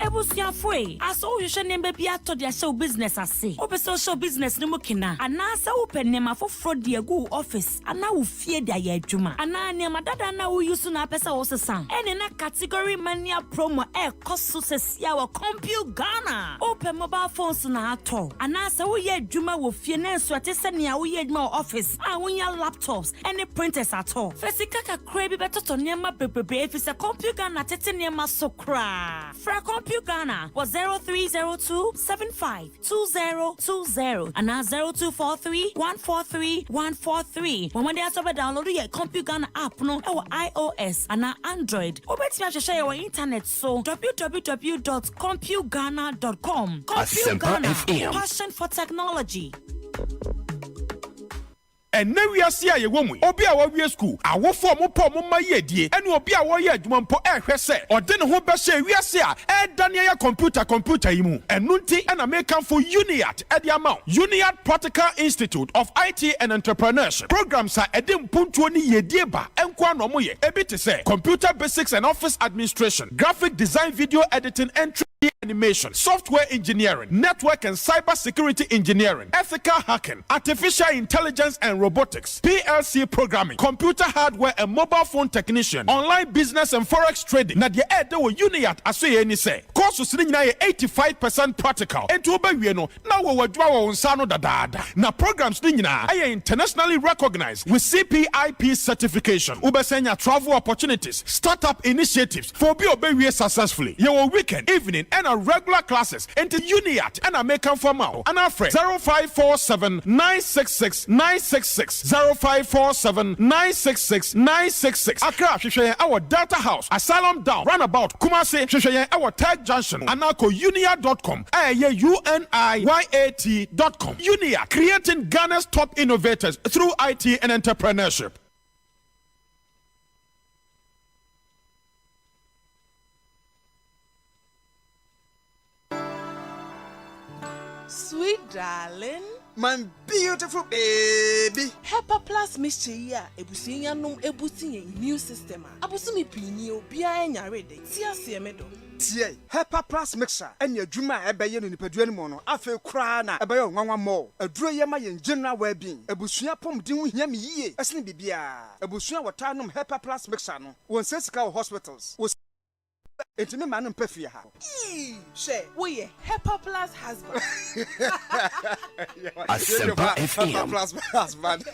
Ebusiafo aso hwehwe nemba bia to de show business ase obese show business ne mukina ana sa wo penema foforo de agu office ana wo fie de aye adwuma ana ne madada na wo use na pesa wo sesan ene na category mania promo koso sesia wo compute Ghana open mobile phones na ato ana sa wo ye adwuma wo fie na nso ate se ne wo ye adwuma wo office a wo ya laptops ene printers ato fesika kakra bi betoto nema bebrebe efise compute Ghana tete nema sokra fra compute Ghana was 0302752020 and now 0243143143. When they are to download your Compute Ghana app no our iOS and now Android. Obeti share your internet so www.computeghana.com. Compute Ghana, passion for technology. And now we are see a woman. Obi a we school. I will form a poem on my ye, and Obi a warrior, one po say, or then who be say we are see a Daniel computer imu. And Nunti and American for Uniat at the amount. Uniat Practical Institute of IT and Entrepreneurship. Programs are edim puntuani ye dieba, and kwanomoye. Ebi to say computer basics and office administration, graphic design, video editing, and animation, software engineering, network and cyber security engineering, ethical hacking, artificial intelligence and robotics, PLC programming, computer hardware and mobile phone technician, online business and forex trading. Na de ede wo Uniat aso ye ni say. Courses ni na 85% practical. Ento obawie no na wo wadwa wo nsa no dadaada. Na programs ni nyina ay internationally recognized with CPIP certification. Ubesenya travel opportunities, startup initiatives for be obawie successfully. Your weekend, evening and regular classes into Uniat and American formal and our friend 0547 966 966 0547 966 966 Accra Shishaya our data house Asylum Down Runabout Kumasi Shishaya our tag junction and now Uniat.com UNIYAT.com Uniat creating Ghana's top innovators through IT and entrepreneurship. Sweet darling, my beautiful baby. Hepa Plus mixture ya ebusinya num ebusi immune system a abusumi pinyi obi anya rede ti ase emedo tie Hepa Plus mixture enya adwuma ebeye no nipadua ni mo no afa kura na ebeye nwanwa mo aduro ye ma ye general well-being ebusua pomden ho hia me yie esene bibia ebusua wotanum Hepa Plus mixture no won sesika hospitals It's me man pefia ha. She, we Hepa Plus husband. ASEMPA Hepa Plus husband.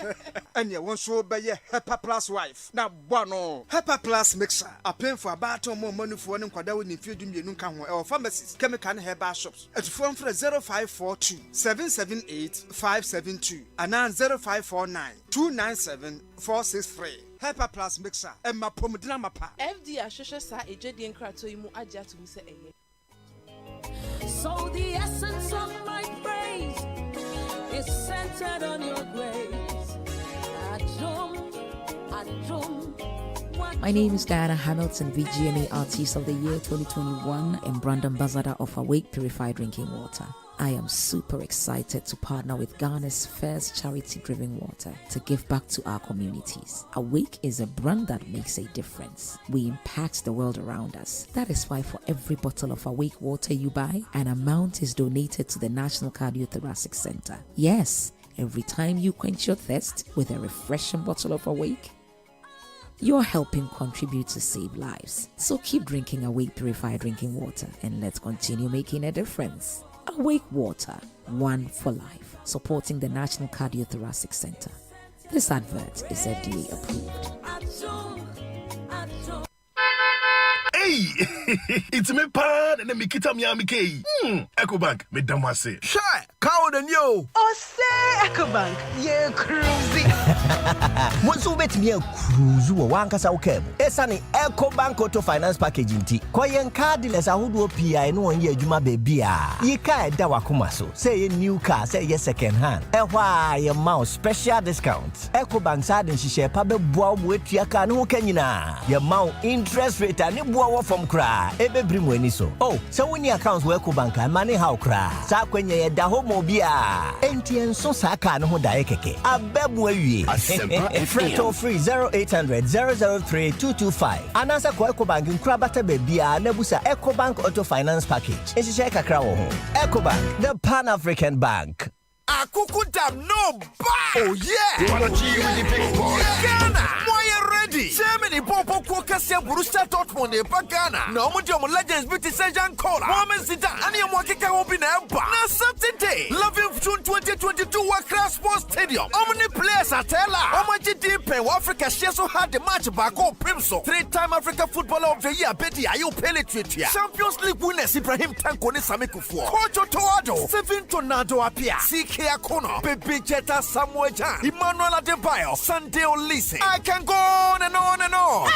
And you want so be Hepa Plus wife. Now bono. Hepa Plus mixer. A pen for about more money for one kwada we need feed you nunka ho or pharmacies, chemical and herbal shops. At phone for 0542 778 572 and 0549 297 463. Hepa Plus mixer and my pomodina mapa. FD Ashosha sa ejedi nkrato imu aja to mise eye. So the essence of my praise is centered on your grace. My name is Diana Hamilton, VGMA Artist of the Year 2021 and brand ambassador of Awake Purified Drinking Water. I am super excited to partner with Ghana's first charity-driven water to give back to our communities. Awake is a brand that makes a difference. We impact the world around us. That is why for every bottle of Awake water you buy, an amount is donated to the National Cardiothoracic Center. Yes, every time you quench your thirst with a refreshing bottle of Awake, you're helping contribute to save lives. So keep drinking Awake Purified Drinking Water and let's continue making a difference. Awake Water, one for life, supporting the National Cardiothoracic Center. This advert is FDA approved. Hey, it's me pan and me kita mi amike. Ecobank me damase. Shy, cow mode and yo. OSEI EcoBank, yeah, cruisy. Once you bet me a cruise, one casa okay. Esani EcoBank Auto Finance Package inti. Koyen card dealers a who do PI no one year juma baby. Ye ka da wakumaso. Say a new car, say yes second hand. Why your mouse special discounts. EcoBank side and she share pabe boa with your car no kenina. Your mount interest rate and boa from cry. Ebe brimweni so. Oh, so when your accounts where EcoBank and money how cry. Sa kwenye da homo bia. Entien so saka no ho dae keke. Abebwe wie. Freto free 0800 003 225. Anasa kwa EcoBank nkra bata bebia na busa EcoBank Auto Finance Package. Enshishe kakra wo ho. EcoBank, the Pan-African Bank. Akuku dam no buy. Oh yeah. You wanna cheat with the big boy? Ghana. Why you ready? Germany Popo Kwakasia Borussia Dortmund e Ghana. No mo di legends biti Sejan Kola. Mohamed Zidane ani mo keka wo bi na eba. Na Saturday, 11th June 2022 Accra Sports Stadium. Omni players atela. Omagidi pen Africa share so hard the match back on Primso. 3-time Africa Footballer of the Year Betty Ayo Pele Tweetia. Champions League winners Ibrahim Tanko ne Samikufu. Kojo Toado. 7 Tornado appear. Akono, Baby Jetta Samuel Jan, Emmanuel Adebayo, Sunday Olise. I can go on and on and on.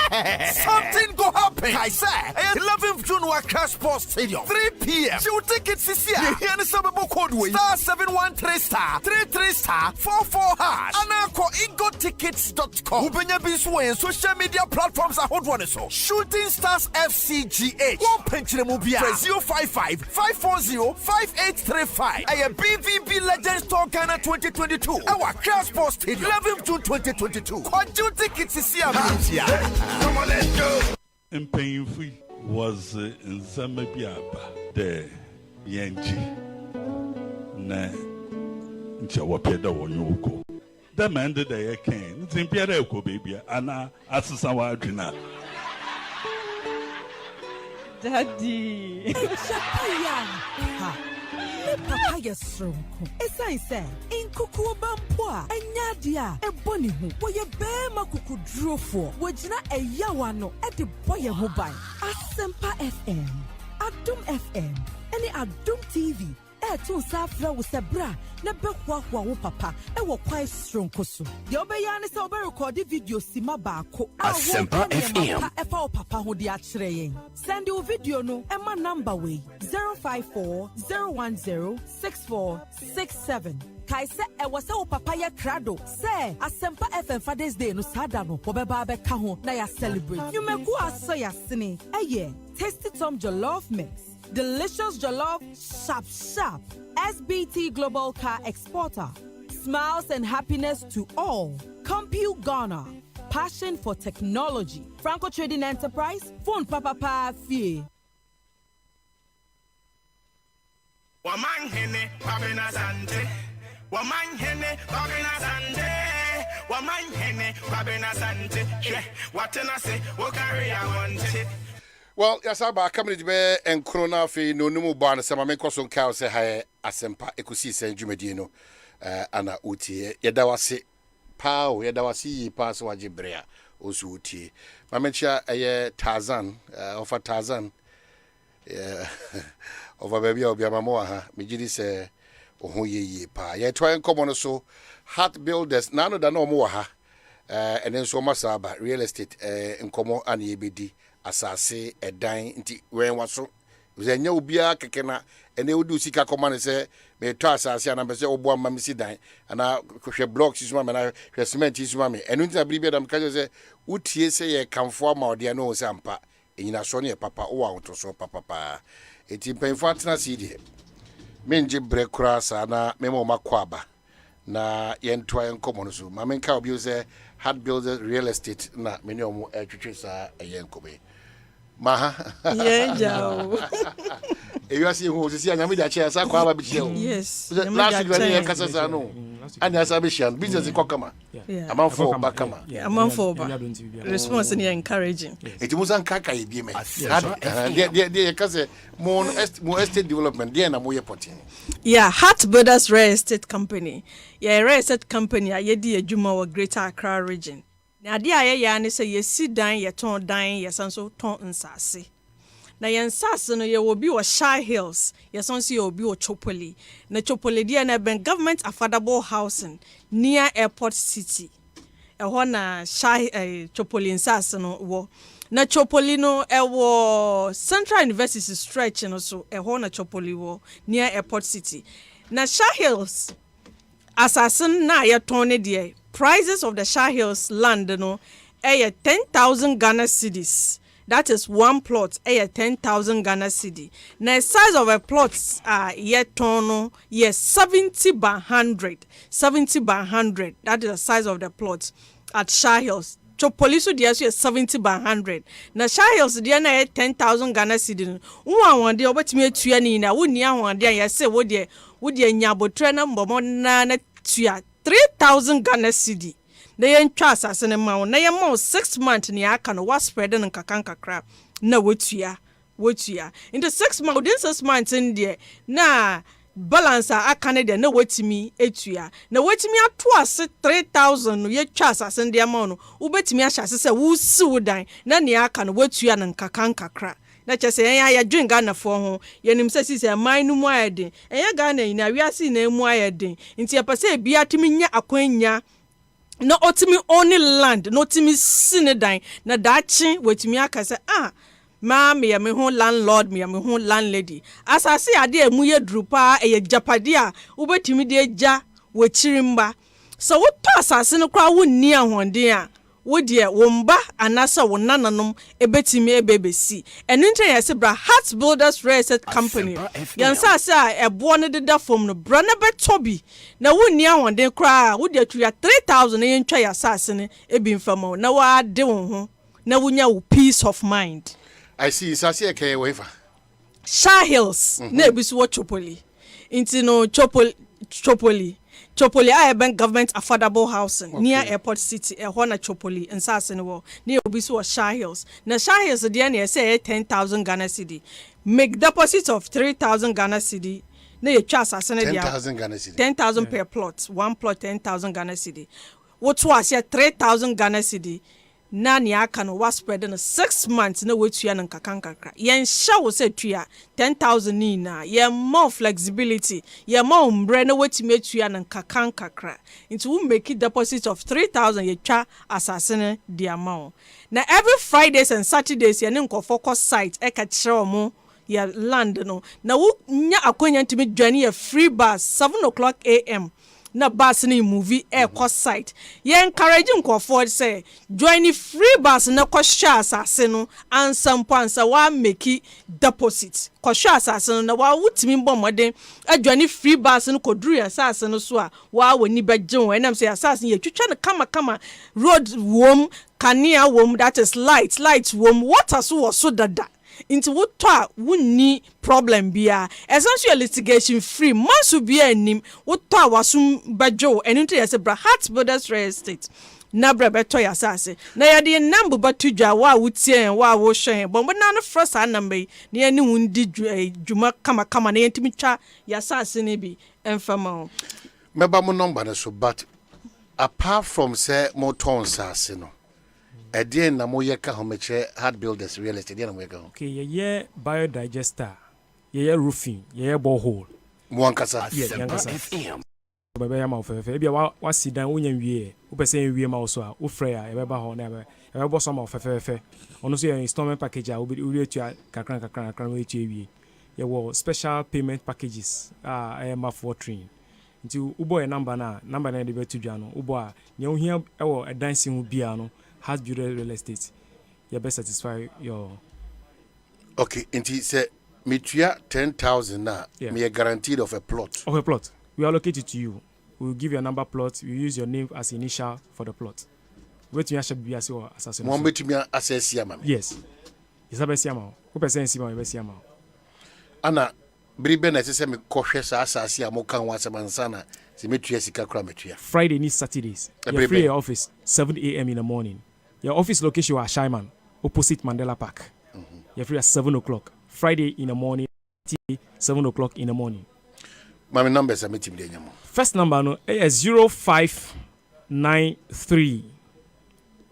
Something go happen. I say, 11th June Accra Sports Stadium, 3 p.m. You tickets this year. You hear the Sababo code way. *713*33*44#. Anako ingotickets.com. Ubenya Bisway social media platforms are hot one so. Shooting Stars FCGH. One pension mobile. 055-540-5835. I am BVB Legends Tour Ghana 2022. Our Class Sports Stadium. 11th June 2022. What do you think it's here? Come on, let's go. Painful was in Zamabiaba, the Yanji. Na Chawapeda or Yoko. The man that I came, Zimpiaco baby, Anna Asasawa Drina. Daddy. Papa yesronko esan se inkuku bampo enyadia ebonihu woye bema kukudrofo wojina eyawa no e de boye ho ban Asempa FM Adum FM ene Adum TV to safra wo sebra na behwahwa wo papa e wo kwai stronko so de obeya ne se obe record video sima baako Asempa FM e fa wo papa ho de a kire yen send your video no e ma number we 054-010-6467 kai se e wo se wo papa ye krado se Asempa FM Father's Day no sada no wo beba be ka ho na ya celebrate you meku aso ya sene eye Tasty Tom Jollof Mix Delicious Jollof Sharp Sharp SBT Global Car Exporter. Smiles and happiness to all. Compute Ghana. Passion for technology. Franco Trading Enterprise. Phone Papa Pa Fie. Wamanhene Babina Sante. Wamanhene Babina Sante. Wamanhene Babina Sante. Watena say, Wakari I want it. Well, yes, about coming to be and Corona Fee, no more barn, some men cross on cow say hi, Asempa, Ecosi, Saint Jumedino, Anna Uti, Yadawasi, Pow, Yadawasi, Pass Wajibrea, Osuti. My mention a Tarzan, of a Tarzan, of a baby of Yamamoa, Mijidi say, oh, ye, pa. Ye try and come on so, heart builders, none of the no more, and then so masaba, real estate, in Como and Yebidi. Asase edan nti wen waso ze nya obia kekena ene odu sika komane se me to asase ana be se obo amma misi dan ana hwe blocks isuma me na hwe cement isuma me enu nti abiri bia dam ka se utie se ye kamfo ama ode na o se ampa enyina so ne papa o wa to so papa pa eti penfo atena sidi menje brekura sa na memo makwaba na yentwa enkomo no so ma menka obi se hard builders real estate na meni omo etwetwe sa yenkobe Maha. Yeah, Joe. You are seeing who is here. I'm chair. Yes. Last week, I was no. And as a mission, business is Kokama. I'm on for Bakama. I'm on for response and encouraging. It was on Kaka. More estate development. Then I'm putting. Yeah, Heart Builders Real Estate Company. Yeah, real estate company. I yedi a Juma or Greater Accra region. Na dia ya ne say ye si dan ye ton dan ye sanso ton nsase na yɛn nsase no yɛwɔ bi wɔ Shy Hills yɛson so yɛwɔ bi wɔ Chopoli na Chopoli deɛ na ben government affordable housing near airport city ɛhɔ na Shy Chopoli nsase no wɔ na Chopoli no ɛwɔ Central University stretch no so ɛhɔ na Chopoli wɔ near airport city na Shy Hills assassin na yɛtɔn ne deɛ prices of the Shy Hills land no 10,000 Ghana cedis. That is one plot 10,000 Ghana cedi. Now size of a plot yet tono 70 by 100. 70 by 100. That is the size of the plot at Shy Hills. Chopoliso dia so 70 by 100. Na Shy Hills dia na 10,000 Ghana cedi. One dia obetimi atua ni na woni ahon dia ye se wo dia nyabotre na mbomo na tua 3,000 Ghana cedi. Na yen twa asase ne ma wo na yen ma 6 months ni aka no was spread no kakra na wotua in the 6 months within 6 months in there na balance aka ne de na wotimi etua na wotimi ato ase 3,000 no ye twa asase ne ma no wobetimi ahyase se wo si wo dan na ni aka no wotua no kakra na kyese yen ya dwen Ghana fo ho yenim se sisi man no mu ayeden yen Ghana ina wiase na mu ayeden nti ye pese bia timi nya akwanya no otimi only land no otimi sinedan na dachi wetimi akase ma me ho landlord me ho landlady asase ade emu ye drupa eye japade a ubetimi de ja wechirimba so wo to asase no kwa wonni ahonde a wo de wo mba anasa wo nananom ebetimi ebebesi enu ntre yesi bra Heart Builders Real Estate Company yansa ase a ebo no deda fom no bra na betobi na wonni ahonde kra wo de atwa 3,000 yen twa yasase ne ebi mfama na wa de wo ho na wunya wo peace of mind. I see sase e kai wefa Shy Hills na ebisu wo Chopoli inti no Chopoli Bank government affordable housing near airport city na Chopoli nsase ne wo near obisu wo Shy Hills na Shy Hills dey na say 10,000 Ghana cedi make deposit of 3,000 Ghana cedi na ye twa asase ne dia 10,000 Ghana cedi 10,000 per plot one plot 10,000 Ghana cedi wo to ase 3,000 Ghana cedi na ni aka no was spread in 6 months na wetua no kakra yen sha wo se tua 10,000 ni na ye more flexibility ye more umbre na wetime tua no kakra into we make deposit of 3,000 ye twa asasene di amount na every Fridays and Saturdays ye ne nkofo site e ka kire omo ye land no na wo nya akonya ntimi dwane ye free bus 7:00 a.m. na bus ni movie cost site ye encourage nkofo say join free bus na kwhwa asase no ansa wa make deposit kwhwa asase no na wa wutimi bomode adwane free bus no koduru asase no so a wa woni begye won enam say asase ye twetwa no kama road wom kanea wom that is light wom water so so dada into what to wunni problem bia essential litigation free mansu bia anim what to wasum bajo enu to bra Heart Builders Real Estate na bra beto ya sase na ya de number batudwa wa wutie wa wo hwen bombo na no first number na ani wundi dwuma kama na yentimi twa ya sase ne bi emfama meba mo number na so but apart from say mo ton sase no Edian na moye ka homeche Heart Builders Real Estate na moye ka. Okay, ye biodigester, ye roofing, ye borehole. Mwankasa. Yes, yankasa. Baba ya ma ofefe. Bia wa sidan wonya wie. Wo pese wie ma so a wo frɛ a ye beba ho na be. Ye bebo so ma ofefe. Ono so ye installment package a wo etua kakran wo etua wie. Ye wo special payment packages a ma for train. Nti wo boy number na de be tudwa no. Wo boy a nye wo hia e wo dancing wo bia no. Heart Builders Real Estate, you best satisfy your. Okay, and he said, me 10,000 now. Me a guaranteed of a plot. Of a plot, we allocate it to you. We will give you a number plot. We use your name as initial for the plot. Wait me should be as your assassin. One bit me assess yama. Yes, it's a best yama. Who percent sima best yama. Anna, Briben as I me cautious as I mo kan once a mansana. Se me tuya sika kra me tuya. Friday ni Saturdays. You're free your office 7 a.m. in the morning. Your office location was Shyman, opposite Mandela Park. You're free at 7:00. Friday in the morning, 7:00 in the morning. My numbers are meeting the nyamo. First number no is 0593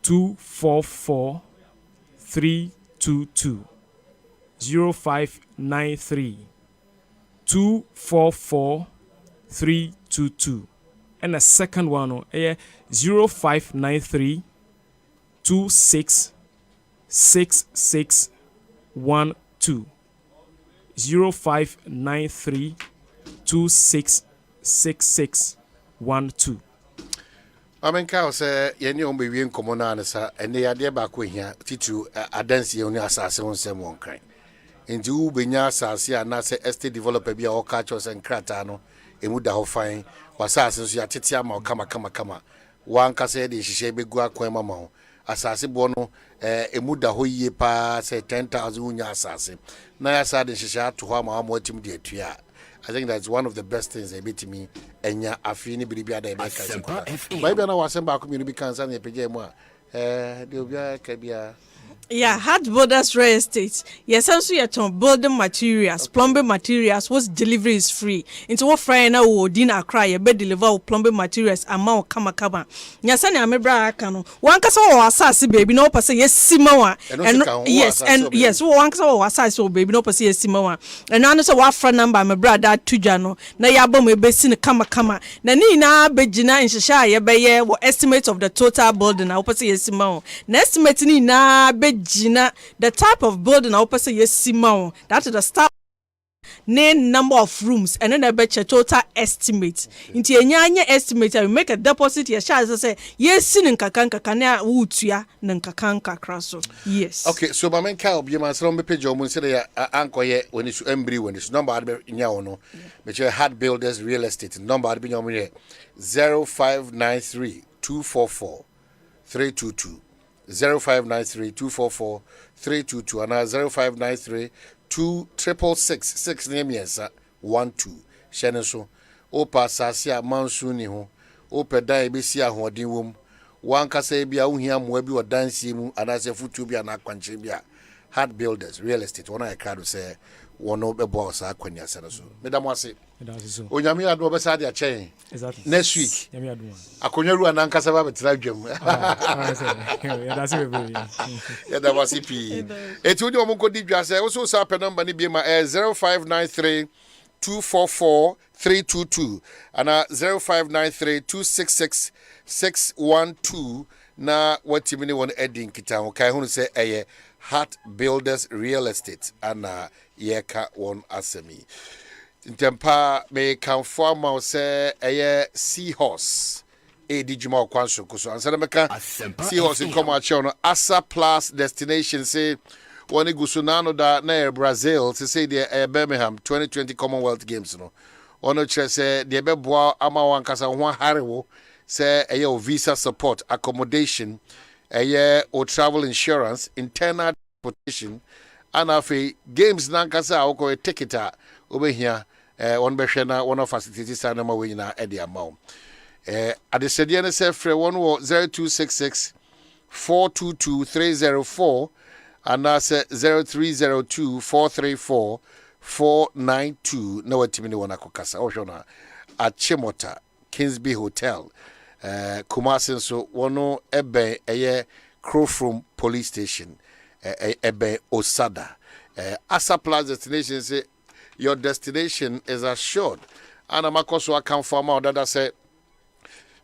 244 322. 0593 244 322. And the second one, 0593 26 6612. 0593 26 6612. Amenka say yeni on be wi nkomo na ansa ene yade ba ko hia titu adansi oni asase won sem won kan enti u benya asase ana se estate developer bia o ka cho se nkrata no emu da ho fan wasase so ya tete ama kama wan ka se de hihye begu akwan mama ho asase bo no emu da ho yie pa se 10,000 unya asase na ya sa de hihye ato ho ama amotim de atua. I think that's one of the best things they beat me. Enya afini biribia da ASEMPA. Maybe na wasemba community cancer na peje mu a de obia ka bia. Yeah, Hard Builders Real Estate. Yes, also you're on building materials, plumbing materials, whose delivery is free. Into what Friday now will dinner cry, you bed deliver plumbing materials, amount kama. Yes, I am a bra cano. One case or assassin baby, no person, yes, Simoa. And yes, and yes, one case or assassin baby, no person, yes, Simoa. And honest what friend number, my brother, Tujano. Na yabo me basin kama. Na ni na bejina in Shashaya Baye, what estimate of the total building, I'll say yes, Simoa. Estimate ni na Gina, the type of building I say yes, Simon. That is the start name number of rooms and then I bet your total estimate. Into a nyanya estimate, I make a deposit. Yes, I say yes, sin kakanka kanya wutia nankakanka crasso. Yes. Okay, so my man can be my son page or say anchor ye when it's embry when it's number in yaono, but you had builders real estate number be your 0593 244 322. 0593 244 322 and 0593 2666 name yes 12 shene so opa sasia mansuni ho opa dan besi ahodin wom wankasa bia ohia moa bi odansie mu anase futu bia na akwanche bia Hard Builders Real Estate wona ekado say wono be boss akwanya sene so medamo ase onyame ado obesa de achen next week nyame ado akonya ru anankasa ba betira dwam ya da wasi pi etu di omonko di dwa say wo so sa pe number ni bi ma 0593 244 322 ana 0593 266 612 na watimi ni won edin kitan kai hunu say eye Hard Builders Real Estate ana yeka won asemi Ntempa me kan formal say eye Seahorse digima kwanso kuso ansa me kan Seahorse in come no Asa Plus Destination say woni gusunano da na Brazil to say the Birmingham 2020 Commonwealth Games no ono chere say de beboa ama wankasa ho harewo say eye visa support accommodation o travel insurance internal transportation and afi games nankasa awko ticket obehia one behwe one of facilities na ma we na e de amount adesede ne say free 0266 422 304 and say 0302 434 492 na watimi ne wona kokasa ohwona Achimota Kingsby Hotel Kumasi so wono ebe eye Crowfrom Police Station ebe Osada Asa Plus Destination say your destination is assured and amakoso account for more that say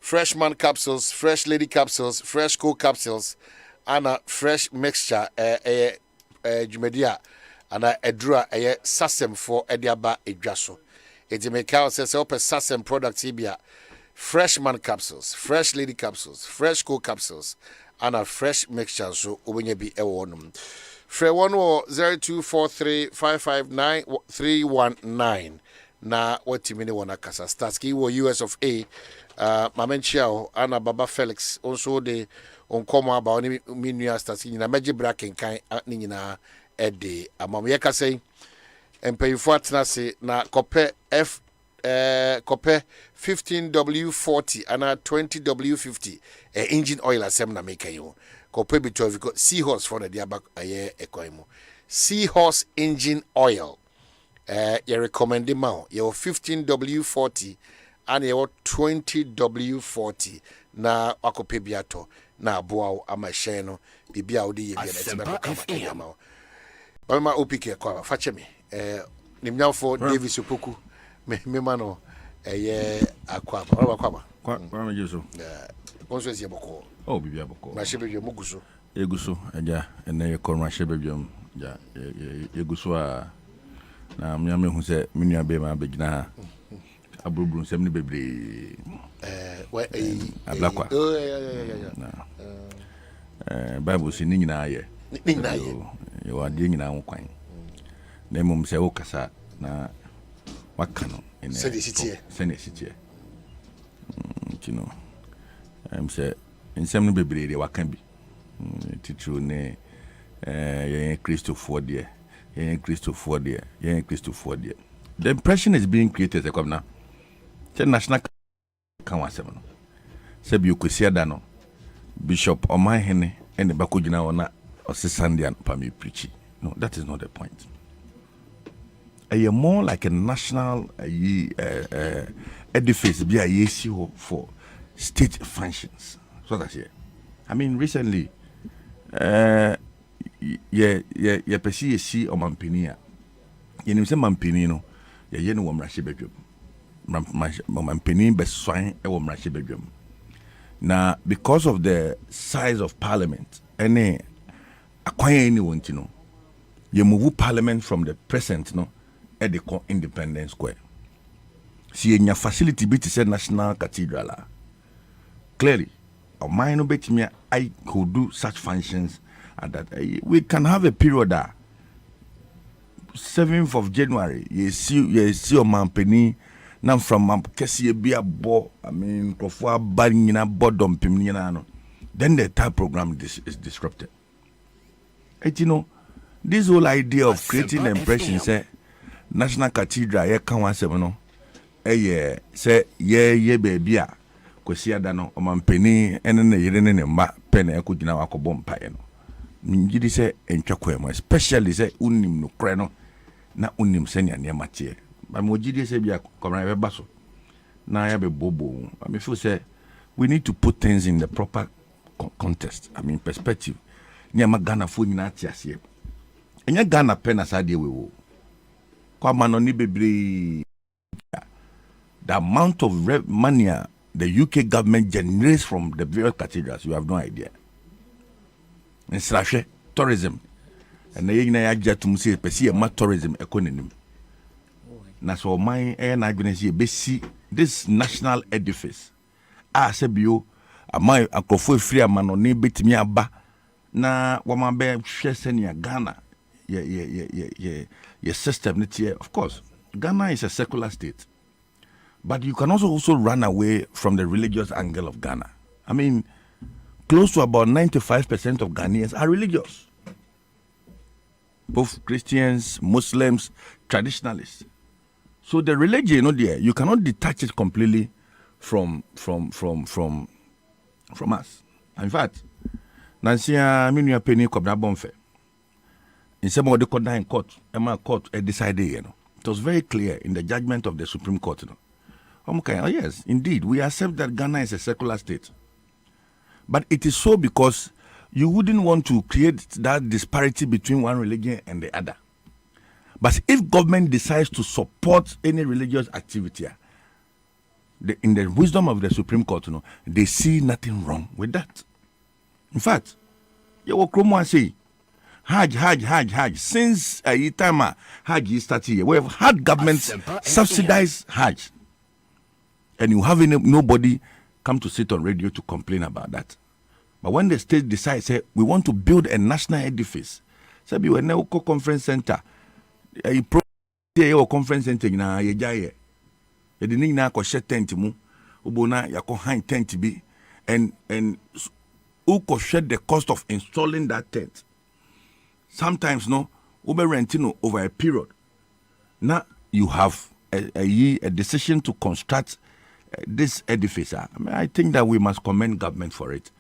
freshman capsules, fresh lady capsules, fresh cool capsules and a fresh mixture jumedia and a edra sasem for ediaba edwaso it make out says open sasem products ibia freshman capsules, fresh lady capsules, fresh cool capsules, and a fresh mixture. So, when you be a one, Free 0243 559 319. Na what you mean wana kasa Starsky wo US of A. Mamenchiao Anna Baba Felix also de on koma ba oni minua Starsky na meji bracken kan ni nyina ede amam ye ka say empayfo atena se na kope kope 15W40 and 20W50 engine oil asem na make you kope bi 12 Seahorse for the diabak aye ekoimu Seahorse engine oil you recommend him now your 15W40 and your 20W40 na akope biato na boa ama share no bibia odi ye bi na Mama OPK kwa fachemi nimnyafo Davis Opoku me mano akwa kwa mejeso bonso ezi boko bibia boko na shebedwe muguso eguso aja ene ye korma shebedwe ja eguso a na mnyame hu se menua be ma begina ha aburuburu nsem ne bebre ablakwa Bible si ni nyina ye ye wade nyina ho kwan na mum se wo kasa na wakano ene sene sitie kino se nsem no bebre de wakan bi titru ne ye Christopher de the impression is being created as a the national council se bi okosia da no Bishop Omahene and the Bakujina ona Sunday and Pami preaching. No, that is not the point. A more like a national edifice be a issue for state functions. So that's it. I mean, recently, pesi si o mampenia. Ye nim se mampeni no, ye no womrahye bedwam. Mampeni be swan e womrahye bedwam. Now, because of the size of parliament, any acquire anyone, you know, you move parliament from the present, no, at the Independence Square. See, in your facility, be to say National Cathedral. Clearly, or mine obey me, I could do such functions, and that we can have a period that 7th of January, you see, man penny. Now from Kessie be a bo, I mean, Krofua banning in a bodom pimniano. Then the entire program is disrupted. And you know, this whole idea of creating an impression, say, National Cathedral, ye can't want seven, yeah, say, ye baby, Kosia dano, or man penny, and then the Yeren pen, I could now a bomb piano. Ningidi say, and Chakwemo, especially say, unim no crano, na unim senya near Mathieu. But Mojidi say be a comrade basso. Now I have a bobo. I mean, say we need to put things in the proper context. I mean, perspective. Near Ghana food in Atias here. And your Ghana pen aside we will. Come on, the amount of money the UK government generates from the various cathedrals, you have no idea. And slash tourism. And the Yagna to say, Pessia, tourism economy. Na so my na agbenesi besi this national edifice sebio amai akrofo free amano ne betimi aba na wama be hwe senia Ghana ye system ne tie. Of course Ghana is a secular state, but you can also run away from the religious angle of Ghana. I mean, close to about 95% of Ghanaians are religious, both Christians, Muslims, traditionalists. So the religion, you know, there you cannot detach it completely from us. In fact, Nancy Minya Penny Kobna Bonfe. In some of the court, Emma Court decided, you know. It was very clear in the judgment of the Supreme Court, you know. Okay, oh yes, indeed, we accept that Ghana is a secular state. But it is so because you wouldn't want to create that disparity between one religion and the other. But if government decides to support any religious activity, in the wisdom of the Supreme Court, you know, they see nothing wrong with that. In fact, you will come and say, Hajj. Since a time Hajj started here, we have had governments subsidize Hajj. And you have nobody come to sit on radio to complain about that. But when the state decides, say, we want to build a national edifice, say, we will conference center. A conference center na ye jaye e de na ko she tent mu obona yakọ hang tent bi and who ko share the cost of installing that tent. Sometimes no ube renting over a period. Now you have a decision to construct this edifice. I mean, I think that we must commend government for it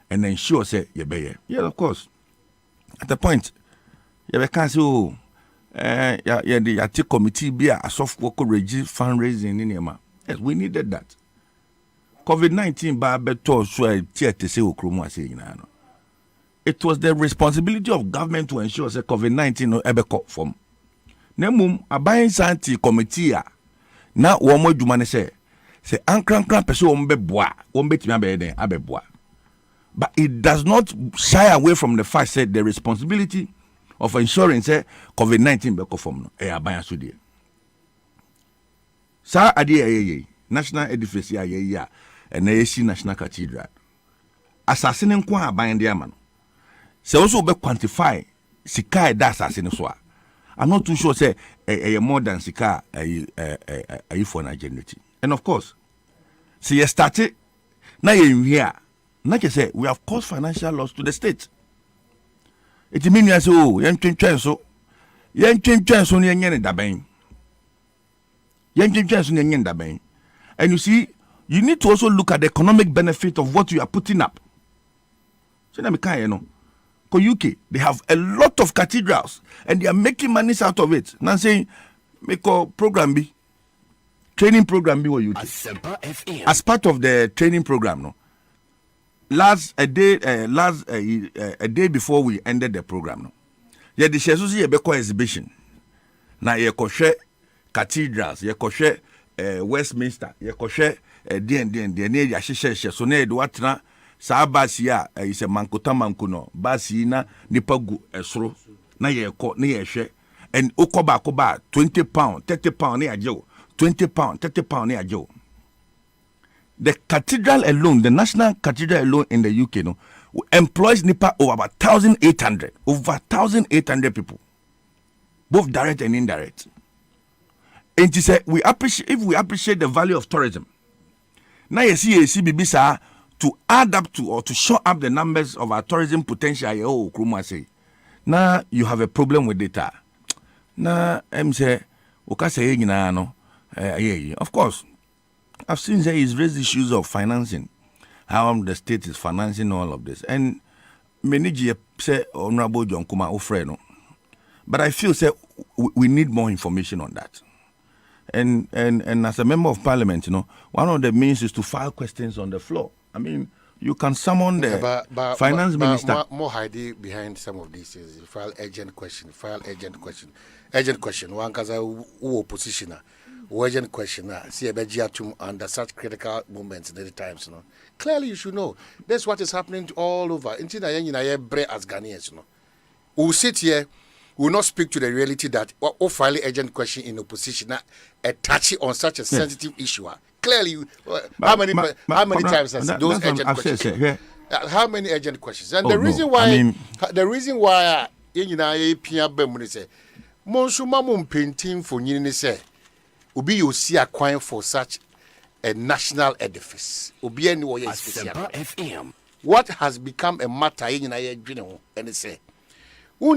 and ensure say yeah, of course. At the point you can say the take committee be a soft work fundraising in Yama. Yes, we needed that. COVID-19 ba beto so a theater say okromo ase nyina no. it was the responsibility of government to ensure that COVID-19 no ever caught from. Nemum abayin santi committee na womo adwuma ne say ankran person wombe boa wombe timi abeden abeboa. But it does not shy away from the fact that the responsibility of ensuring say COVID-19 be from no abayin so die. Sa ade national edifice ya and AC National Cathedral. Assassin nko abayin de ama no. Se also be quantify sika da assassin so a. I'm not too sure say more than sika for Nigeria. And of course, see you started now you here. Like I say, we have caused financial loss to the state. It means you say, oh, yen twen so nyen da ben. Yen twen so nyen da ben. And you see, you need to also look at the economic benefit of what you are putting up. So now me can you know. UK, they have a lot of cathedrals and they are making money out of it. Now saying, make a program B, training program B what you as part of the training program. No, a day before we ended the program. No, yeah, the Shesusi Ebeko exhibition. Now you share cathedrals, you share Westminster, you share DN ya shisha so ne do atna. Sa basi ya is a mankota mankuno basi na nipagu esro na ye ko na ye hwe and okoba 20 pound 30 pound na ajo 20 pound 30 pound na ajo. The cathedral alone, the national cathedral alone in the UK no employs nipa over 1,800 people, both direct and indirect. And she said if we appreciate the value of tourism, now you see bibisa to add up to or to show up the numbers of our tourism potential. Oh, Kruma say, now you have a problem with data. Now, say, no. Of course, I've seen that he's raised issues of financing, how the state is financing all of this, and many say Honorable John Kuma Ofreno. But I feel say we need more information on that. And as a member of parliament, one of the means is to file questions on the floor. I mean, you can summon the finance minister. More hiding behind some of these things. File urgent question. One kaza oppositioner. Urgent question. See a bejiatum under such critical moments in the times. Clearly, you should know. That's what is happening all over. As Ghanaians, we'll sit here. We will not speak to the reality that filing urgent question in opposition a touchy on such a sensitive issue. Clearly, how many times has those urgent questions? How many urgent questions? And the reason why say Monsu mamum painting for nyini say obi you see a coin for such a national edifice. Obi any way FM. What has become a matter in and they say the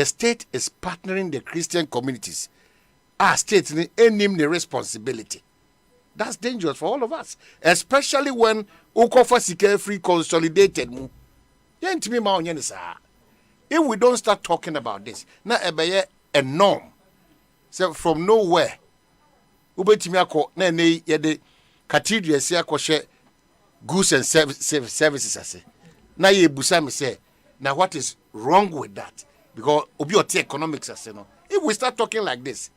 state is partnering the Christian communities. Our state name the responsibility. That's dangerous for all of us, especially when Okofa Sika free consolidated. If we don't start talking about this, now a norm. So from nowhere, ubetimiako na ne yede cathedral se akoshe goods and services ase. Na ye busa me say, now what is wrong with that? Because obi oti economics ase no. If we start talking like this,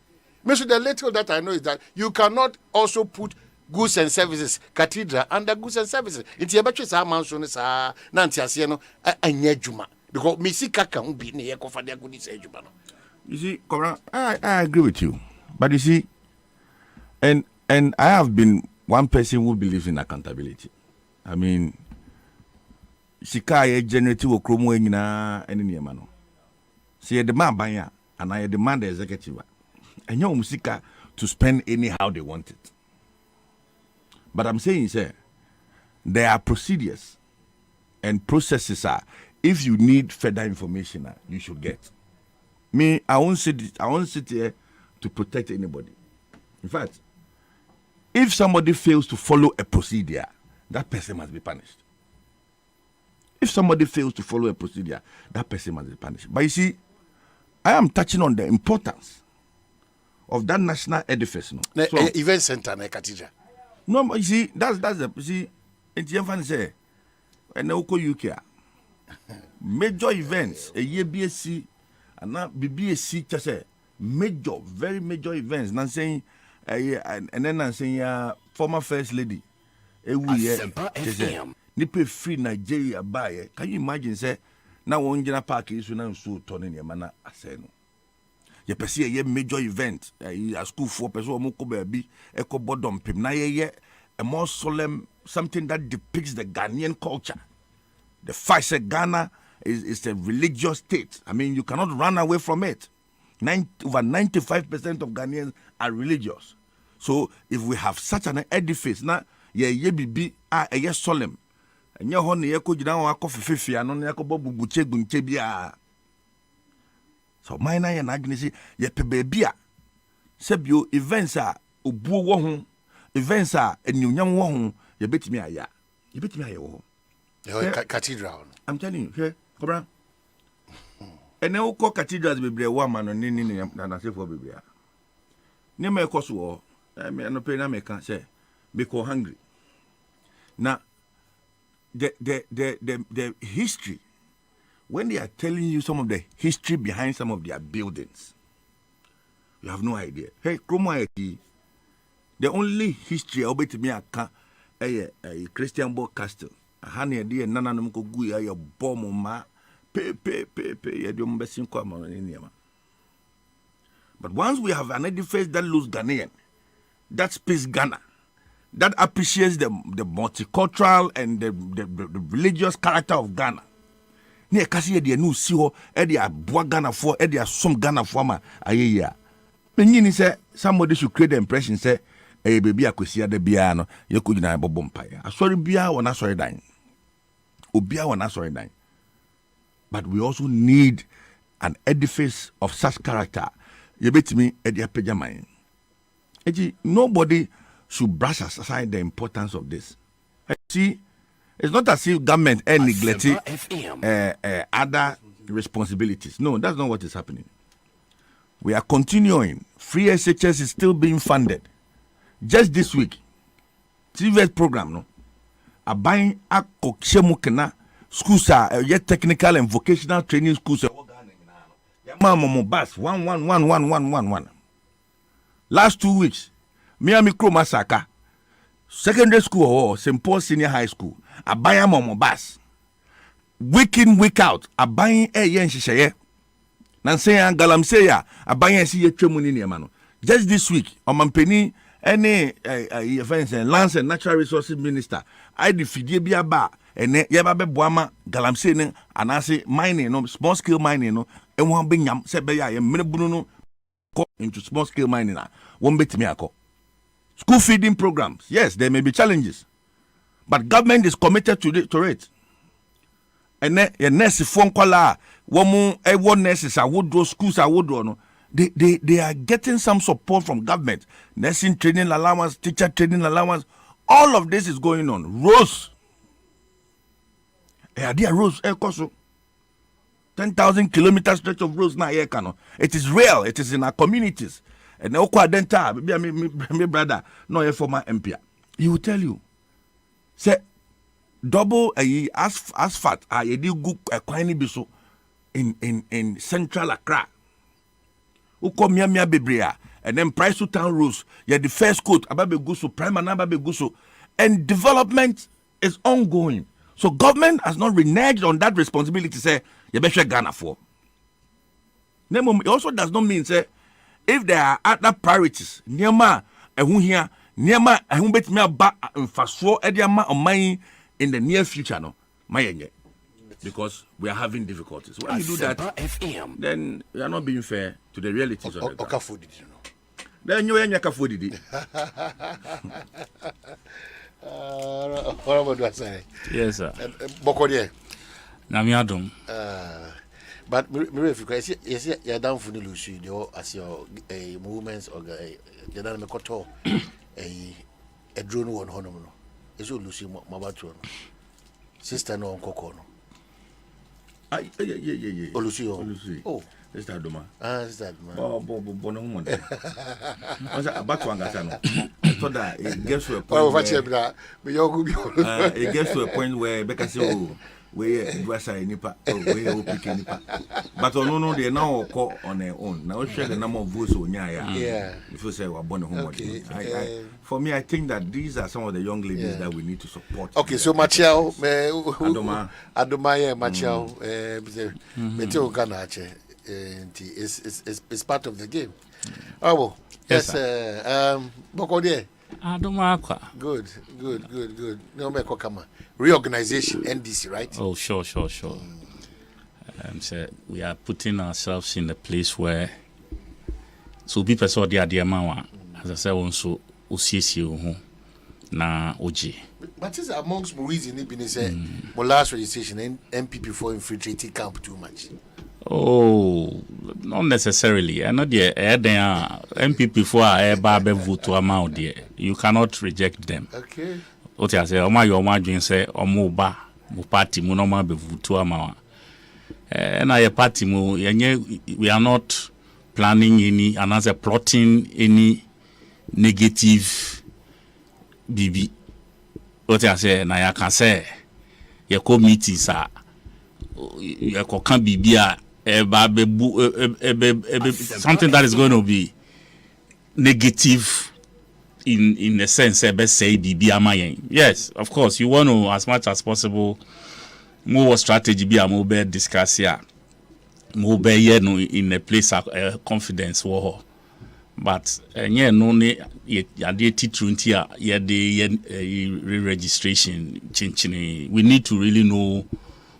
maybe the little that I know is that you cannot also put goods and services cathedral under goods and services. It's a betwe sa manso ne sa na ntiase no anya dwuma because me si kaka hu bi ne ye kofa de goods and dwuma no. You see, Cobra, I agree with you. But you see, and I have been one person who believes in accountability. I mean, Sika generative okromo nyina ene ne ma no. See the man banya and I demand the executive. And you musika to spend anyhow they want it. But I'm saying, sir, there are procedures and processes are. If you need further information, you should get. Me, I won't sit here to protect anybody. In fact, if somebody fails to follow a procedure, that person must be punished. If somebody fails to follow a procedure, that person must be punished. But you see, I am touching on the importance of that national edifice. No? Event center, na cathedral. No, but you see, that's the see. Enti yɛmfa say ɛna wokɔ UK major events a year BSc and now BBSc just say major, very major events. Nan saying and then I'm saying former first lady ASEMPA FM. Nipe free Nigeria buy. Can you imagine say now one general park is now so turning your mana aseno. You perceive a major event a school for person moko baby eco bodom pim na ye a more solemn something that depicts the Ghanaian culture. The fact that Ghana is a religious state. I mean, you cannot run away from it. Over 95% of Ghanaians are religious. So if we have such an edifice, now ye be a solemn. And your honey, ye could down a coffee fifi and on Yakobo buche gunchebia. So mine and Agnes, ye pebebia. Sebio events are ubu wahun, events are a new young wahun, ye bet me a ya. You bet me a cathedral. I'm telling you, here, Cobra. And now call cathedrals be a woman on Nini and I say for Biblia. Near my cost war, I mean, no pain I can't say, because hungry. Now, the history, when they are telling you some of the history behind some of their buildings, you have no idea. Hey, Chroma, the only history I'll bet me a Christian Board Castle. Honey, dear, none of them go go your bomb ma pay, your best come in. But once we have an edifice that looks Ghanaian, that speaks Ghana, that appreciates the multicultural and the religious character of Ghana. Near Cassia, dear new Siho, Eddie, a boy Ghana for Eddie, some Ghana former, a year. Meaning, say, somebody should create the impression, say, hey, baby, I could see the piano, you could not have a bumpire. I saw the beer when I saw it dying. Obia when I saw it dying. But we also need an edifice of such character. You bet me, Eddie Pejamain. Nobody should brush aside the importance of this. See, it's not as if government neglecting other responsibilities. No, that's not what is happening. We are continuing. Free SHS is still being funded. Just this week, CVS program, no, are buying a kokshemukena schools are yet technical and vocational training schools. Mama bus 1111111. Last 2 weeks, Miami Masaka, secondary school or St. Paul Senior High School, are buying mama bus. Week in, week out, are buying a yen shishaye. Nanseya Galamseya, are buying a tremuni mano. Just this week, on Mampeni. Any events and lands and natural resources minister, I defeat Biaba and Yababe Boama, Galamsene, and I say mining, no small scale mining, no, and one being yam, Sebaya, and Minabruno into small scale mining. One bit miracle. School feeding programs, yes, there may be challenges, but government is committed to it. And then a nurse phone caller, one nurses, I would do schools, I would do no. They are getting some support from government. Nursing training allowance, teacher training allowance. All of this is going on. Roads. Roads. 10,000 kilometers stretch of roads now. It is real. It is in our communities. And my brother, no former MP. He will tell you. Say, double asphalt. I do good biso in central Accra. Uko mia bebrea and then price to town rules. Yeah, the first code ababe guso, prime and ababe guso, and development is ongoing. So government has not reneged on that responsibility. Say you better Ghana for. It also does not mean say if there are other priorities. Niama ehun here, niama ehun betimi aba mfaso ediama omai in the near future no. Mayenye. Because we are having difficulties. When you do that, then you are not being fair to the realities of the ground. Then you ain't food. What about that say? Yes, sir. Bokodie. Namiadum. But if you say yes, you're down for the Lucy, as your movements or the dynamic auto a drone one honour. It's all Lucy Mabatron. Sister no Coco. Yeah. Olusi. Oh, Sister Duma. Sister Duma. Bono one. Was a Batwanga. after that, it gets to a point it gets to a point where Becca says, "Oh, we was a nipa, we are picking nipa." But no, they now call on their own. Now share the number of votes on yeah. If you say we're born home, for me, I think that these are some of the young ladies that we need to support. Okay, so Machel, Adoma, Machel, Meteo Ganache, it's part of the game. Oh, well, yes, Bokode. Good. No me kokama. Reorganization, NDC, right? Oh, sure. So we are putting ourselves in a place where so people saw the idea man, as I said, also OCC na OG. But is amongst Maurice in Ibn say last registration and MPP for infiltrating camp too much. Oh, not necessarily. I know the MPP for a barbe vote to amount there. You cannot reject them. Okay. What I say, Oma dream say, Omoba, Mo party, Munoma be vote to amount. And I party, we are not planning any, another plotting any negative BB. What I say, na ya can say, your committees are, your can be something that is going to be negative in a sense, say yes, of course, you want to, as much as possible, more strategy be a more discuss here, more in a place of confidence war. But no ne re-registration we need to really know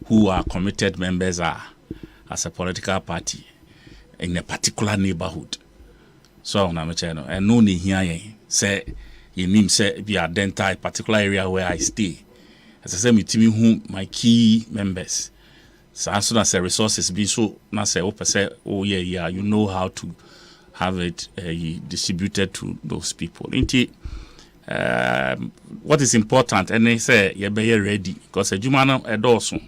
who our committed members are as a political party in a particular neighborhood. So na me channel and no ni here say you name say be identify a particular area where I stay. As I say me timi who my key members. So as soon as the resources be so na say oh yeah you know how to have it distributed to those people. What is important, and they say you be ready because a jumano edoso,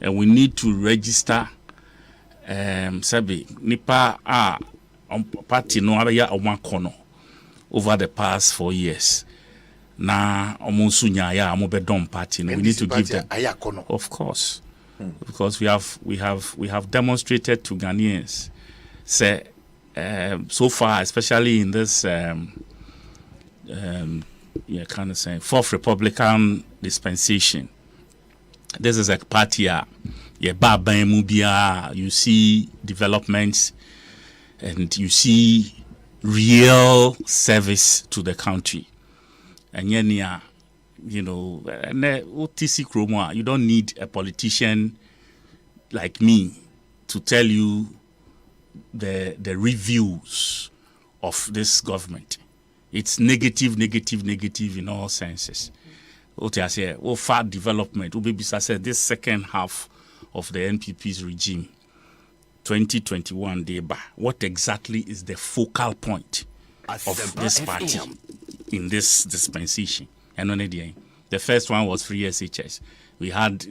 and we need to register. Sabi nipa party no abaya omakono over the past 4 years. Na omonsunya ya amobedom party no, we need to give them ayakono. Of course, because we have demonstrated to Ghanaians say. So far, especially in this, fourth Republican dispensation, this is a party. You see developments, and you see real service to the country. And you know, OTC Chroma, you don't need a politician like me to tell you the reviews of this government. It's negative in all senses. What I say, far development. Ubebisa said this second half of the NPP's regime, 2021 Deba. What exactly is the focal point of this party in this dispensation? And only the first one was free SHS. We had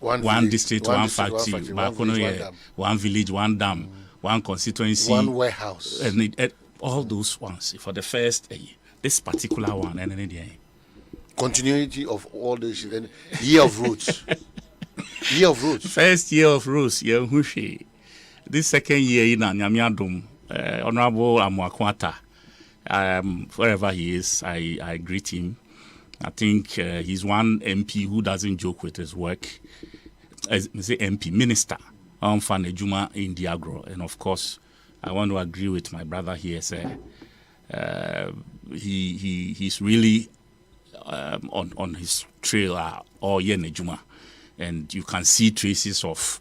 one district, one factory, one village, one dam, one constituency, one warehouse, and all those ones for the first this particular one, and continuity of all this year of roots. First year of roots, this second year in Nyamiadum, Honorable Amwakwata, wherever he is, I greet him. I think he's one MP who doesn't joke with his work. As say MP, Minister, Fanejuma in Diagro. And of course, I want to agree with my brother here. Say, he's really on his trail all year Nejuma. And you can see traces of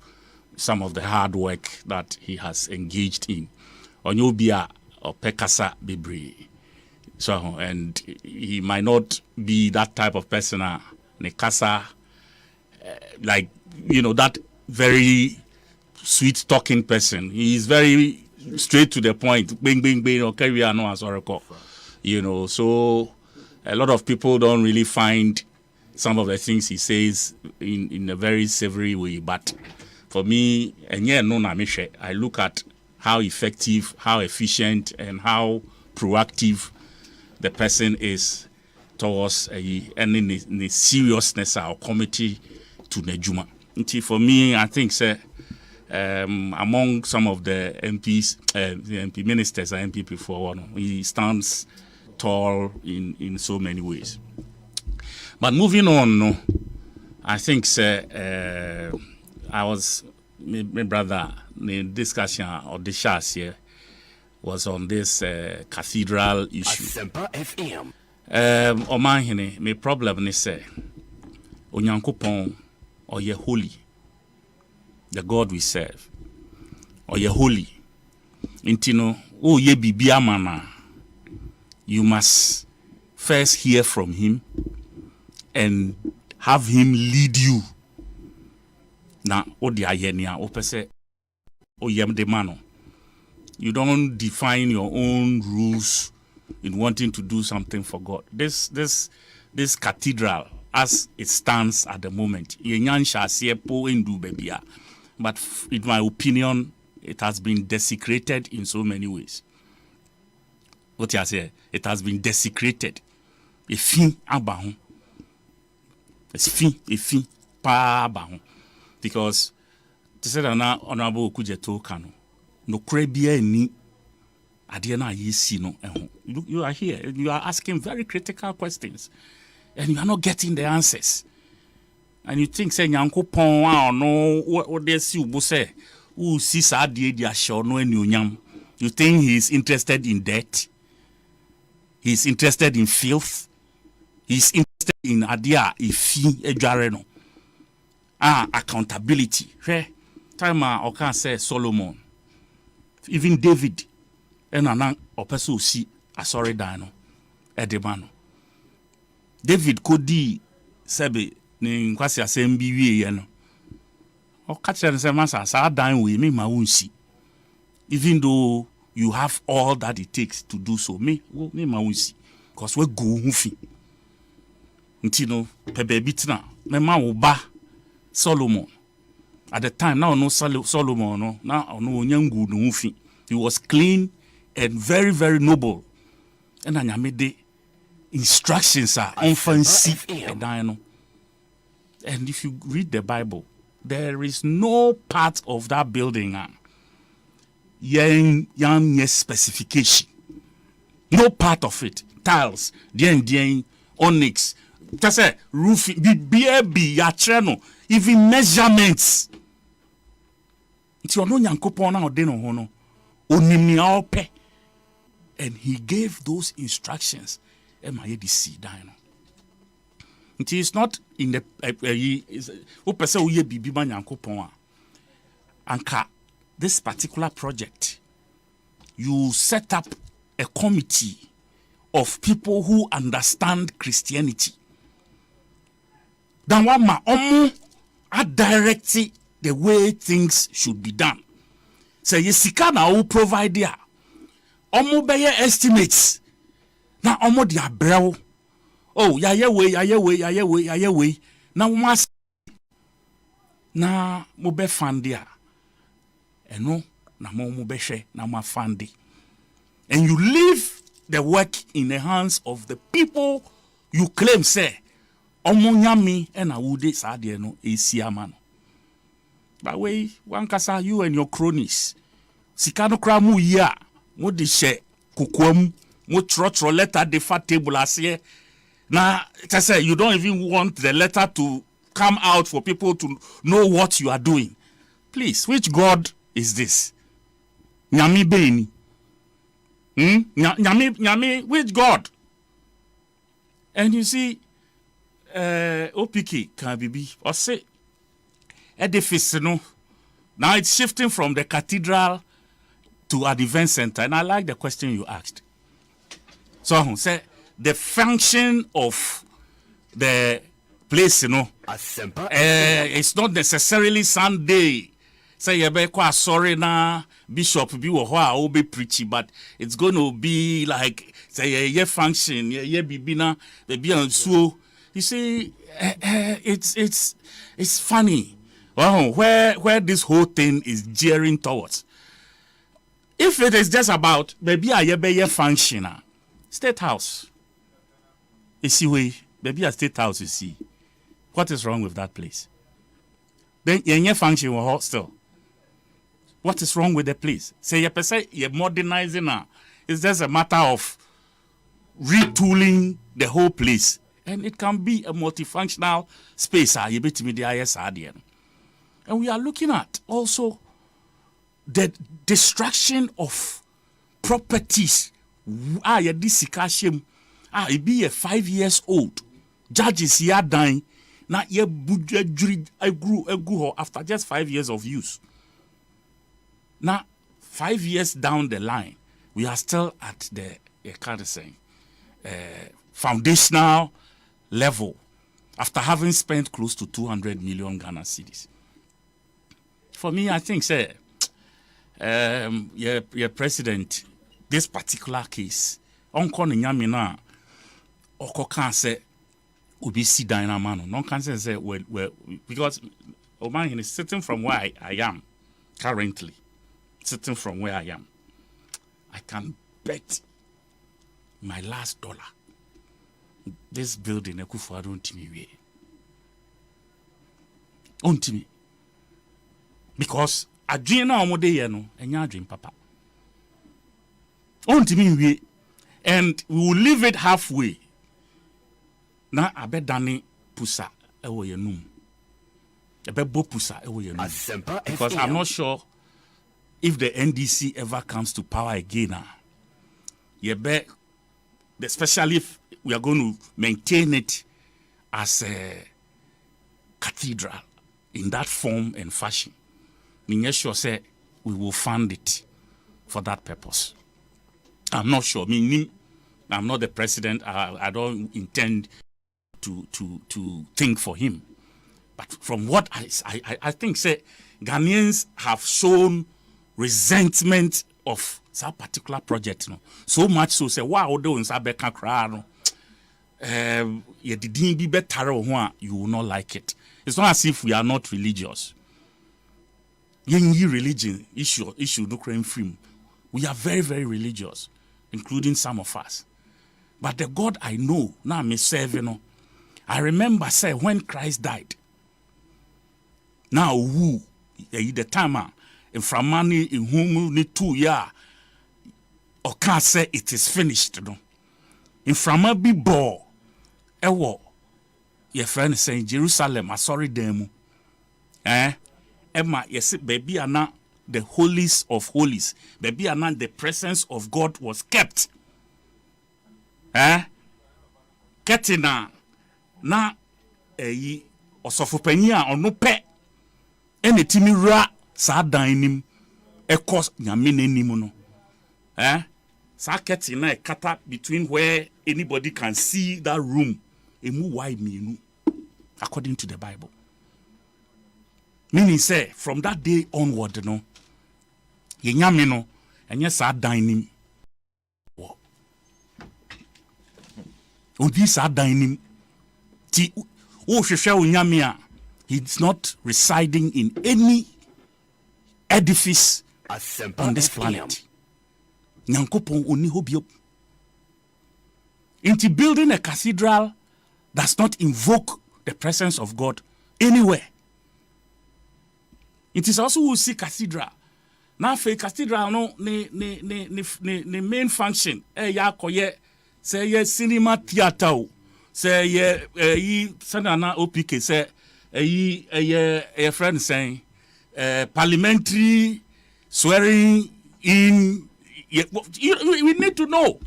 some of the hard work that he has engaged in. Onyobia or Pekasa Bibri. So, and he might not be that type of person, Nekasa, like, that very sweet talking person. He is very straight to the point. Bing, bing, bing, or carry on as oracle. So a lot of people don't really find some of the things he says in a very savory way. But for me, I look at how effective, how efficient, and how proactive the person is towards any seriousness or committee to Nejuma. For me, I think among some of the MPs, the MP ministers and MP before, he stands tall in so many ways. But moving on, I think I was my brother the discussion or the chance here was on this cathedral issue. ASEMPA FM. Omanhene, my problem is Onyankopon or ye holy, the God we serve, or ye holy. Intino, oh ye bibia mana. You must first hear from him and have him lead you. Na odi ayenia opese oyem de mano. You don't define your own rules in wanting to do something for God. This cathedral, as it stands at the moment, but in my opinion, it has been desecrated in so many ways. What you say? It has been desecrated. Because to say that Honorable Okujeto Kano, no krebia ni adiana yisi no. You are here. You are asking very critical questions, and you are not getting the answers. And you think say nyanko pon wa no what they see ubo say who see sa die dia show no enyonyam. You think he is interested in debt? He is interested in filth. He is interested in adia ifi edware no. Accountability. Time I can say Solomon, even David, and an opeso see a sorry dino, edemano. David could di sebe in quasi a same BV, or catch and say, Master, I dine with me, my own see. Even though you have all that it takes to do so, me my own see, because we're go hoofy. Ntino, Pebe Bitna, me ma uba Solomon. At the time, now no Solomon, no, now no Nyangu no Ufi. He was clean and very, very noble. And I made the instructions are unfancy and I know. And if you read the Bible, there is no part of that building young specification. No part of it. Tiles, dien, onyx, just a roof, BB, yatreno, even measurements. It's your no yankopona or deno hono. Onimiaope. And he gave those instructions. MIADC dino. It is not in the opesa uye bibiba yankopona. Anka, this particular project, you set up a committee of people who understand Christianity. Then one ma are directing the way things should be done. So yesika na who provide there. Beye estimates. Na dia brew. Oh, yayewe. Na mas na mo be fandia. Eno na mo be she na ma fandi. And you leave the work in the hands of the people you claim say nyami and awude sadie no esiama no. By way, one kasa you and your cronies. Sikano kra mu ya mo de she kokoam mo trotro letter de fat table ase. Na say you don't even want the letter to come out for people to know what you are doing. Please, which God is this? Nyami beni. Nyami, which God? And you see, OPK can be or say edifice, no. Now it's shifting from the cathedral to an event center, and I like the question you asked. So, say the function of the place, it's not necessarily Sunday. Say you sorry na bishop be or be preaching, but it's going to be like say a function, bibina, the BONSU. You see, it's funny. Wow, where this whole thing is gearing towards. If it is just about maybe a yebeye function, State House, you see way, maybe a State House, you see, what is wrong with that place? Then your function was hostile. What is wrong with the place? Say you say you're modernizing now. It's just a matter of retooling the whole place, and it can be a multifunctional space. And we are looking at also the destruction of properties. It be a 5 years old. Judges here dying. Now ye I grew after just 5 years of use. Now 5 years down the line, we are still at the kind of saying foundational level after having spent close to 200 million Ghana cedis. For me, I think say your president, this particular case, Uncle Nyamina Oko can say Ubi si dynamano. No can say well because Oman is sitting from where I am currently. Sitting from where I am. I can bet my last dollar. This building Ekufu don't me way. Don't me. Because a dream now more day no, and your dream papa. Don't me way. And we will leave it halfway. Now I bet Danny Pusa ewo yenum. I bet Bo Pusa ewo yenum. Because I'm not sure if the NDC ever comes to power again. You bet, especially if we are going to maintain it as a cathedral in that form and fashion. Sure say we will fund it for that purpose. I'm not sure. I'm not the president. I don't intend to think for him. But from what I think, say Ghanaians have shown resentment of that particular project, no. So much so say, wow, do in Sabeka Krano. You didn't be better, you will not like it. It's not as if we are not religious. Religion issue no crime free. We are very, very religious, including some of us. But the God I know, now me serve, you know. I remember say when Christ died. Now who the time in Framani in whom need 2 years or can't say it is finished, no. In Frama be ball, ewo your friend is saying Jerusalem, sorry demo. Emma, yes, baby are not the holiest of holies. Baby are not the presence of God was kept. Ketina na osofopania ono pe ene timi ra sa dan nim ekos nyame nanim no. Sa ketina kata between where anybody can see that room. Emu wide mienu according to the Bible. Meaning say from that day onward no ye nyame no enye sa dan nim wo odi sa dan nim ti o hwehwe o nyame a he's not residing in any edifice on this planet. Nyankopon oni hobio. Into building a cathedral does not invoke the presence of God anywhere. It is also we see cathedral. Now for cathedral no ne main function ya koye say ye cinema theater say ye sanana OPK say ye friend saying parliamentary swearing in we need to know.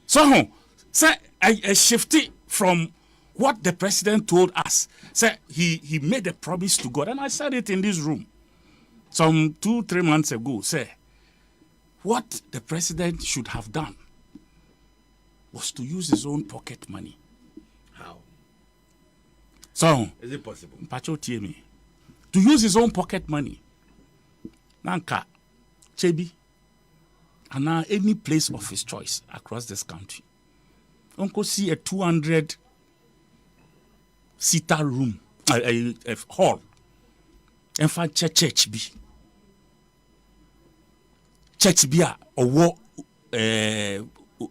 So say I shifted from what the president told us. Say he made a promise to God, and I said it in this room some 2-3 months ago. Say what the president should have done was to use his own pocket money. How? So is it possible? Pacho tie me. To use his own pocket money. Nanka, Chebi, and now any place of his choice across this country. Uncle see a 200-seater room, a hall, and find church be. church bia or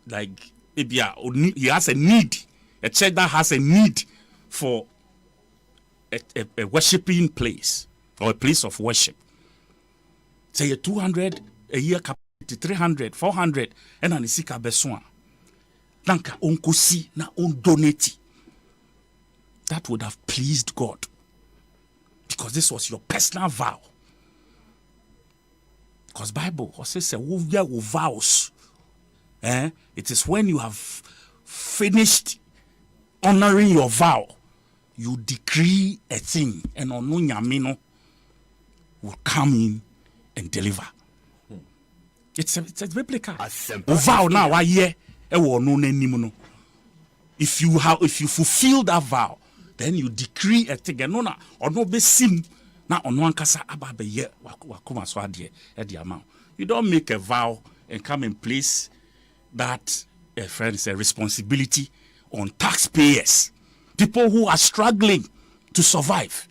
like maybe he has a need, a church that has a need for a worshiping place or a place of worship. Say a 200 a year capacity, 300, 400, and an isika beswa. Nanka onkosi na on donate. That would have pleased God. Because this was your personal vow. Because Bible also says vows. It is when you have finished honoring your vow, you decree a thing, and Onunyamino will come in and deliver. It's a replica. Vow now, if you fulfill that vow, then you decree a thing. And no be sim na onuankasa ababe ye wakoma so ade e de amount. You don't make a vow and come and place that friends a responsibility on taxpayers, people who are struggling to survive,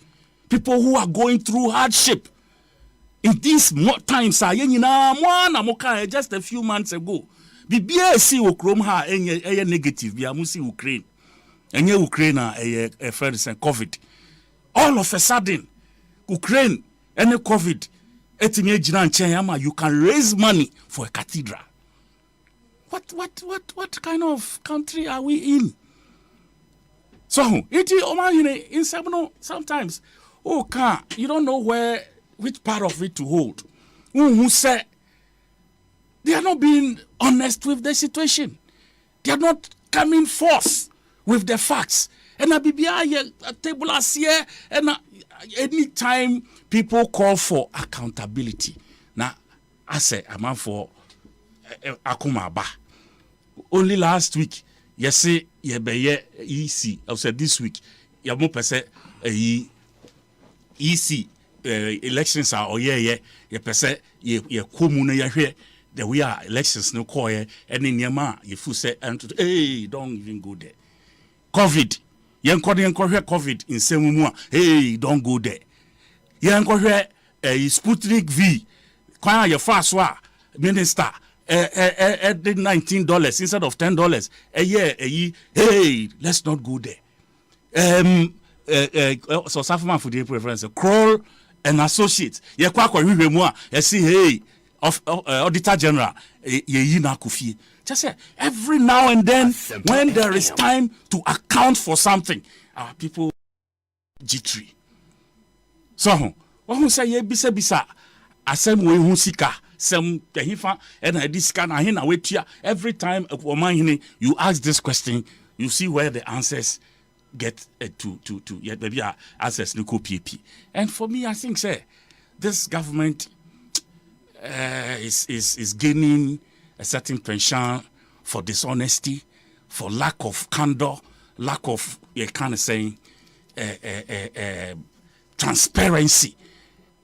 people who are going through hardship. In these times, just a few months ago, BBAC Ukrom ha a negative, Biamusi Ukraine, and Ukraine a friends and COVID. All of a sudden, Ukraine and COVID, you can raise money for a cathedral. What kind of country are we in? So in sometimes you don't know which part of it to hold. Who said they are not being honest with the situation. They are not coming forth with the facts. And a table as here and anytime people call for accountability. Now I say I'm for Akumaba. Only last week, you say you be EC. I said this week, you more per se EC elections are you per se you commune you the we are elections no call and in Yama you say and hey don't even go there. COVID, you COVID in Semumua, hey don't go there. You Sputnik V, kwa your first minister. Did $19 instead of $10 a year. Hey, let's not go there. So Safman for the preference, Kroll and Associates. You see, hey, Auditor General, just say every now and then, when there is time to account for something, our people jittery. So, what who say bisa asem we husika. Some and this kind of every time you ask this question, you see where the answers get to maybe answers no PP. And for me, I think this government is gaining a certain penchant for dishonesty, for lack of candor, lack of transparency.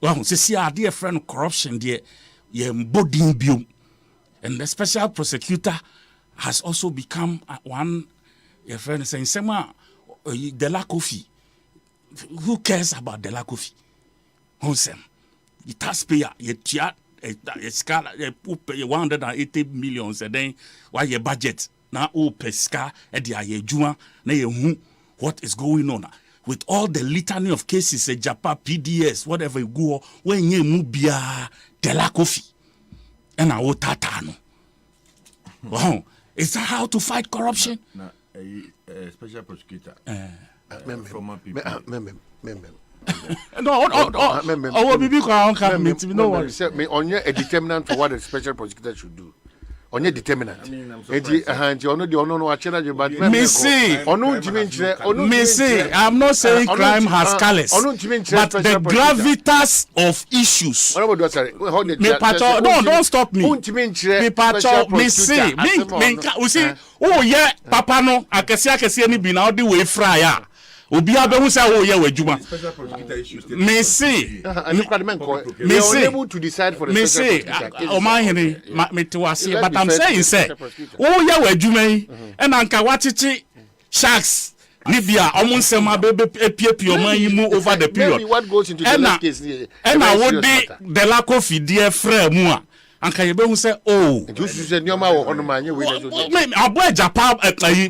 Well, see our dear friend corruption there. And the special prosecutor has also become one. Your friend is saying, "Sema, the Lakofi. Who cares about the Lakofi? Wholesome. The taxpayer, you scala, you 180 millions, and then why your budget now? Pesca, juma, what is going on?" With all the litany of cases, Japa, PDS, whatever you go, when you move the lack of and our tatano. Wow, is that how to fight corruption? Special prosecutor. From people. No, on your a determinant for what a special prosecutor should do. On your determinant. I'm not saying crime has callous, but the gravitas of issues. No, don't stop me. Oh yeah, Papa no, akesi ni bi na odi we frya. Obi abehu say oh yeah wajuma. Me say able to decide for the special prosecutor. But I'm saying say oh yeah wajuma yi and anka wachichi sharks Libya almost over the period. Maybe what goes into the next case? And I would be the lack of idea frame. anka ye be hu say oh you say nyoma wo hono manye we me abo Japan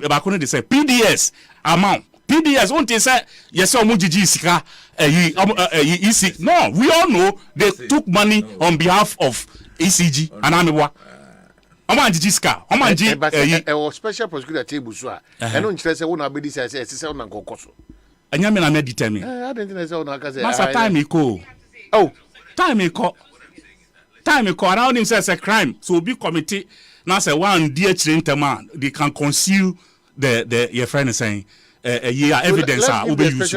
ba ko no dey say PDS amount PDS won't say yes omo gigi sika EC no we all know they took money on behalf of ECG and amewa omo gigi sika omo gigi special prosecutor table so a eno nkyere say wona abedi say wona nkokoso anya me na me determine I don't think say wona aka say masa time iko oh time iko around him says a crime so be committee now say one dear chirintema they can conceal the your friend is saying evidence will be used.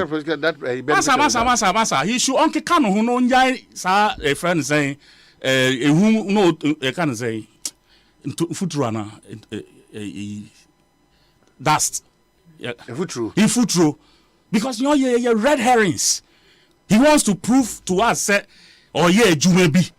Masa. He should only can who no njai sa a friend saying who no can say foot runner dust. Foot true. Because you know you red herrings. He wants to prove to us say oh yeah Jumebi.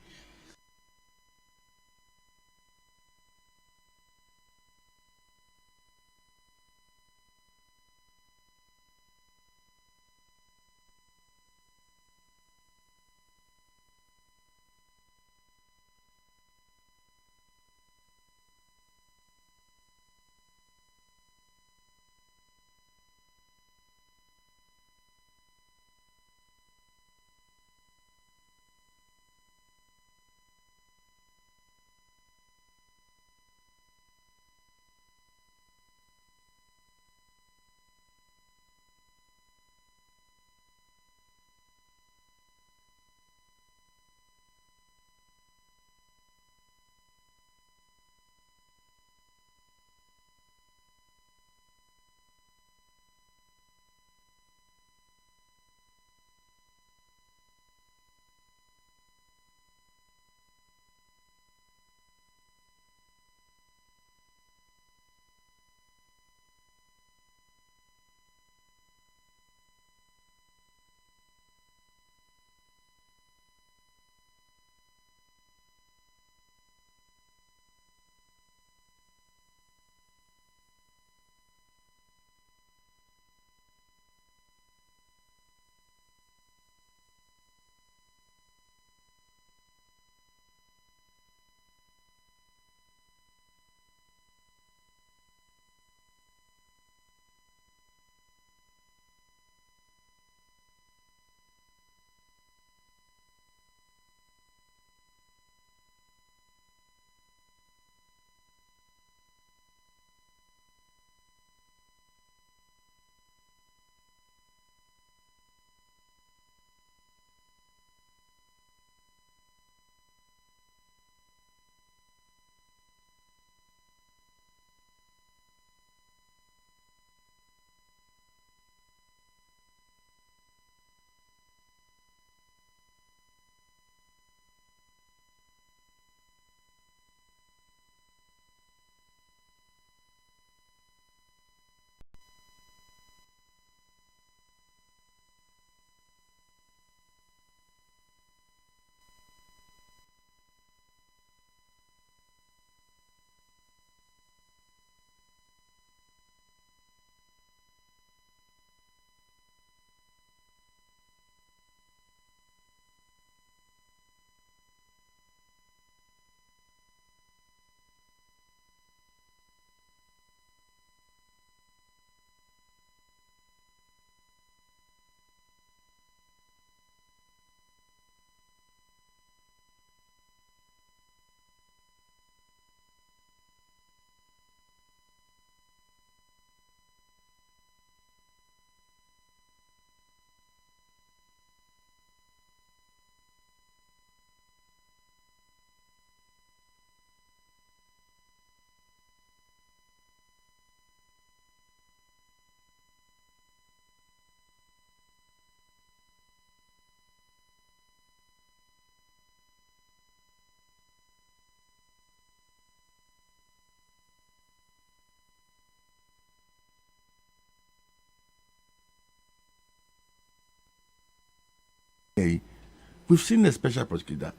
We've seen a special prosecutor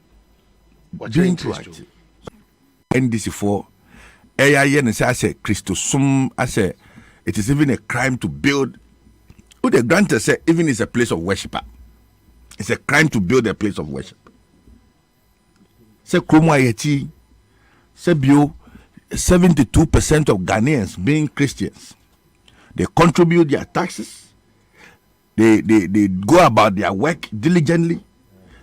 doing proactive. NDC4, AIN says Christosum, I say it is even a crime to build. Who the grantor say even is a place of worship. It's a crime to build a place of worship. say Kromo Ayeti, say Bio, 72% of Ghanaians being Christians. They contribute their taxes. They go about their work diligently.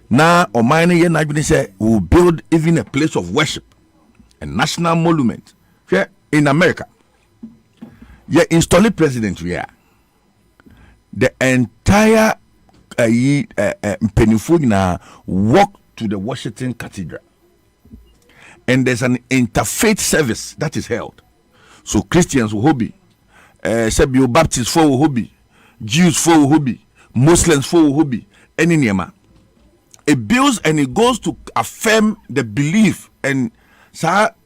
Now, Omaini Yenajuni say, will build even a place of worship, a national monument here in America. Yeah, install president here. The entire Penifugina walk to the Washington Cathedral. And there's an interfaith service that is held. So Christians will hobby, Sebio Baptists for hobby, Jews for hobby, Muslims for hobby, any nema. It builds and it goes to affirm the belief and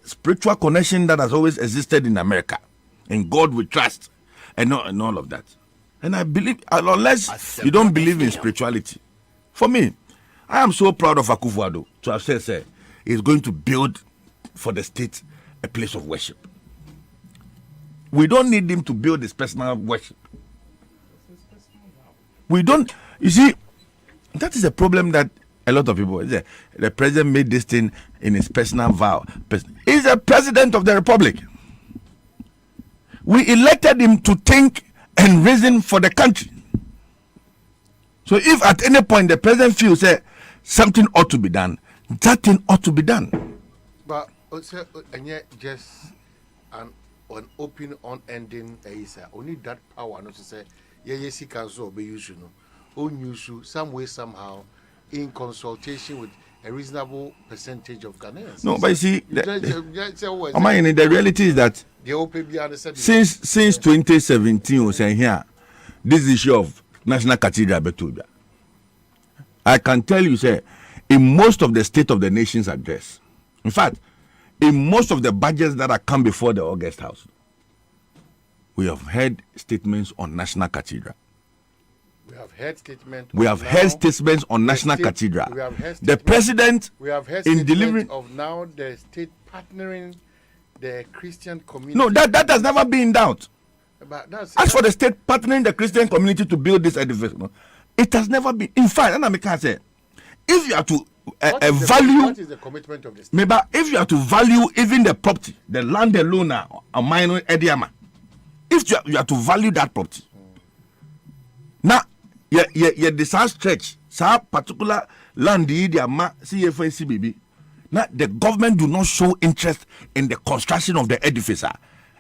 spiritual connection that has always existed in America. In God we trust, and all of that. And I believe, unless you don't believe in spirituality, for me, I am so proud of Akufo-Addo to have said he's going to build for the state a place of worship. We don't need him to build his personal worship. We don't, you see, that is a problem that a lot of people, the president made this thing in his personal vow. He's the president of the republic. We elected him to think and reason for the country. So if at any point the president feels something ought to be done, that thing ought to be done. But and yet just an open, unending only that power not to say yes he can so be used some way somehow in consultation with a reasonable percentage of Ghanaians. No, but you see, the reality is that since 2017, we say here, this issue of National Cathedral Betuda, I can tell you, say, in most of the State of the Nation's address, in fact, in most of the budgets that have come before the August House, we have heard statements on National Cathedral. We have heard statements. We have heard statements on National Cathedral. The president, we have heard in delivering of now the state partnering the Christian community. No, that has never been in doubt. But as for the state partnering the Christian community to build this edifice, it has never been. In fact, and I can say, if you are to value, what is the commitment of the state? Maybe if you are to value even the property, the land alone, a minor Ediama, if you are to value that property, now, the stretch, particular land, CFA, now the government do not show interest in the construction of the edifice,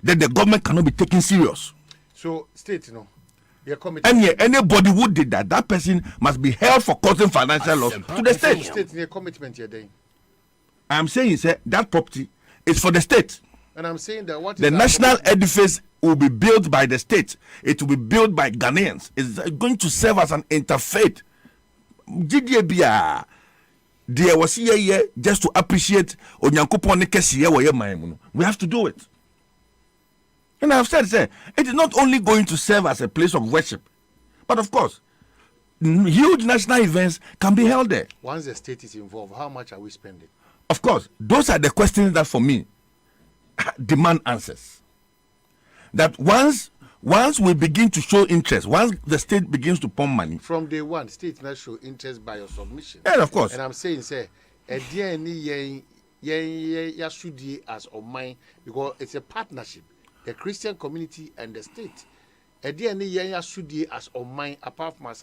then the government cannot be taken serious. So, state, and anybody who did that, that person must be held for causing financial loss to the state. State commitment here, I am saying, that property is for the state. And I'm saying that what the national edifice will be built by the state. It will be built by Ghanaians. It's going to serve as an interfaith. There was here just to appreciate Onyankopon. We have to do it. And I've said, it is not only going to serve as a place of worship, but of course, huge national events can be held there. Once the state is involved, how much are we spending? Of course, those are the questions that for me demand answers. That once we begin to show interest, once the state begins to pump money. From day one, state must show interest by your submission. Yeah, of course. And I'm saying, as on mine, because it's a partnership, the Christian community and the state. As on mine, apart from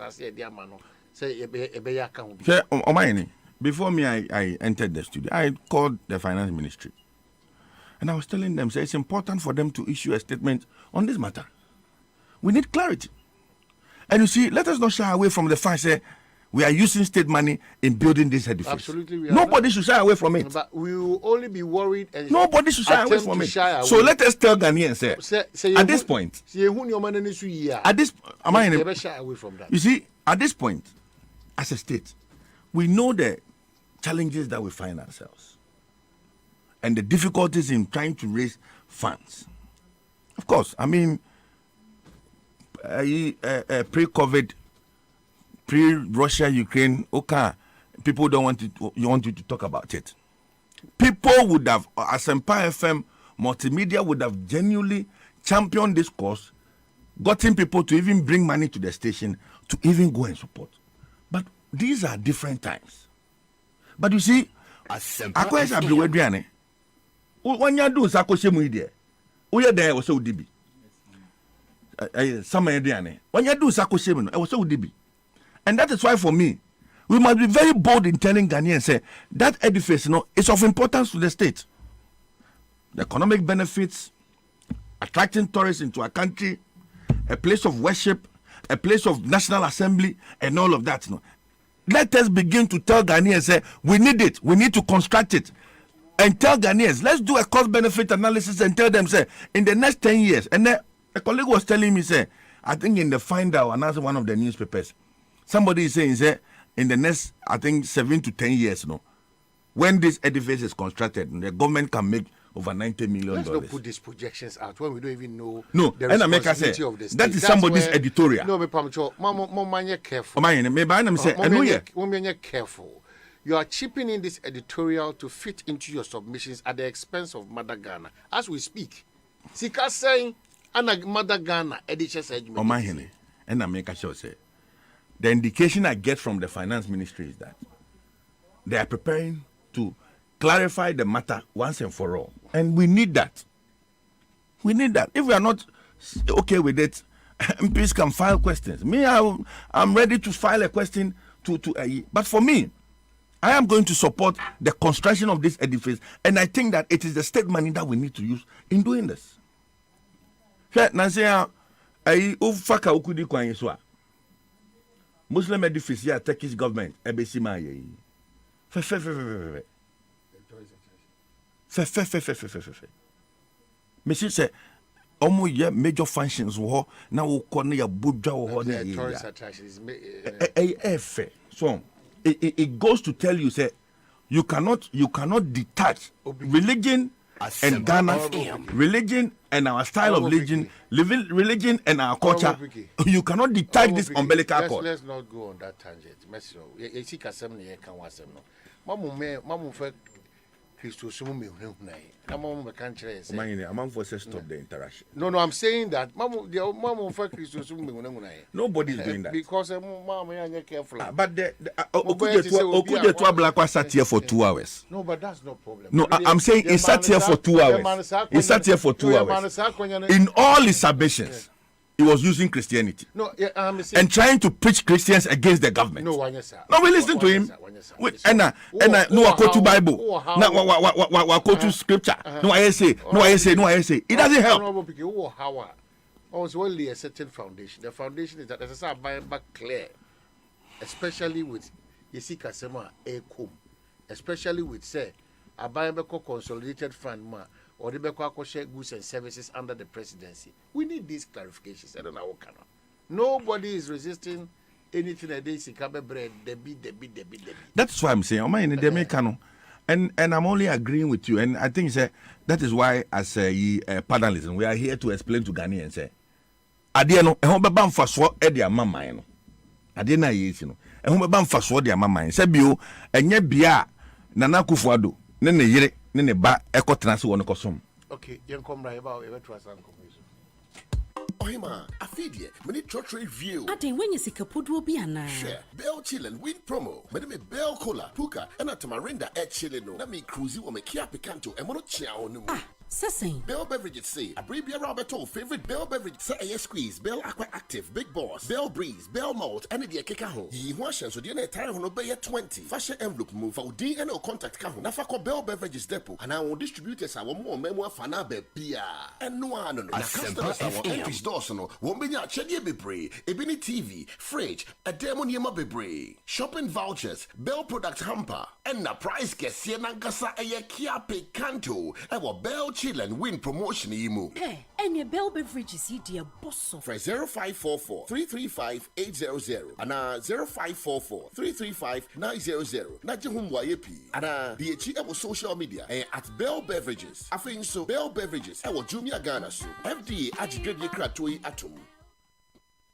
before me, I entered the studio. I called the finance ministry. And I was telling them, it's important for them to issue a statement on this matter. We need clarity. And you see, let us not shy away from the fact that we are using state money in building this edifice. Absolutely, we are. Nobody should shy away from it. But we will only be worried. And nobody should shy away from it. So let us tell Ghanaians, at this point, shy away from that. You see, at this point, as a state, we know the challenges that we find ourselves and the difficulties in trying to raise funds. Of course, I mean, pre-COVID, pre-Russia, Ukraine, okay, people don't want you to talk about it. People would have, ASEMPA FM, multimedia would have genuinely championed this cause, gotten people to even bring money to the station to even go and support. But these are different times. But you see, Akwes abriwaduane. Wanya do sako shemu ide. Uye there was so dibi. Some aduane. Wanya do sako shemu no was so dibi. And that is why for me we must be very bold in telling Ghanaians say that edifice is of importance to the state. The economic benefits, attracting tourists into our country, a place of worship, a place of national assembly, and all of that. Let us begin to tell Ghanaians, say, we need it, we need to construct it. And tell Ghanaians, let's do a cost-benefit analysis and tell them, say, in the next 10 years. And then a colleague was telling me, say, I think in the Finder, announced one of the newspapers, somebody is saying, say, in the next, I think, 7 to 10 years, when this edifice is constructed, the government can make over $90 million. Let's not put these projections out when we don't even know the responsibility of the state. That is somebody's editorial. No, Mama, careful. Careful. You are chipping in this editorial to fit into your submissions at the expense of Mother Ghana. As we speak, Sika saying, Mother Ghana, Omahene, and I make a show say, the indication I get from the finance ministry is that they are preparing to clarify the matter once and for all. And we need that. We need that. If we are not okay with it, MPs can file questions. Me, I'm ready to file a question to but for me, I am going to support the construction of this edifice, and I think that it is the state money that we need to use in doing this. Muslim edifice here, Turkish government, Monsieur say, almost major functions were now corner your Buddha or tourist attractions. So it goes to tell you, say, you cannot detach religion and Ghana, religion and our style of religion and our culture. You cannot detach this umbilical cord. Let's not go on that tangent. I'm for stop the interaction. No, I'm saying that nobody's doing that because careful. But the Black was sat here for 2 hours. No, but that's no problem. No, I'm saying he sat here for 2 hours. He sat here for 2 hours. In all his submissions, he was using Christianity. No, and trying to preach Christians against the government. No, we listen to him. And no, I quote to Bible. No, I quote to scripture. No, I say. It doesn't help. Also, only a certain foundation. The foundation is that as I say, buying back clear, especially with Yesika Sema Ekum, especially with say, a buying back consolidated fund ma. Or the Beko share goods and services under the presidency. We need these clarifications. I don't know what kind of. Nobody is resisting anything that they see. Bread, Debbie. That's why I'm saying, and I'm only agreeing with you. And I think that is why, as a panelist, we are here to explain to Ghanaians. Say, Adiano, a home bam for swat Edia Mamma. Adina is, a home bam for swat their mamma. Sebio, and yet bia Nana Kufuado, Nene Yere. Okay, you come right about it. Ohima, I feed ye. Many trade view. I think when you see Kapud will be an share. Bell chillin' win promo. Madame Bell Cola, Puka, and a Tamarinda at Chileno. Let me cruise you on my Kia Picanto and Monochia on the Sessing. Bell Beverages say, a Brabia Roberto, favorite Bell Beverage, say a squeeze, Bell Aqua Active, Big Boss, Bell Breeze, Bell Malt, and the Kikaho. Ye washes with your time on obey 20. Fashion envelope move for D and contact Kaho. Nafako Bell Beverages Depot, and I will distribute us our more memoir Fanabe Pia. And no one, customers our entries Dawson, won't be not Chedia Bebre, Ebony TV, fridge, a demonium Bebre, shopping vouchers, Bell Product Hamper, and the price get Siena Gasa a Kia Picanto, our Bell and win promotion imu. Hey, and your Bell Beverages dear boss. For 0544 335 800 and 0544 335 900. Najihum YP and the our social media at Bell Beverages. I think so Bell Beverages. Our Jumia Ghana FDA Ajigredia Kratoi Atom.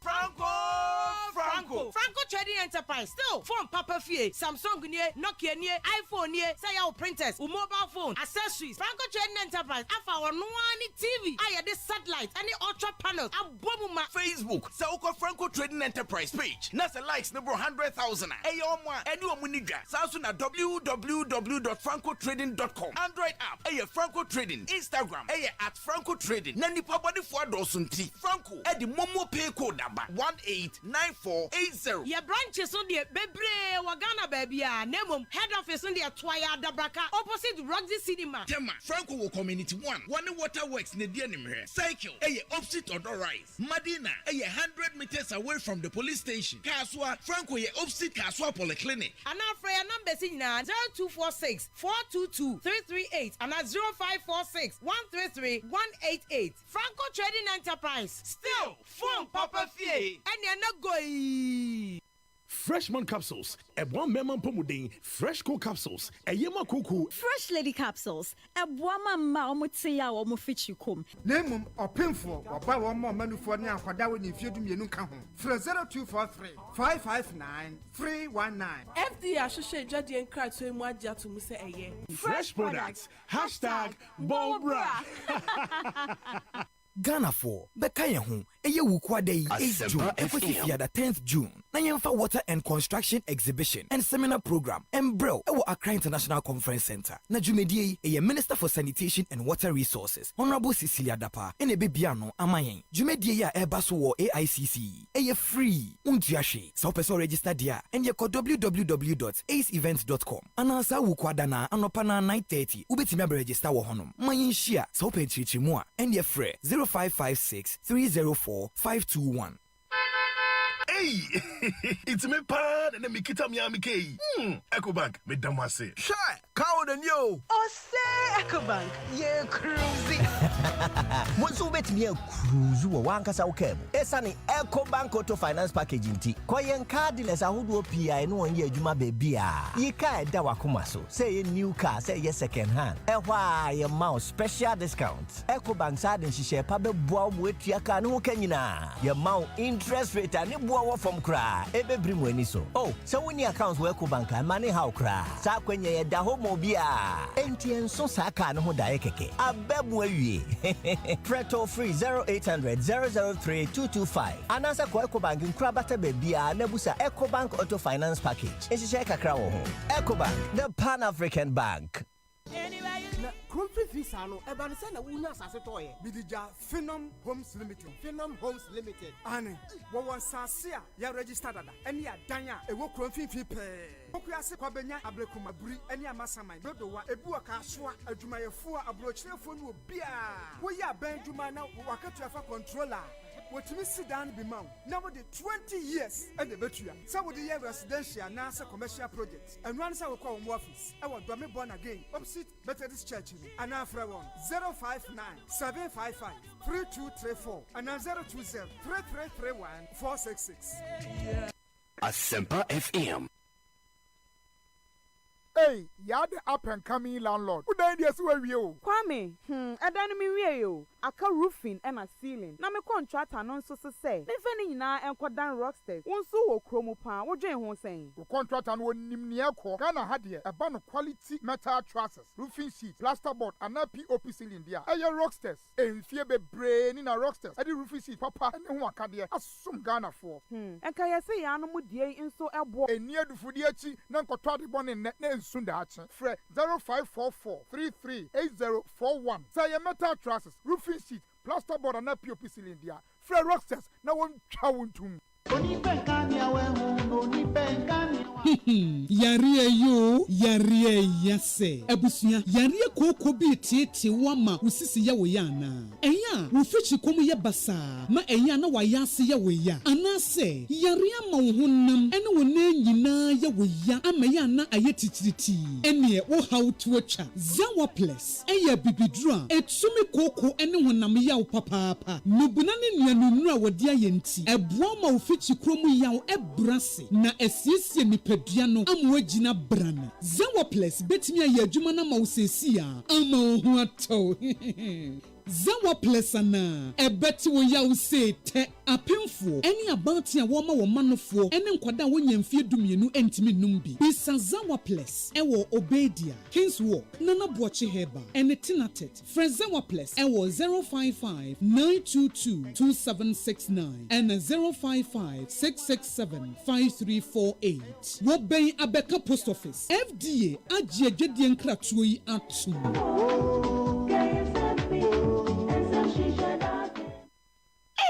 Franco! Franco Trading Enterprise. Still, phone Papa Fie, Samsung nie, Nokia nie, iPhone nie, say your printers, mobile phone, accessories. Franco Trading Enterprise. Afa our no TV. I this satellite, any ultra panels. Abomuma Facebook. Sauko Franco Trading Enterprise page. Nasa likes number 100,000. Ayomwa. Anyone muniga. Samsung www.francotrading.com. Android app. Aye Franco Trading. Instagram. Aye at Franco Trading. Nani pabadi for dosunti. Franco. Edi Momo pay code number 189480. Your branches on the Bebre Wagana baby. Nemo head office on the Twaya Dabraka opposite Roxy Cinema. Tema Franco Community 1. One Waterworks Nedianim here. Cycle. Aye opposite Odor Rise. Madina. Aye 100 meters away from the police station. Kaswa. Franco ye opposite Kaswa Polyclinic. And now for your number is 0246 422 338 and 0546 133 188. Franco Trading Enterprise. Still, phone Papa Fie. And you're not going. Freshman capsules, a one memon pomudin, fresh cool capsules, a yema cuckoo, fresh lady capsules, a woman maumutia or mufichukum. Name or painful or buy one more menu for now for that when you feel to me no come home. For 0243 559 319. FDA associate Jadi and Cry to Mwadia to Musa Aye. Fresh products, hashtag Bobra. Ghana for Bekaya Home, Eye Wukwa Day 8 June, Equity the 10th June. Nayemfa Water and Construction Exhibition and Seminar Program, and Bro, Accra International Conference Center. Najumedie, a Minister for Sanitation and Water Resources, Honorable Cecilia Dapa, and a Bebiano Amayen. Jumedie Airbaso AICC, a free, Untiashi, Sopeso register dia, and yako www.aceevents.com. Anasa Wukwadana, Anopana 9:30, Ubetimebe register Wahonum, Mayin Shia, Sopen Chichimua, and your free 0556 304 521. Hey, it's me pan and me kita mi amike. EcoBank me damase. Shy, cow than you. OSEI EcoBank, ye cruising. Monsu bet me cruise wo wankasa ukemu. Esani EcoBank Auto Finance Package nti. Kwa yen cardless ahudu PI no onye adwuma bebia. Yika eda wakoma so. Say ye new car, say ye second hand. Ehwa ye mouse special discount. EcoBank sade nhihye pa be boa mo etua ka no kanyina. Ye mount interest rate ani boa from cry, ebe brim weni so. Oh, so when your accounts work bank and money how cry. Sa kwenye ye da homo bia. NTN so saka no ho da ekeke. Abemu awie. Preto free 0800 003 225. Anasa kwa EcoBank nkra bata bebia na busa EcoBank Auto Finance Package. Ehihye kakra wo ho. EcoBank, the Pan-African Bank. Na Crumpy Visa no ebane se na wunya asase toye bidija Phenom Homes Limited. Phenom Homes Limited. Ane wo won sase a ya register dada ene ya dan a ewo Crumpy pe. Okuase kwa benya abrekuma buri ene amasaman dodowa ebu aka soa adwumayefo a abrochirefo no obia. Wo ya ban dwuma na wakatu afa controller. What me sit down be mount. Now with the 20 years and the betua. Some of the year residential and NASA commercial projects. And once I will call home office. I will be born again. Opposite Better this church. And after 059 755 3234 and 020 3331 466. ASEMPA FM. Hey, you're the up and coming landlord. Who died yes where you? Kwame, I don't mean you. I can roofing and a ceiling. Now my contract and so say. If any na and quite down rocksters. One so chromo pan, what Jane was saying. The contract and one nimniako. Ghana had here a band of quality metal trusses, roofing sheets, plasterboard, and a POP ceiling there. Aye, rocksters. And fear be brain in a rocksters. I did roofing sheet, papa, and one can there. As some Ghana for. And can I say animal dear in so a boy? And near the Fudiachi, Nankotadi born in net Sundachi. Fred 0544 338041. Say a metal trusses, roofing sheet, plasterboard, and a POP ceiling there. Fred rocksters, now one chawuntum. Yaria yo, yaria yase. Ebusuya, yaria koko bi tete wama usisi ya weyana. Enya, ufichi komu ya basa, ma enya na wayasi ya weya. Anase, yaria mauhunam, ene wane nyina ya weya, ama ya na ayetitiriti. Enye how to wacha. Zawa place, eye bibidra, etsumi koko ene wanam ya upapapa. Nubunani nyanunua wadia yenti. Ebuama ufichi kromu ya ebrasi na esiesie nipeduano amwejina brana. Zawa place betimi ya juma na mausesi ya ama ohu ato. Zawa Plesana, a betty wo ya say te apemfo, any about ya woman or manofo, and then quada when fear dumienu entimi numbi. Bisa Zawa Ples, ewo Obedia, Kings Walk, Nana Boachi Heba, and a Tinatet, Frezawa Ples, ewo 055-922-2769, and 055-667-5348. What bay Abeka Post Office, FDA, Ajia Gedian Kratui Atu.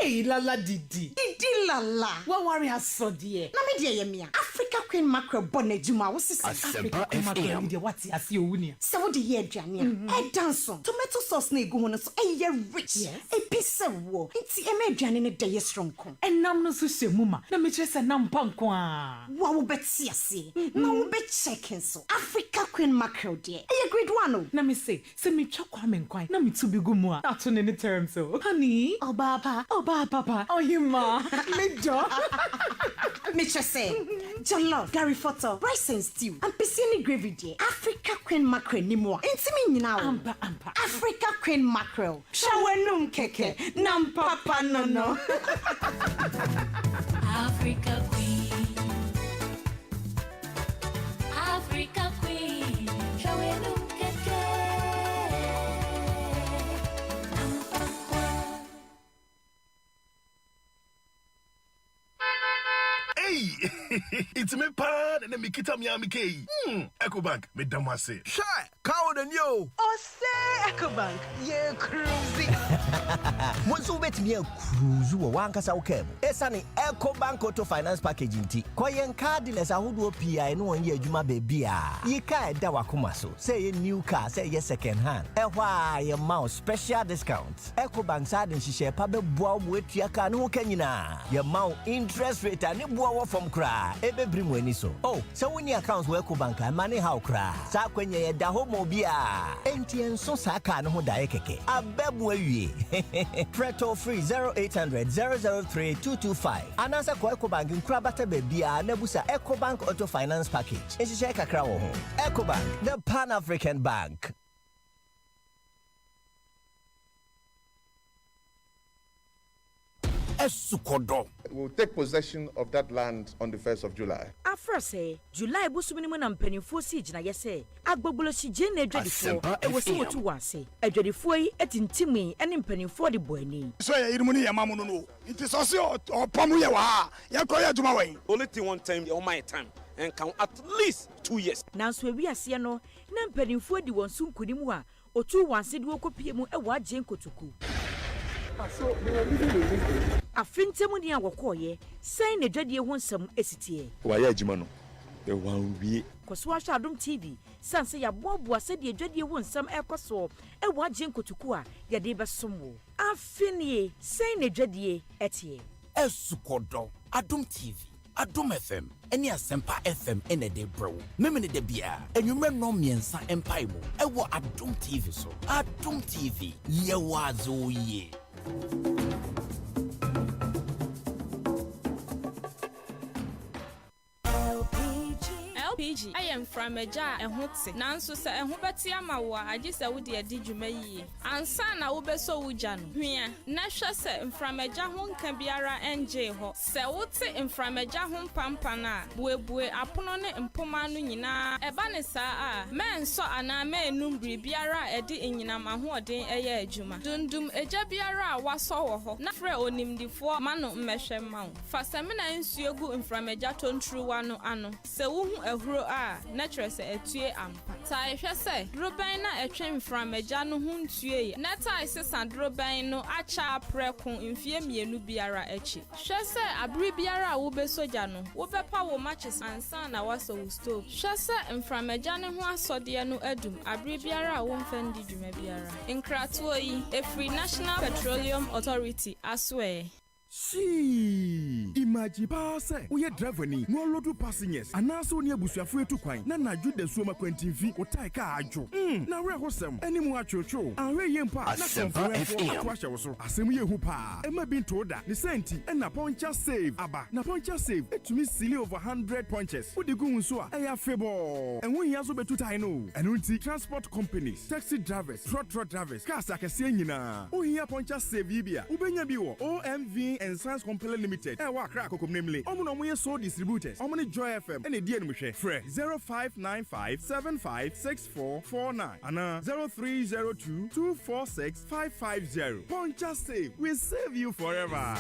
Hey, Lala Didi Lala. What worry has so dear? Na me dear yemia. Africa Queen Mackerel bonnet juma was ASEMPA FM. Media what has you win? So the year Jania. A dance tomato sauce ne go on so a year rich. A piece of war. It's a median in a day strong. And nam no so muma. Na me just a nam pankwa. Wow bet see. No bet checking so. Africa Queen Mackerel dear. A great one. Na me say me chokwame kwai. Na me to be gumwa. That's on any term so. Honey, oh papa, oh you ma. Me jo. Me just say jollof, Gary photo, rice and stew, and piscine gravy dear. Africa Queen Mackerel ni mo. Intimi now. Ampa. Africa Queen Mackerel. Shawenum keke. Nam papa no. Africa Queen. Africa Queen. Shawenum keke. It's me pan and me kita Miami K. EcoBank, me damase. Shy, cow than you. OSEI EcoBank, yeah, cruising. Once you bet me a cruise, you want us out cable. Esani EcoBank Auto Finance Package inti. Koyen car dealers are who do PI no one year Juma baby. Ye ka dawa kumaso. Say a new car, say yes second hand. Why your mouse special discounts. EcoBank side and she share pabe boa with your car no kenina. Your mount interest rate and boa from cry. Ebe brimweni so. Oh, so when your accounts were EcoBank and money how cry. Sa kwenye da homo bia. NTN so saka no dae keke. Abebwe Preto free 0800 003 225. Anasa kwa EcoBank nkrabata bebia nebusa EcoBank Auto Finance Package. Enshishe kakra wo ho. EcoBank, the Pan-African Bank. We'll take possession of that land on the 1st of July. After say, July busumini mwana mpeni fosi jina yese. Agbogbolo si jene edwadifo. Ewo si wotu wanse. Edwadifo yi etintimi eni mpeni fo di bweni. So ya irimuni ya mamu no. It is also opamu ya wa. Ya ko ya juma we. Only thing one time on my time and count at least 2 years. Nanso ewi ase no na mpeni fo di wonsu nkunimu a otu wanse di wokopie mu ewo agye nkotoku. So they were living in this. Afintemu ni awokoye sai ne dwadie ho nsam esitie. Wa ya jima no. The one we Kwaso ahwa Adom TV sanse ya boaboa se de dwadie ho nsam ekoso ewo agye nkotoku a ye de besomo. Afinie sai ne dwadie etie. Esukodo Adom TV. Adom FM, any ASEMPA FM in a day bro. Memene de bia, and you remember no miensa empire. Ewo Adom TV so. Adom TV, ye wazo ye. LPG. I am from a jar and hotse. Nanso sa and hubati amawa. I just a woody a dijume. Ansa na ube so wujan. Here, Nasha se from a jahon can be ara NJ ho. Se wote in from a jahon pampana. Bue aponone and pomanu nina. Ebanesa a man so ana me numbri biara edi inyina mahuodin eye juma. Dundum eja biara waso ho. Na fre onim di fo mano mmehwe maw. Fasamina nsuogu in from a jaton true wano ano. Se wuhu ehuro a naturally se etue ampa. Ta ehwe se droban na etwen from eja no hu ntue. Na ta isesa droban no acha prekon mfie mienu biara echi. Hwe se abri biara wo be soja no wo be pa wo matches ansa na waso wo stove. Hwe se mfram eja ne ho asode no adum abri biara wo mfandi dwuma biara. Nkratuo yi efri National Petroleum Authority aswe. She imagine pass we driver ni no load passengers and now so near busuafo etu kwan na na jude suoma kwantimfi otai ka ajo na we hosem ani mu achocho anwe yempa na konfo so asem ye hu pa e ma bin to da ni senti na poncha save aba na poncha save etumi sili over 100 punches udi gu nso a e ya febo enwo hia so betu tai no enu nti transport companies taxi drivers truck drivers cars akese nyina o hia poncha save yibia ubenya bi wo OMV and Science Company Limited. Wa crack kokom namely. Omo no so distributors. Omo ni Joy FM. Ene die no hwe. Frɛ 0595756449 ana 0302246550. Poncha save. We save you forever.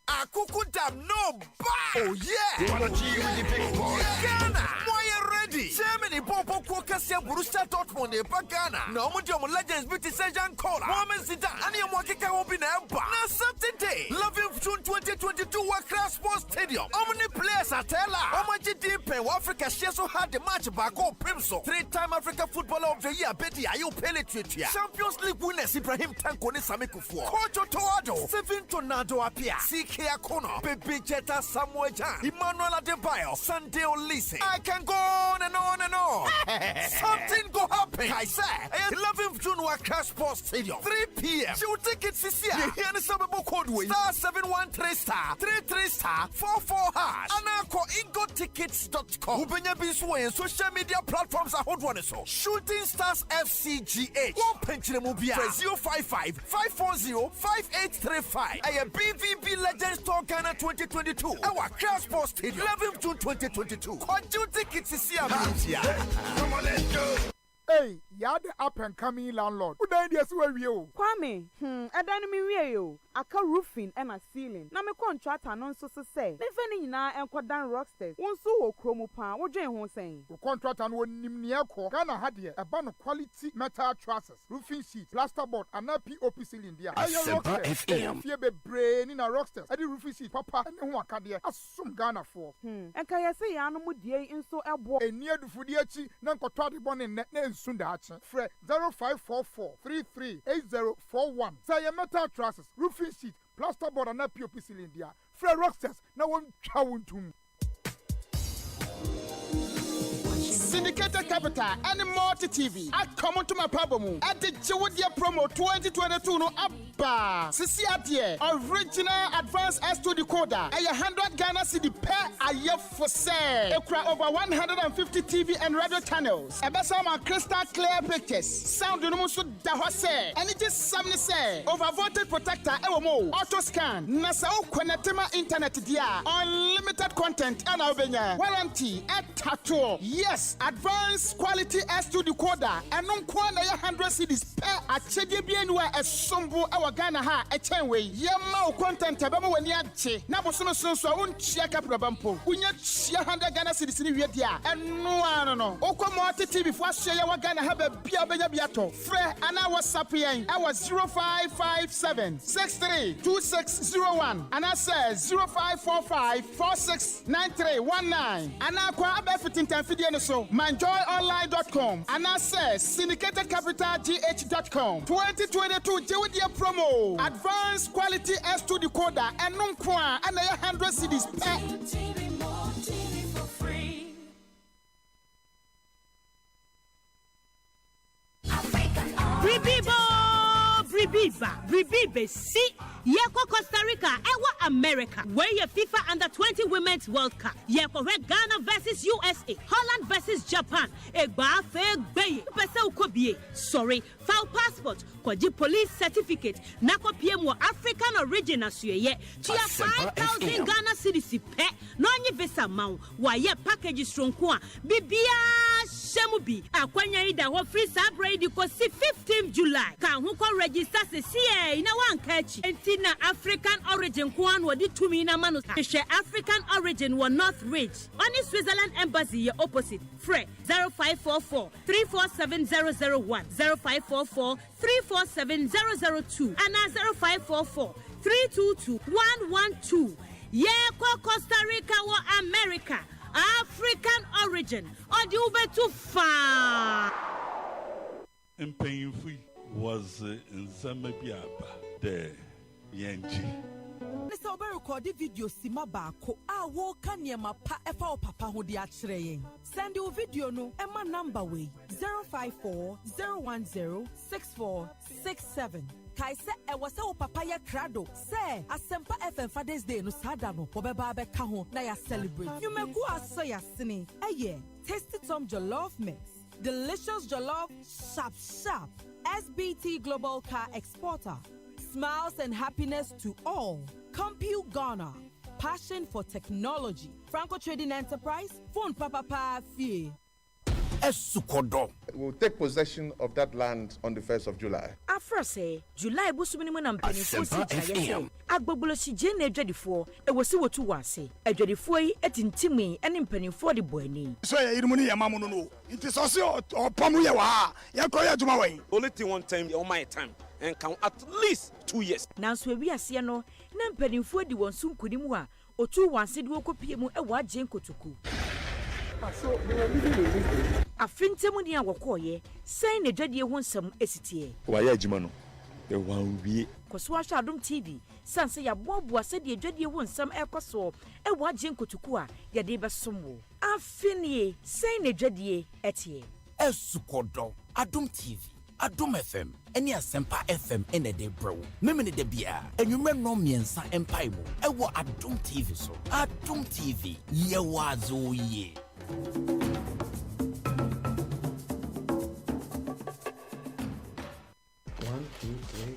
Akuku dam no buy. Oh yeah. Wanna cheer with the big boy. Ghana. Moye ready. Germany Bobo Kwakasia Borussia Dortmund e Ghana. No mo di legends beauty Sergeant Cola. Women Zidane. Ani mo keka wo bi na emba. Na Saturday, 11th June 2022 Wakra Sports Stadium. Omni players atela. Omagidi pen Africa share so hard the match back on Primso. 3-time Africa Footballer of the Year Betty Ayu Peletritia. Champions League winners Ibrahim Tanko ne Sami Kufuor. Kojo Toado. 7 Tornado appear. Kia Kono, Baby Jetta Samuel Jan, Emmanuel Adebayo, Sunday Olise. I can go on and on and on. Something go happen. I say, 11th June Wakra Sports Stadium, 3 p.m. You tickets this year. You hear the Sababo code way. *713*33*44#. Anako ingotickets.com. Ubenya Bisway and social media platforms are hot one so. Shooting Stars FCGH. One pension mobile. 055-540-5835. I am BVB Legend. Store Ghana 2022. Our Cross Sports Stadium. 11th June 2022. What do you think it's a Come on, let's go. Hey, you're the up and coming landlord. Who died yes where you? Kwame, I don't mean you. Aka roofing and a ceiling. Na me contract anonso so say. Me feni na enko dan rocksters. Wonso wo kromo pa. Wo dwen ho sen. The contract an won nimni ekọ. Ghana hadie e ba no quality metal trusses, roofing sheet, plasterboard and POP ceiling dia. ASEMPA FM. Fie be brain na rocksters. Adi roofing sheet papa ne ho akade. Asum Ghana for. Enka ye say ya no mu die nso ebo. Eni adufudi achi na nkotọ ade bọ ne Sundache, Fred 0544-338041. Say your metal trusses, roofing sheet, plasterboard and POP ceiling dia. Fred Rocksters, now one chawuntum. Syndicated Capital and Multi TV. I come to my problem at the Jewodia promo 2022 no abba. Sisi adie original advanced S2 decoder. A 100 Ghana cedi per a year for sale. Ekra over 150 TV and radio channels. Ebesama crystal clear pictures. Sound no so da hose. And it is something say over voltage protector ewo auto scan. Nasa o connectima internet dia. Unlimited content and obenya. Warranty at tattoo. Yes. Advanced quality S2 decoder and non kwana ya 100 CDs per a chede bienwa a sombo awa Ghana ha a chenwe yema o content abama wani ache na bosono sonso unchia kapra bampo unya chia 100 Ghana CDs ni wedia eno ano okwa multi TV fo ahye ya wa Ghana ha ba bia obenya biato frɛ ana WhatsApp yen awa 0557 632601 ana say 0545469319 ana kwa aba fitintan fidie no so manjoyonline.com and access syndicatedcapitalgh.com 2022 Jewidia promo advanced quality S2 decoder and non-qua and 100 CDs per Bribiba, see, Yako Costa Rica, Ewa America, where your FIFA Under-20 Women's World Cup, Yako Ghana versus USA, Holland versus Japan, Egba Feg Bay, Pesau Kobie, sorry, foul passport, Kwaji police certificate, Nako PM African origin as ye, Chia 5,000 Ghana cedis pet, Nonye Vesa Mount, why package strong kwa, Bibia Shemubi, Akwanya Ida, who free Sabre, you could see 15th July, can who can register the CA in a one catch, and Tina African origin Kwan were the 2 mina manus, African origin were North Ridge, only Switzerland Embassy, your opposite, Fred 0544 347001, 0544 347002, and 0544 322 112. Yeah, Costa Rica or America, African origin, or the Uber too far. And painful was in Zamabiaba, the Yenji. Mr. Oberukodi video sima baako a wo ka niema pa efa o papa ho de akyere yen. Send your video no ema number way 054-010-6467. Kai se e wase o papa ye krado se Asempa FM Father's Day no sada no obeba be ka ho na ya celebrate. You meku aso ya sini. Eye, Tasty Tom Jollof Mix. Delicious Jollof Sharp. SBT Global Car Exporter. Smiles and happiness to all. Compute Ghana. Passion for technology. Franco Trading Enterprise. Phone Papa Fee. We'll take possession of that land on the 1st of July. Afro say July busumini na mpanifo si chayese agbogbolo si je na adwadifo e wosi wotu wase adwadifo yi etintimi ene mpanifo de boani so ya irimuni ya mamu no it is also opamu ya wa ya ko ya juma wan only thing one time on my time and count at least 2 years nanso ewi ase no na mpanifo di won sunkunim a otu wase de wokopie mu e wa je nkotoku. So they were living in this day. Afintemu ni awokoye say na dwadie ho nsam esitie Wa ya adwuma no e wan wie Koso ahwa Adom TV sanse ya boaboa se de dwadie ho nsam ekoso e wa je nkotoku a ya de besomwo afinie say na dwadie etie Esukodo Adom TV Adom FM eni Asempa FM ene de bro memene de bia enwumre no miensa empire mu ewo Adom TV so Adom TV ye wazo ye. 1, 2, 3,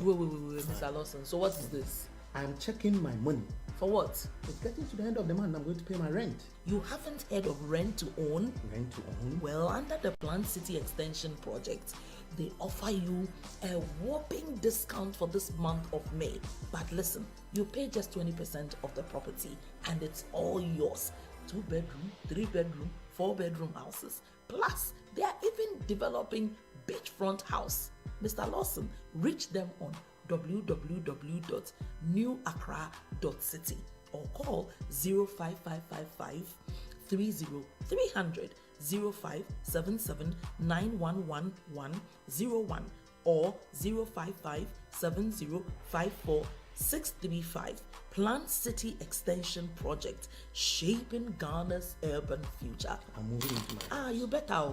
4. Wait, Mr. Lawson. So what is this? I'm checking my money. For what? It's getting to the end of the month. I'm going to pay my rent. You haven't heard of rent to own? Rent to own? Well, under the Planned City Extension project, they offer you a whopping discount for this month of May. But listen, you pay just 20% of the property and it's all yours. 2-bedroom, 3-bedroom, 4-bedroom houses. Plus, they are even developing beachfront house. Mr. Lawson, reach them on www.newaccra.city or call 05555 30300 0577 911101 or 055 7054 635. Planned City Extension Project, shaping Ghana's urban future. I'm moving into my you better.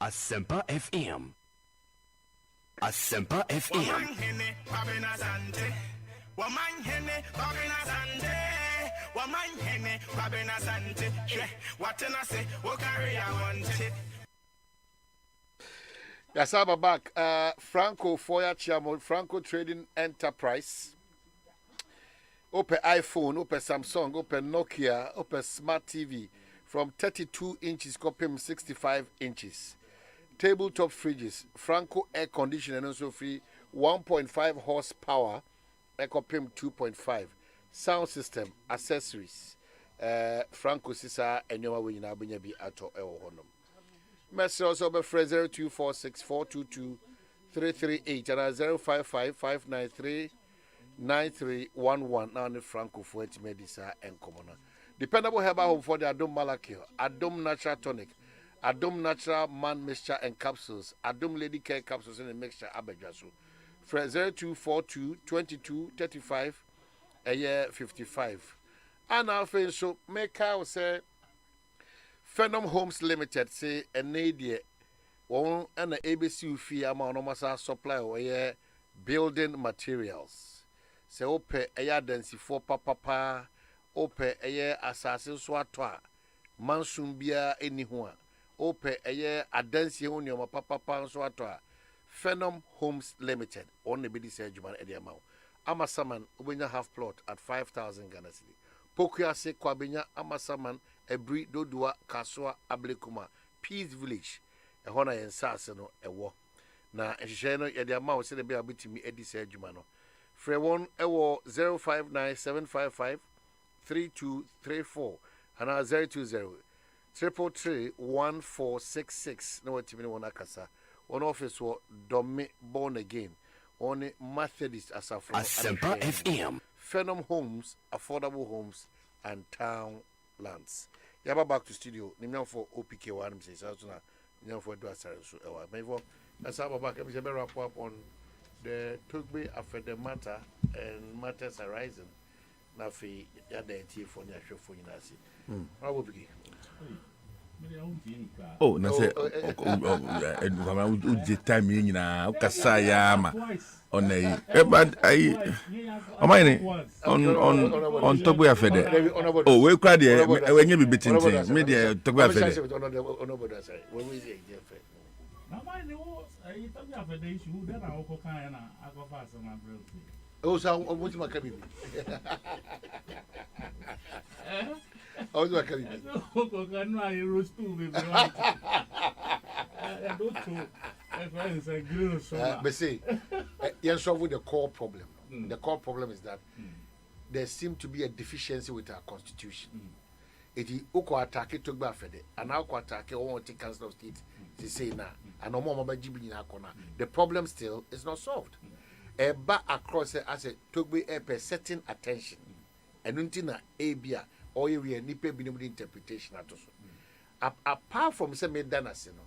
ASEMPA FM. ASEMPA FM. Yes, I'm back. Franco Foya Chiamo, Franco Trading Enterprise. Open iPhone, open Samsung, open Nokia, open Smart TV from 32 inches, copy 65 inches. Tabletop fridges, Franco air conditioner and also free 1.5 horsepower, Ecopim 2.5. Sound system, accessories, Franco Sisa, and your way in Abunabi Ato El Honum. Message also by 0246422338 and 055-593-9311. Now the Franco for Medisa and Commoner. Dependable herbal home for the Adom Malakio, Adom Natural Tonic, Adom Natural Man Mixture and Capsules, Adom Lady Care Capsules and a mixture Abejasu. 02422235 a year 55. And our friend so make out say Phenom Homes Limited say a nadia one and the ABC fee amount of supply or building materials. Say ope a year density for papa ope a year assassin swatwa mansumbia anyone ope a year a density on your papa swatwa Phenom Homes Limited only be this Juman at the amount. Amasaman Ubinya half plot at 5,000 Ghana cedi. Pokuya se Kwabinya Amasaman Ebri Dodua Kaswa Ablekuma Peace Village. A hona and Sassano a war. Na Sheno at the amount said the be able to me Eddie said Jumano. Frewon Ewo 059755 3234 and 020 333 1466. No what you want Akasa. One office was Domi born again. Only Methodist as a from ASEMPA FM. Phenom Homes, affordable homes, and town lands. Yaba back to studio. Nimna for OPK1 says Young for do asare so ewa. Mevo that's how Baba can be wrap up on the Tugbe after the matter and matters arising. Na fi ya da tie for nya hwefo nyina si. How will be? Oh, na say the time nyina ukasa ya ma on but I on Tugbe after the oh we cry there when you be beating thing me there Tugbe after the when we say na mind the was I Tugbe after the issue then I go kan na I go fast my brain. Oh, so what's my cabin? How's my cabin? I roast too, baby. I don't know. That's a grill. But see, you're solving the core problem. The core problem is that there seems to be a deficiency with our constitution. It is Oko attack it took back for it, and now attack it won't take council of state to say now, and no more Mabajibin Akona. The problem still is not solved. Eba across as a Tugbe a certain attention. And until Abia or area nipe binum interpretation at also. Apart from say made dana sino.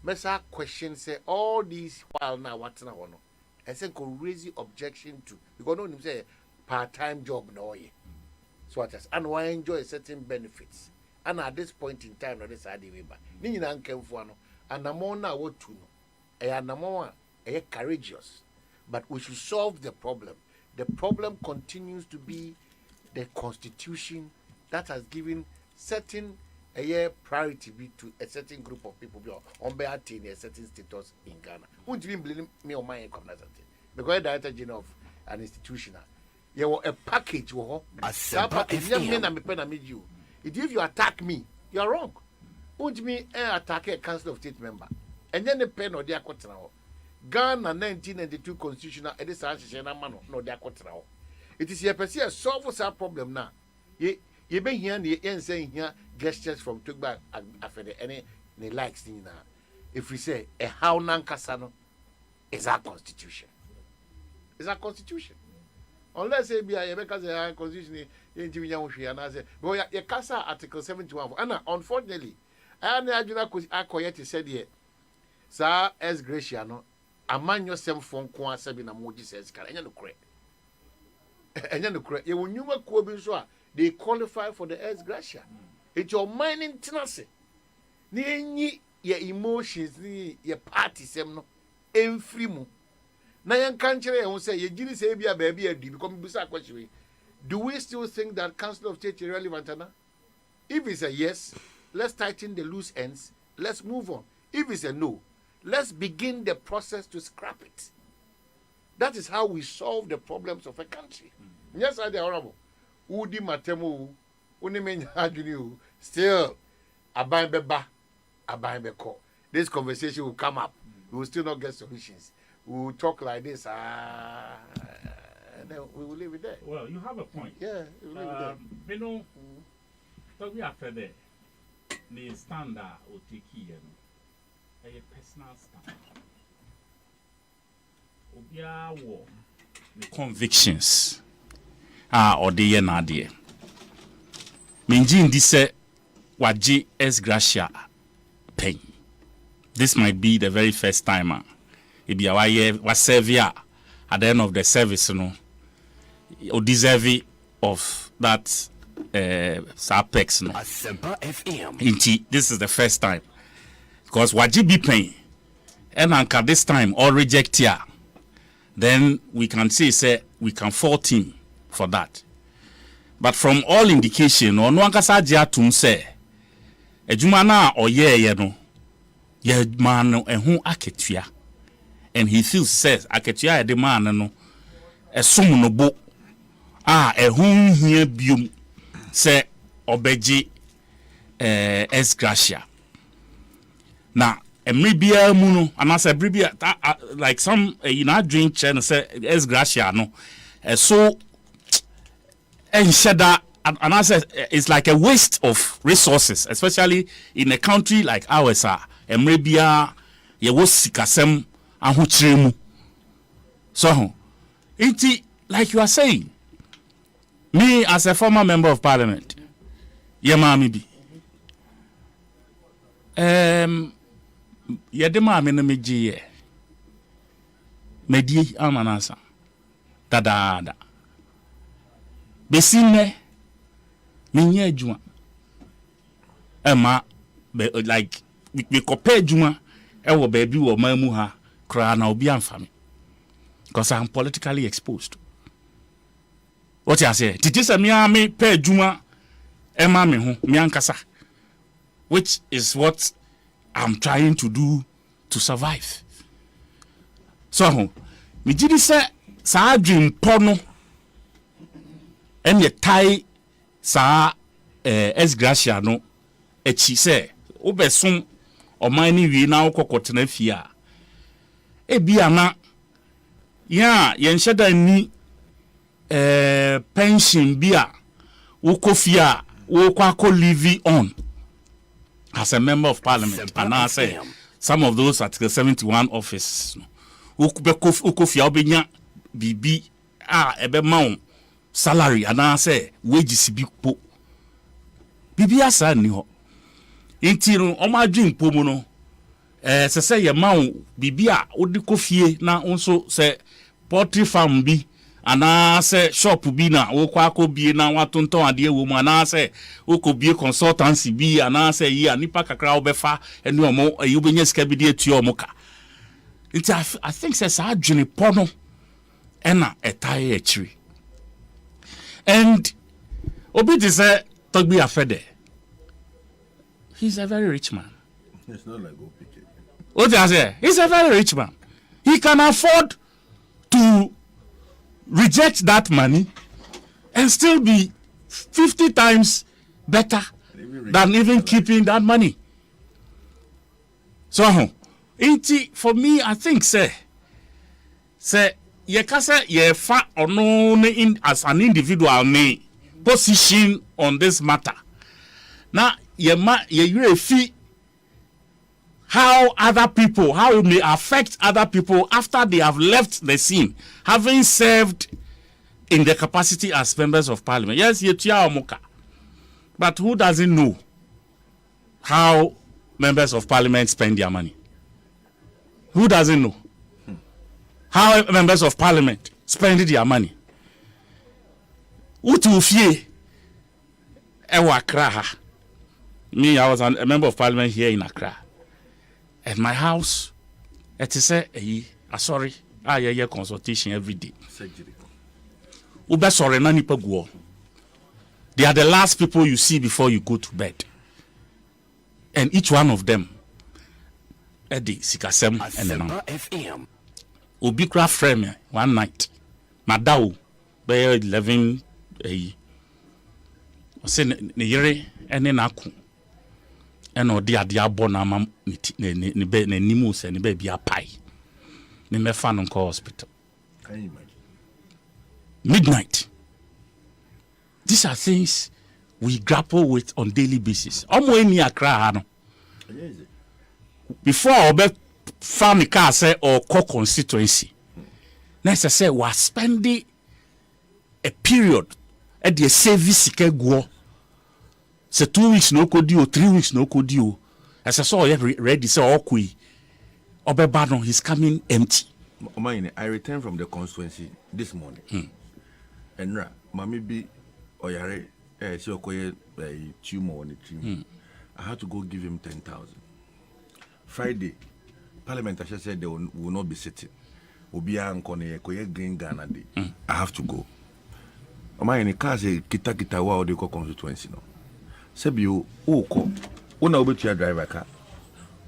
Mesa question say all these while now what's na ono. And say could raise the objection to because no him say part-time job no ye. So what and why enjoy certain benefits. And at this point in time no this ade we ba. Ni nyina nkemfo ano. And namo na what to no. E namo a courageous. But we should solve the problem. The problem continues to be the constitution that has given certain priority to a certain group of people on attain a certain status in Ghana. Won't you blame me on my income? Because the director general of an institution, you want a package. If you attack me, you are wrong. Won't me attack a council of state member? And then the pen or the Ghana 1992 constitutional it is no they are it is here per se solve our problem now. You been here and saying here gestures from Tugba after any likes thing now. If we say a how nankasano is our constitution. It's our constitution. Unless it be a because the constitution in well your casa article 71 and unfortunately I said here Sir S. Graciano Aman yourself from Kwa Sabina Moji says, Enya no credit. Enya no credit. You will never go they qualify for the S. Gracia. It's your mining tenacity. Ni your emotions, ni your party, semno, enfrimu. Na yan country, I will say, ye jini say be a baby a become bisa question. Do we still think that Council of State is relevant? If it's a yes, let's tighten the loose ends. Let's move on. If it's a no, let's begin the process to scrap it. That is how we solve the problems of a country. Yes, I the honorable. Udi matemu, unimenyu, still abain beba, abain beko. This conversation will come up. We will still not get solutions. We will talk like this, and then we will leave it there. Well, you have a point. Yeah, we will leave it there. You know, talk me after that. The standard will take here. A personal stand. Obia war the convictions or the year na there. Minjin dise waji S. Gracia pay. This might be the very first time. Ibi awaye was servia at the end of the service, you know, or deserve of that Sapex, no. ASEMPA FM. Inti, this is the first time. Because wajibi paying, and anka this time or reject here, then we can say we can fault him for that. But from all indication, or no ankasa jia tum say, ejumana or ye no, ye man ehu aketua, and he feels says aketua the man no, esum no bo, ehu here bium, say obeji S. Gracia. Now, Emribia Muno, and I said, like some drink chain say, S. Gracia, no, so, and Shada, and I said, it's like a waste of resources, especially in a country like ours. Emribia, ye was sikasem, and huchrimu. So, it's like you are saying, me as a former member of parliament, Yamami be. yedema amene megie medie amanasa dada besine menye adwuma ema like we compare adwuma ewo baabi wo mamu ha kra na obi amfame because I'm politically exposed. What you say? Titi se me pay adwuma ema me ho me ankasa, which is what I'm trying to do to survive. So me gidi se sa dream pono enye tai sa es gracia no echi se obesom oman ni wi na okokotena fia e bia na ya yen sheda ni pension bia ukofia ukwa live on as a member of parliament, and I say some of those Article 71 offices ukofia obenya bibi ebe maun salary, and I say wages bi po bibi asa ni ho inti no o ma dwin po mu no se ye maun bibi a odi kofie na onso se poultry farm bi ana se shop bi na wo kwa akobie na watonton ade wo mu ana se okobie consultancy bi ana se yi anipa kakra obefa enu omo ayi obenya sika bi de atu omo ka. I think says adwene pono ena etai echiri. And obi dey say Togbi Afede, he's a very rich man. It's not like OPK. What do I say? He's a very rich man. He can afford to reject that money and still be 50 times better than even keeping that money. So, for me, I think, say, ye kase ye fa ono as an individual me position on this matter. Now, ye fee how other people, how it may affect other people after they have left the scene, having served in their capacity as members of parliament. Yes, yetia omoka. But who doesn't know how members of parliament spend their money? Who doesn't know how members of parliament spend their money? Utufie ewa Accra. Me, I was a member of parliament here in Accra. At my house, it is sorry, I hear consultation every day. Ube sorry nani paguo. They are the last people you see before you go to bed. And each one of them, Eddie Sikasem and then Ubi craft frame one night. Madao, by 11 I say Nere and then Aku. And no dia bona mam ni be na nimu se ni be bia pai ni me fa no hospital. Can you imagine? Midnight. These are things we grapple with on daily basis. Omo eni Accra no. Before obe family car say or co constituency. Na say we are spending a period at the service ke go. Say 2 weeks no could do, 3 weeks no could do. As I saw ready, say Okui Obebano, he's coming empty. I returned from the constituency this morning. And Mami be Oyare, she okoye 2 more on the team. I had to go give him 10,000. Friday, Parliament said they will not be sitting. Obia and Kone koye green Ghana day. I have to go. Omayini kaze kita wa ode ko constituency no. Sebio oko una obetua driver car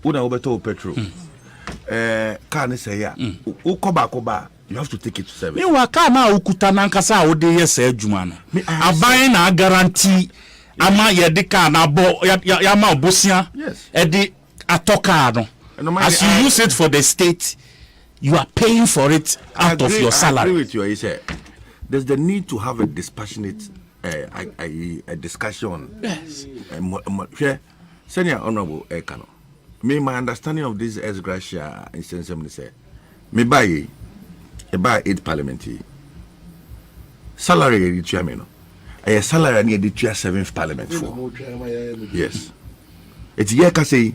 una obeto petrol car ne say ya ukoba you have to take it to service. Me wa car na ukuta na nkasa ode yes adwuma no aban na guarantee ama ye de car na bo ya ma obosia e de atoka no as you use it for the state you are paying for it out of your salary. I agree with you. He said there's the need to have a dispassionate a discussion. Yes. Senior Honorable Ekano. Me, my understanding of this ex gratia instance, say, me buy 8 parliamentary salary the chairman. A salary near the 7th parliament for. Yes. It's here can say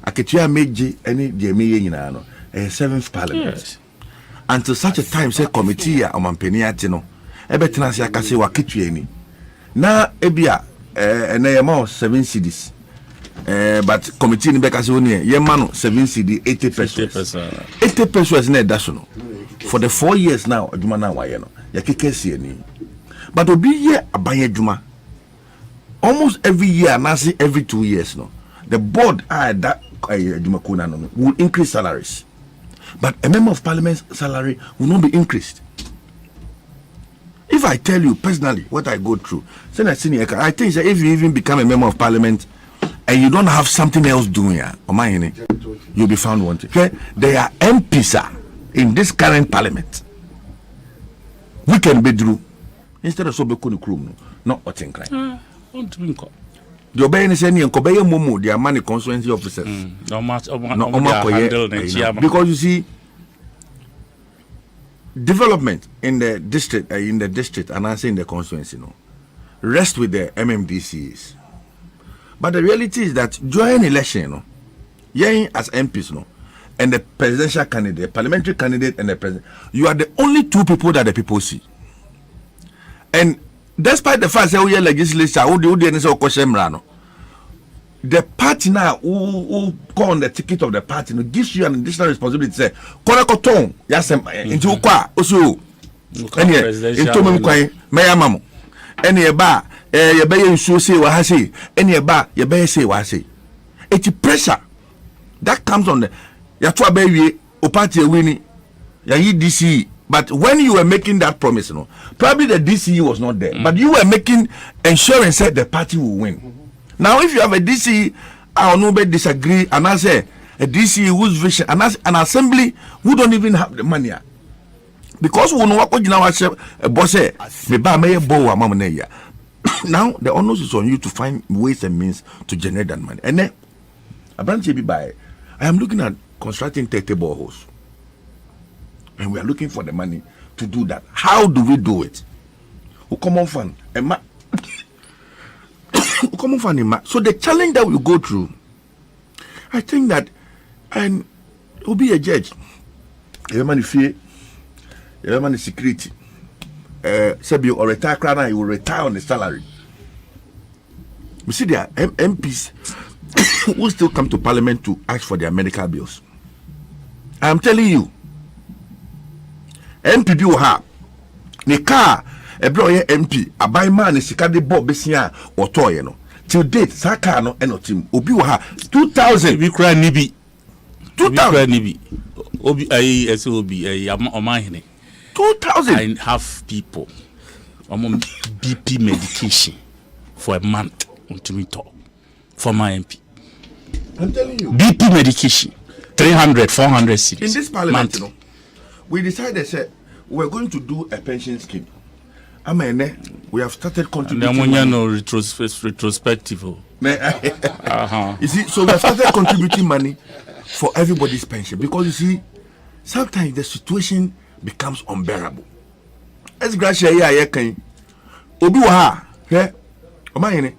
aketua meji any de meye nyina no 7th parliament. Yes. Until such a time say committee a omampani ate no ebetena se akase wa ketua ni na ebia na yema 7 cedis but committee ni beka se woni yema no 7 cedi 80 pesos 80 pesos na da so no for the 4 years now adwuma na waye no yakeke sie ni but obi ye aban adwuma almost every year and every 2 years no the board that adwuma ko na no will increase salaries. But a member of parliament's salary will not be increased. If I tell you personally what I go through, I think that if you even become a member of parliament and you don't have something else doing, you'll be found wanting. Okay? There are MPs in this current parliament. We can be through instead of so be not watching crime. The obeying is any and Kobe Momo, their money constituency officers. Because you see, development in the district, and I say in the constituency, rest with the MMDCs. But the reality is that during election, as MPs, and the presidential candidate, parliamentary candidate, and the president, you are the only two people that the people see. And despite the fact that we are legislature, the party now who go on the ticket of the party gives you an additional responsibility. Say, Korakoton, yasem into Ukwa, also, into Mumquay, Mayamamo, any aba, ye bay so say what I say, any aba, ye bay say what I say. It's pressure that comes on the Yatwa baby, or party winning, Yayi DC. But when you were making that promise, probably the DCE was not there. But you were making insurance that the party will win. Now, if you have a DCE, I will not disagree, and I say a DCE whose vision, and an assembly who don't even have the money. Because we know what you know, a boss say, now the onus is on you to find ways and means to generate that money. And then, I am looking at constructing 30 boreholes. And we are looking for the money to do that. How do we do it? Who come on fund? So the challenge that we go through, I think that, and will be a judge. Everyone fear, everyone security. Sabi or retire, you will retire on the salary. We see there are MPs who still come to parliament to ask for their medical bills. I am telling you. MPB will have the car a bro MP a buy man is sikade bob besia or toy till date saka no eno team obi will have 2000 we cry nibi 2000 nibi obi ai sob omahene 2000 I have people on BP medication for a month until we talk for my MP. I'm telling you BP medication 300 400 cities in this parliament we decided that we're going to do a pension scheme. We have started contributing. No retrospective. You see, so we have started contributing money for everybody's pension because you see, sometimes the situation becomes unbearable. As Gracia, can Obi Waha, Omayene,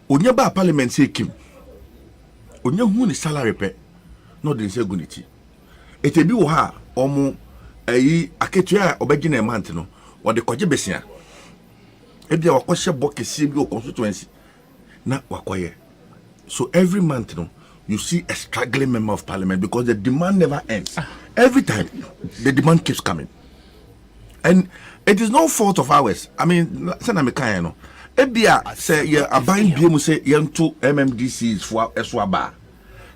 Onyaba Parliament say Kim. Onya who is salary pay, not the insegunity. It be Waha, Omo. Aketua obegina month no or the kwaje besia ebia wakoshe bokesi bi o constituency na wakoye. So every month you see a struggling member of parliament because the demand never ends. Every time the demand keeps coming, and it is no fault of ours. I mean, sana mekaya no ebia say ye aban biemu say yentu MMDCs for eswaba.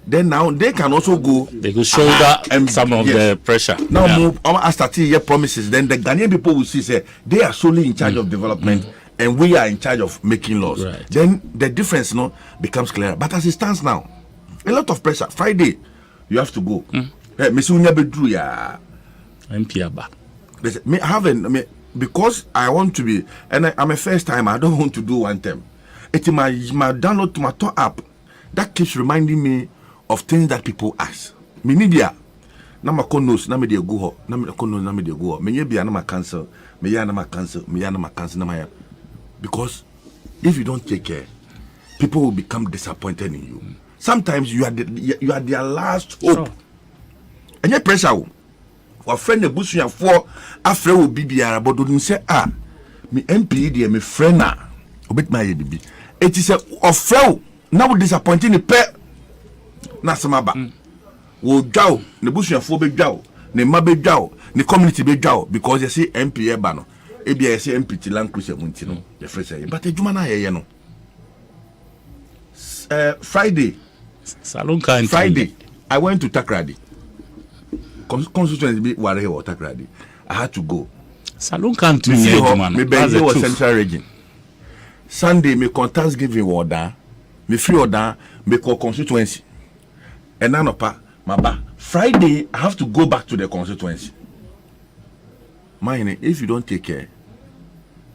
Then now they can also go. They could shoulder some of the pressure. Now, I started your promises. Then the Ghanaian people will see say they are solely in charge of development, and we are in charge of making laws. Right. Then the difference, becomes clear. But as it stands now, a lot of pressure. Friday, you have to go. Because I want to be, and I'm a first time. I don't want to do one term. It's my download to my top app that keeps reminding me of things that people ask. Media, na makonos, na me de go ho, na me konos, na me de go ho. Me bia na ma cancel, me ya na ma cancel, na ma. Because if you don't take care, people will become disappointed in you. sometimes you are their last hope. And your pressure, or friend the bush for after will be but don't say me MP dear me friend na obet my DB. It is a of now disappointing the pair. Na samaba. Wo dwaw ne busuafo be dwaw ne ma be dwaw ne community be dwaw because you see MP e ba no e bia you see MP ti land cruiser munti no the fresh say but ejuma na ye no Friday I went to Takrady constituency be ware here Takrady. I had to go Salon can't me be was central region. Sunday me contacts giving order me free order me call constituency. And now, Friday, I have to go back to the constituency. Mine, if you don't take care,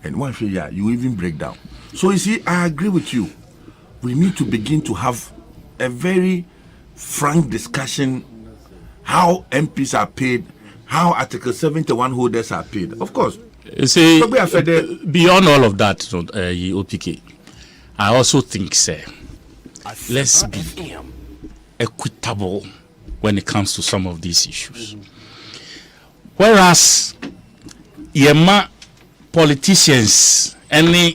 and one year, you even break down. So you see, I agree with you. We need to begin to have a very frank discussion how MPs are paid, how Article 71 holders are paid. Of course. You see, beyond all of that, OPK, I also think, sir, let's be equitable when it comes to some of these issues. Whereas yema politicians,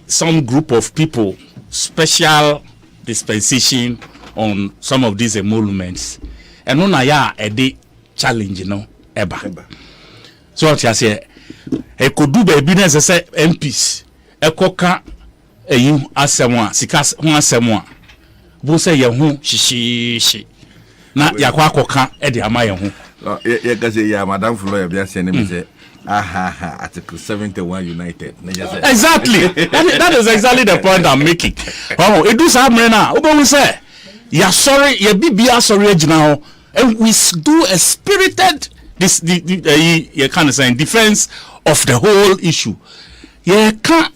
some group of people, special dispensation on some of these emoluments, and on a day challenge, eba. So what I say, I could do baby as I MPs, a coca, a you asemwa, sikas asemwa, bo say yahu she. Na yakwa koka e de amaye ho ye ka say ya madam Floyd bia say me say Article 71 United. Exactly. that is exactly the point I'm making. Oh, it do some na obo say ya sorry ya bibia sorry agina ho and we do a spirited you kind of saying defense of the whole issue. You can't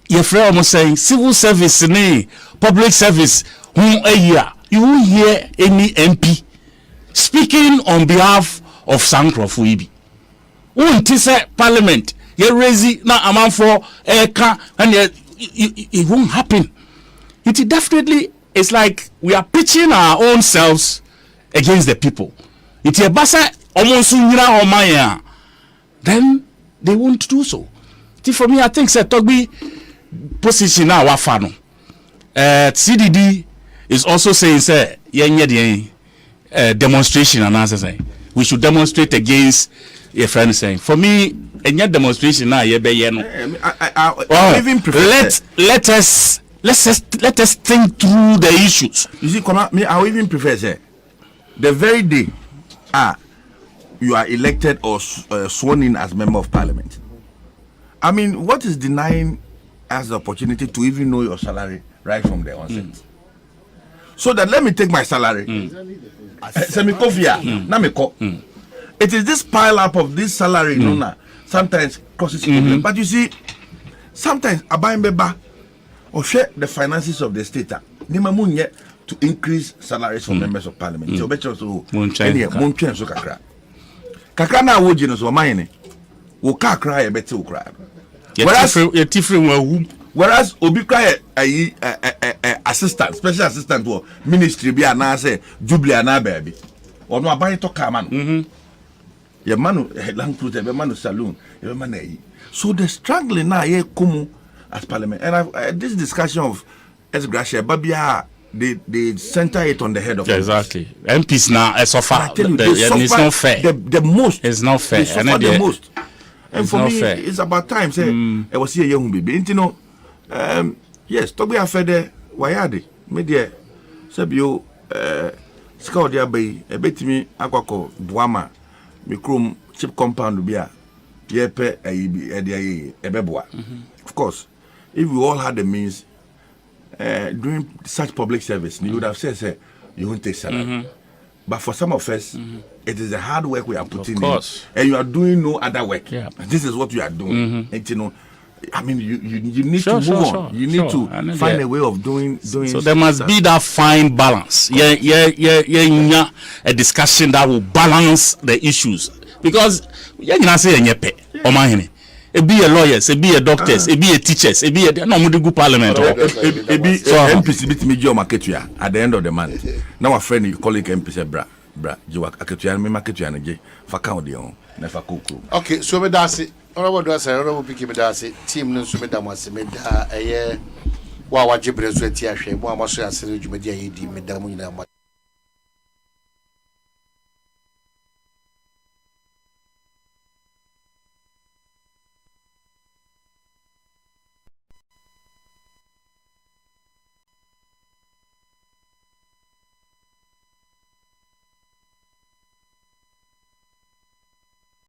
your friend almost saying civil service ne public service a year. You won't hear any MP speaking on behalf of Sankrofu Ibi. Won't say Parliament? You raise na amount for eka and it won't happen. It definitely is like we are pitching our own selves against the people. It is basa almost unira omaya. Then they won't do so. For me, I think say Togbi position now wafano. CDD is also saying say demonstration and answer saying we should demonstrate against your friend saying for me any demonstration now even let us think through the issues. You see, me I even prefer say the very day you are elected or sworn in as member of parliament. I mean, what is denying us the opportunity to even know your salary right from the onset? So that let me take my salary. It is this pile up of this salary, sometimes causes problem. But you see, sometimes Abaymbeba or share the finances of the state. To increase salaries for members of parliament. So kakra na woji no so mine wo kakra e beti ukra. Whereas obi cry assistant, special assistant to ministry bi na say jubilee na baby. Ono aban to ka man. Ye manu land cruiser be manu saloon, ye man yi. So the struggling na ye come as parliament. And this discussion of Gracia Babia they center it on the head of exactly. MPs now suffer. It's not fair. The most. It's not fair. They suffer the most. And for me, it's about time. Say, I was here young baby. You know, yes, to be a fede, wayade, media, sabio, scout there by a bit me, aquaco, buama, me chrome, chip compound, be a yepe, a beboa. Of course, if we all had the means, doing such public service, you would have said, you won't take salary. But for some of us, it is the hard work we are putting in, and you are doing no other work. Yeah. This is what you are doing. And you know, I mean, you need to move on. You need to find a way of doing. So there must be that fine balance. A discussion that will balance the issues because you say Ebi a lawyers, ebi a doctors, ebi a teachers, ebi a no mudigu parliament. Ebi MPC bit me job marketua at the end of the month. Now a friend you colleague MP say bra you work aketua me marketua na je fa count dey on na fa kokro. Okay, so me da se. Honorable do say honorable pick me da se team no so me da mo se me da wa jibre so ati ahwe mo amaso asere dwumadi ayedi me da mo nyina